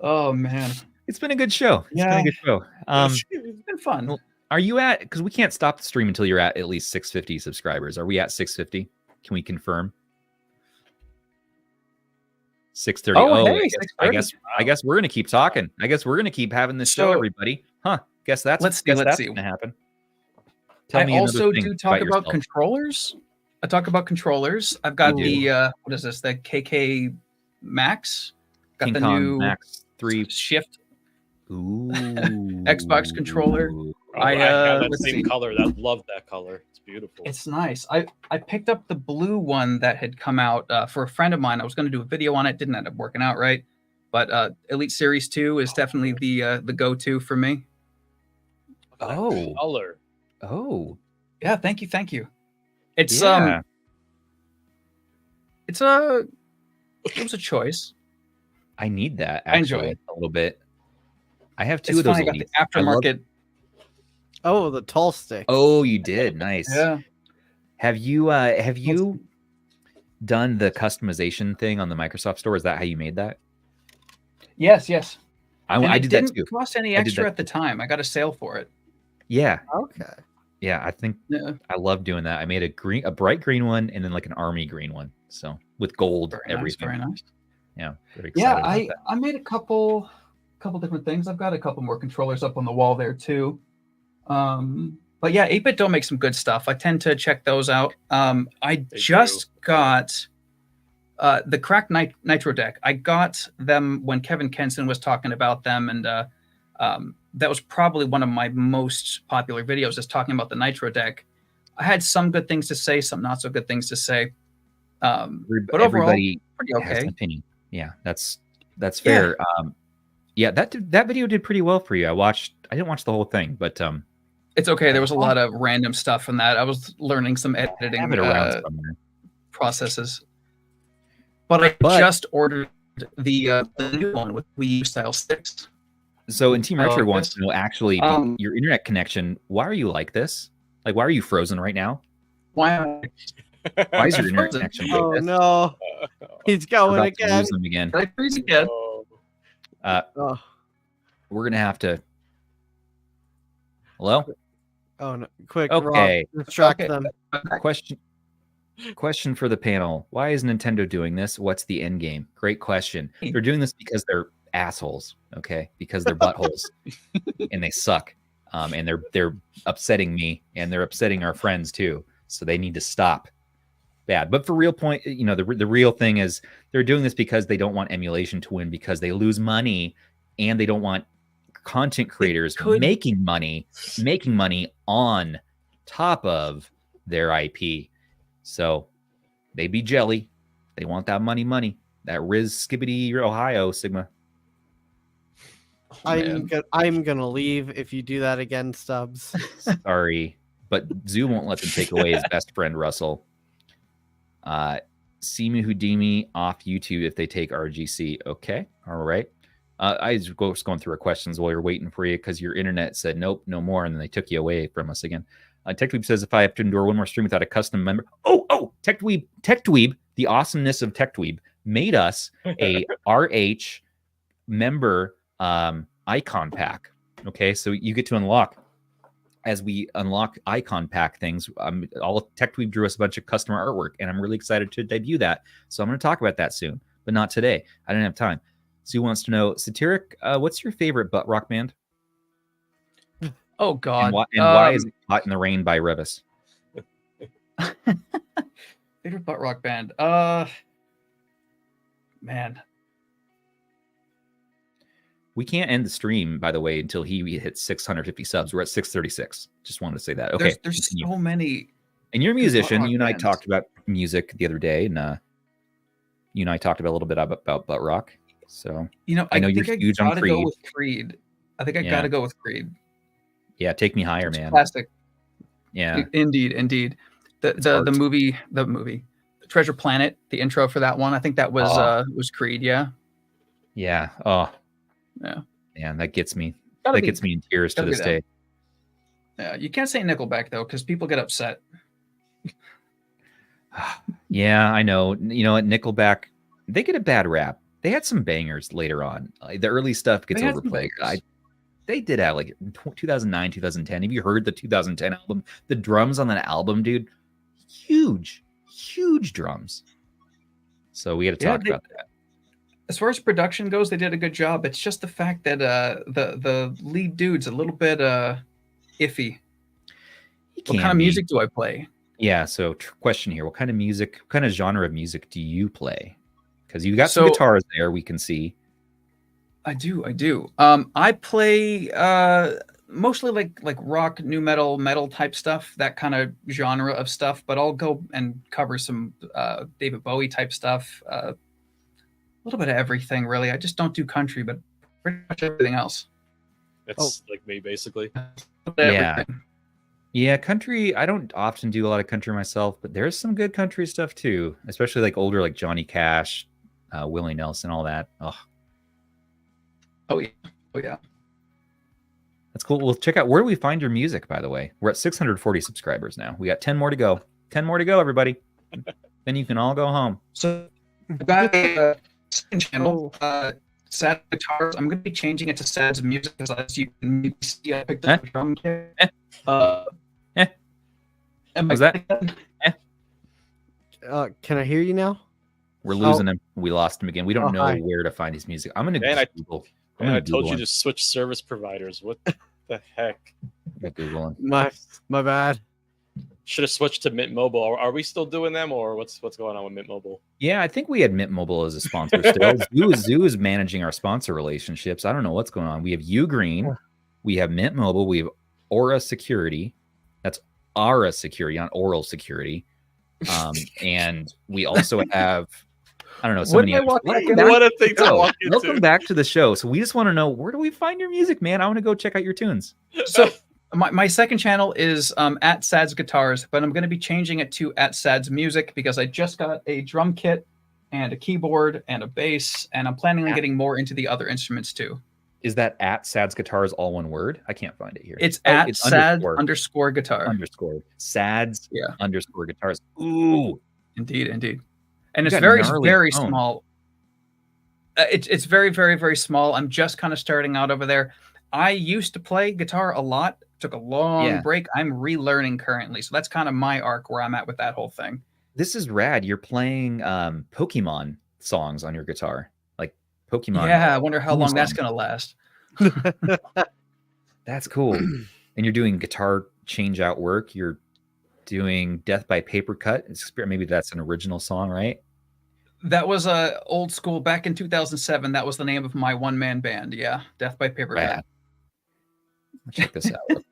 Oh man, it's been a good show. It's been a good show. It's been fun. Are you at? Because we can't stop the stream until you're at least 650 subscribers. Are we at 650? Can we confirm? 630. Oh, hey, I guess we're gonna keep talking. I guess we're gonna keep having this show, everybody. Huh? Guess that's let's see. Gonna happen. I also do talk about controllers. I talk about controllers. I've got the what is this? The KK Max. Got King the Kong new Max 3 Shift. Ooh. Xbox controller. I have that same color. I love that color. It's beautiful. It's nice. I picked up the blue one that had come out for a friend of mine. I was going to do a video on it. Didn't end up working out right. But Elite Series 2 is definitely the go-to for me. Oh. Color. Oh. Yeah, thank you. It's it was a choice. I need that actually. I enjoy it a little bit. I have two of those. I got the aftermarket. Oh, the tall stick. Oh, you did. Nice. Yeah. Have you done the customization thing on the Microsoft Store? Is that how you made that? Yes. I did that too. It didn't cost any extra at the time. I got a sale for it. Yeah. Okay. Yeah, I think I love doing that. I made a bright green one, and then like an army green one. So with gold, everything. Very nice. Yeah. Very excited. I made a couple different things. I've got a couple more controllers up on the wall there too. But yeah, 8-Bit Don't make some good stuff. I tend to check those out. I just got the cracked Nitro deck. I got them when Kevin Kenson was talking about them, and that was probably one of my most popular videos, is talking about the Nitro deck. I had some good things to say, some not so good things to say. But overall, everybody pretty okay. has an opinion. Yeah, that's fair. Yeah, that video did pretty well for you. I didn't watch the whole thing, but it's okay. There was a lot of random stuff from that. I was learning some editing processes. But I just ordered the new one with Wii U style sticks. So, and Team Retro wants to know, actually, your internet connection, why are you like this? Like, why are you frozen right now? Why is your internet connection like this? Oh, no. He's going again. Lose them again. Did I freeze again? We're going to have to... Hello? Oh, no. Quick, okay. Rob, distract them. Question. Question for the panel. Why is Nintendo doing this? What's the end game? Great question. They're doing this because they're assholes, okay? Because they're buttholes and they suck. And they're upsetting me and they're upsetting our friends too. So they need to stop. Bad. But for real point, the real thing is they're doing this because they don't want emulation to win, because they lose money and they don't want content creators making money on top of their IP. So they be jelly. They want that money. That Riz Skibbity Ohio Sigma. I'm gonna leave if you do that again, Stubbs. Sorry, but Zoo won't let them take away his best friend Russell. Simu Houdini off YouTube if they take RGC. Okay, all right. I was just going through our questions while you're waiting for you because your internet said nope, no more, and then they took you away from us again. TechDweeb says if I have to endure one more stream without a custom member. TechDweeb, the awesomeness of TechDweeb made us a RH member icon pack. Okay, so you get to unlock, as we unlock icon pack things, all TechDweeb drew us a bunch of customer artwork, and I'm really excited to debut that. So I'm going to talk about that soon, but not today. I didn't have time. Sue wants to know, Sadtiric, what's your favorite butt rock band? Oh God! And why is it Hot in the Rain by Revis? Favorite butt rock band? Man. We can't end the stream, by the way, until he hits 650 subs. We're at 636. Just wanted to say that. Okay. There's so many. And you're a musician. You and I talked about music the other day, and you and I talked about a little bit about butt rock. So I know you're huge on Creed. Go with Creed. I think I gotta go with Creed. Yeah, Take Me Higher, man. Classic. Yeah. Indeed. The movie, Treasure Planet, the intro for that one. I think that was Creed. Yeah. Yeah. Oh. Yeah. Man, that gets me. Gets me in tears to this day. Yeah, you can't say Nickelback though, because people get upset. Yeah, I know. You know what? Nickelback, they get a bad rap. They had some bangers later on. The early stuff gets overplayed. They did have like 2009, 2010. Have you heard the 2010 album? The drums on that album, dude, huge drums. So we got to talk about that. As far as production goes, they did a good job. It's just the fact that the lead dude's a little bit iffy. What kind of music do I play? Yeah, so question here. What kind of genre of music do you play? Because you got some guitars there, we can see. I do. I play mostly like rock, new metal type stuff, that kind of genre of stuff. But I'll go and cover some David Bowie type stuff. A little bit of everything, really. I just don't do country, but pretty much everything else. It's like me, basically. Yeah, country. I don't often do a lot of country myself, but there's some good country stuff too, especially like older, like Johnny Cash, Willie Nelson, all that. Oh yeah. That's cool. Well, check out, where do we find your music, by the way? We're at 640 subscribers now. We got 10 more to go. 10 more to go, everybody. Then you can all go home. So I've got a second channel, Sad Guitars. I'm going to be changing it to Sad's Music, because as you can maybe see, I picked up a drum kit. Was that? Can I hear you now? We're losing him. We lost him again. We don't know where to find his music. I'm going to Google. I told you to switch service providers. What the heck? Googling. My bad. Should have switched to Mint Mobile. Are we still doing them, or what's going on with Mint Mobile? Yeah, I think we had Mint Mobile as a sponsor still. Zoo is managing our sponsor relationships. I don't know what's going on. We have Ugreen, we have Mint Mobile, we have Aura Security. That's Aura Security, not Oral Security. And we also have, I don't know, so many. Welcome back to the show. So we just want to know, where do we find your music, man? I want to go check out your tunes. So my second channel is at Sad's Guitars, but I'm going to be changing it to at Sad's Music, because I just got a drum kit and a keyboard and a bass, and I'm planning on getting more into the other instruments too. Is that at Sad's Guitars all one word? I can't find it here. It's at Sad underscore guitar. Sad's underscore guitars. Ooh. Indeed. And it's very small. It's very, very, very small. I'm just kind of starting out over there. I used to play guitar a lot. Took a long break. I'm relearning currently. So that's kind of my arc where I'm at with that whole thing. This is rad. You're playing Pokemon songs on your guitar, like Pokemon. Yeah, I wonder how long that's gonna last. That's cool. And you're doing guitar change out work. You're doing Death by Paper Cut. Maybe that's an original song, right? That was old school back in 2007. That was the name of my one-man band. Yeah, Death by Paper Cut. Check this out.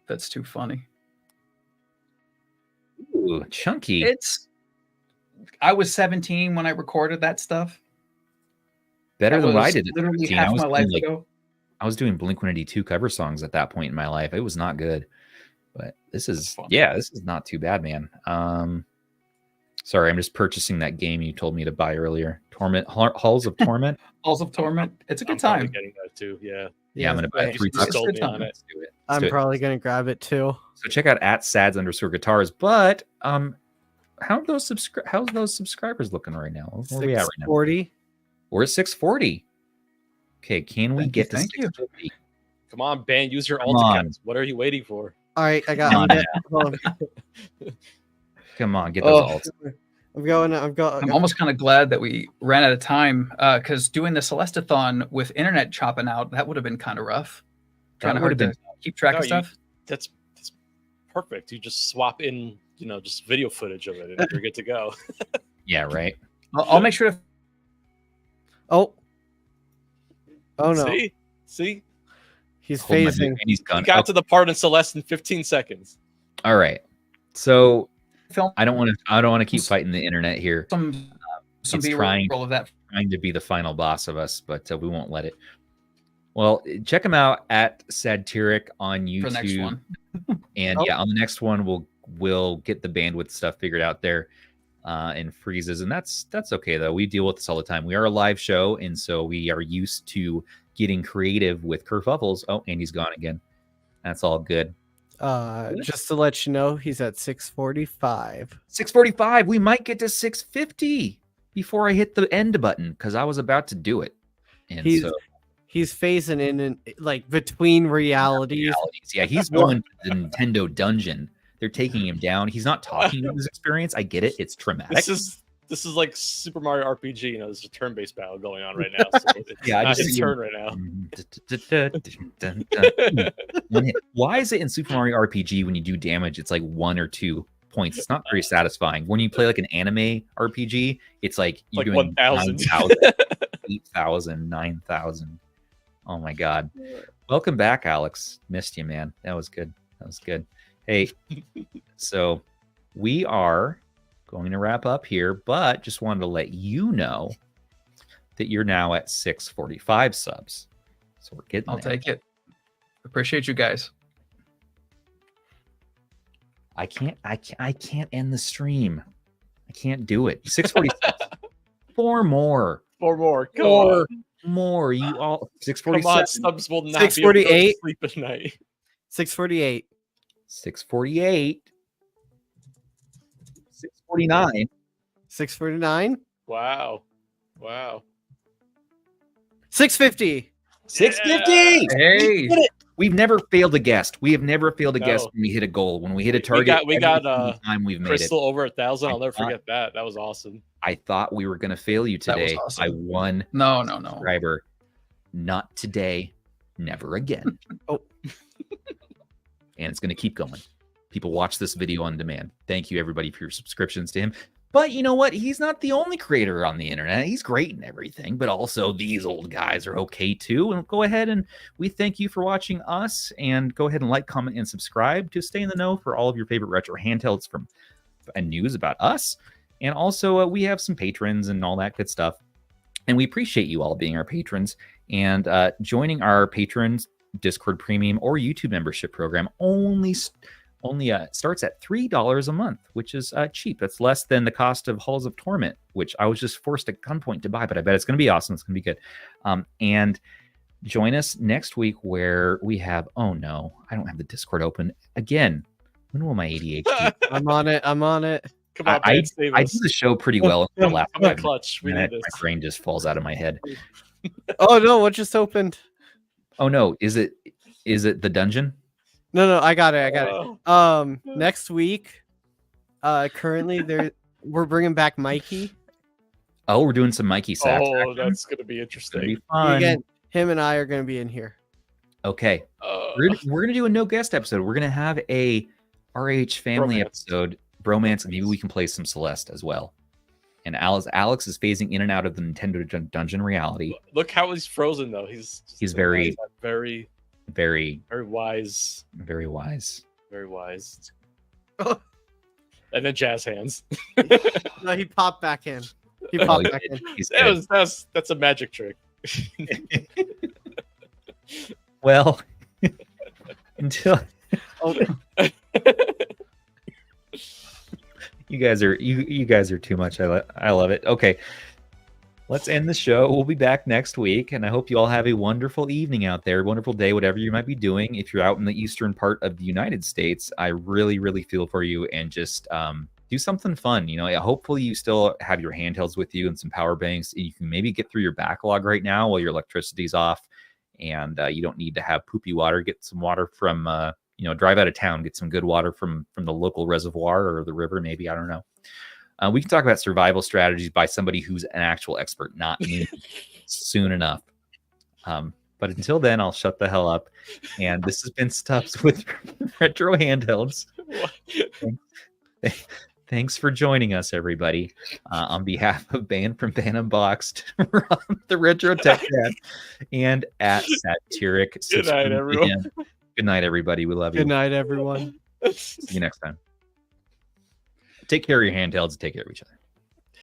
That's too funny. Ooh, chunky. I was 17 when I recorded that stuff. Better than what I did. Literally half my life ago. I was doing Blink-182 cover songs at that point in my life. It was not good, but this is this is not too bad, man. Sorry, I'm just purchasing that game you told me to buy earlier. Halls of Torment. Halls of Torment. It's a good time. Getting that too. Yeah. Yeah, I'm gonna buy $3. Let's do it. I'm probably gonna grab it too. So check out @sads_guitars. But how's those subscribers looking right now? Where are we at right now? 640. We're at 640. Okay, can we get to 650? Come on, Ben, use your alt accounts. What are you waiting for? All right, I got it. Come on, get those alts. I'm almost kind of glad that we ran out of time because doing the Celestathon with internet chopping out, that would have been kind of rough. Kind of hard to keep track of stuff. That's perfect. You just swap in, just video footage of it and you're good to go. Yeah, right. I'll make sure to. Oh no. See? He's phasing. He got to the part in Celeste in 15 seconds. All right. So I don't want to keep fighting the internet here. Some trying to be the final boss of us, but we won't let it. Well, check him out at Sadtiric on YouTube. For the next one. And on the next one we'll get the bandwidth stuff figured out there and freezes, and that's okay though. We deal with this all the time. We are a live show, and so we are used to getting creative with kerfuffles. Oh, and he's gone again. That's all good. Just to let you know, he's at 645. 645. We might get to 650 before I hit the end button because I was about to do it. And he's phasing in like between realities. Yeah, he's going to the Nintendo dungeon. They're taking him down. He's not talking about his experience. I get it. It's traumatic. This is like Super Mario RPG. There's a turn-based battle going on right now. So I just his turn right now. Why is it in Super Mario RPG when you do damage, it's like 1 or 2 points? It's not very satisfying. When you play like an anime RPG, it's like you're doing 1,000, 8,000, 9,000. Oh my god! Welcome back, Alex. Missed you, man. That was good. Hey, so we are going to wrap up here, but just wanted to let you know that you're now at 645 subs. So we're getting I'll take it. Appreciate you guys. I can't end the stream. I can't do it. 646. 4 more. 4 more. Come on. More. You all 647. Come on, Stubbs will not 648. be able to sleep at night. 648. 648. 649. 649. Wow. 650. 650. Hey. We've never failed a guest. We have never failed a guest when we hit a goal. When we hit a target, we got time we've made Crystal over 1,000. I'll never forget that. That was awesome. I thought we were going to fail you today. Awesome. I won. No. Subscriber. Not today. Never again. And it's going to keep going. People watch this video on demand. Thank you, everybody, for your subscriptions to him. But you know what? He's not the only creator on the internet. He's great and everything, but also these old guys are okay too. And go ahead and we thank you for watching us. And go ahead and like, comment, and subscribe to stay in the know for all of your favorite retro handhelds and news about us. And also, we have some patrons and all that good stuff. And we appreciate you all being our patrons and joining our patrons Discord Premium or YouTube membership program only starts at $3 a month, which is cheap. That's less than the cost of Halls of Torment, which I was just forced at gunpoint to buy, but I bet it's going to be awesome. It's going to be good. And join us next week where we have, oh no, I don't have the Discord open again. When will my ADHD? I'm on it. Come on, I do the show pretty well in the last 5 clutch. minutes. My brain just falls out of my head. Oh no, what just opened? Oh no, is it the dungeon? No, I got it. Next week, currently we're bringing back Mikey. Oh, we're doing some Mikey sats. Oh, that's gonna be interesting. Be fun. Again, him and I are gonna be in here. Okay, we're gonna do a no guest episode. We're gonna have a RH family episode, bromance, and maybe we can play some Celeste as well. And Alex is phasing in and out of the Nintendo Dungeon reality. Look how he's frozen though. He's very wise. Very wise. Very wise. And then jazz hands. No, he popped back in. He popped back in. That's a magic trick. Well, until you guys are too much. I love it. Okay, let's end the show. We'll be back next week, and I hope you all have a wonderful evening out there, wonderful day, whatever you might be doing. If you're out in the eastern part of the United States, I really, really feel for you, and just do something fun. You know, hopefully you still have your handhelds with you and some power banks. You can maybe get through your backlog right now while your electricity's off, and you don't need to have poopy water. Get some water from drive out of town, get some good water from the local reservoir or the river, maybe. I don't know. We can talk about survival strategies by somebody who's an actual expert, not me, soon enough. But until then, I'll shut the hell up. And this has been Stubbs with Retro Handhelds. Thanks for joining us, everybody. On behalf of Ban from Ban Unboxed, the Retro Tech Cat, and at Sadtiric. Good night, everyone. Good night, everybody. We love you. Good night, everyone. See you next time. Take care of your handhelds. Take care of each other.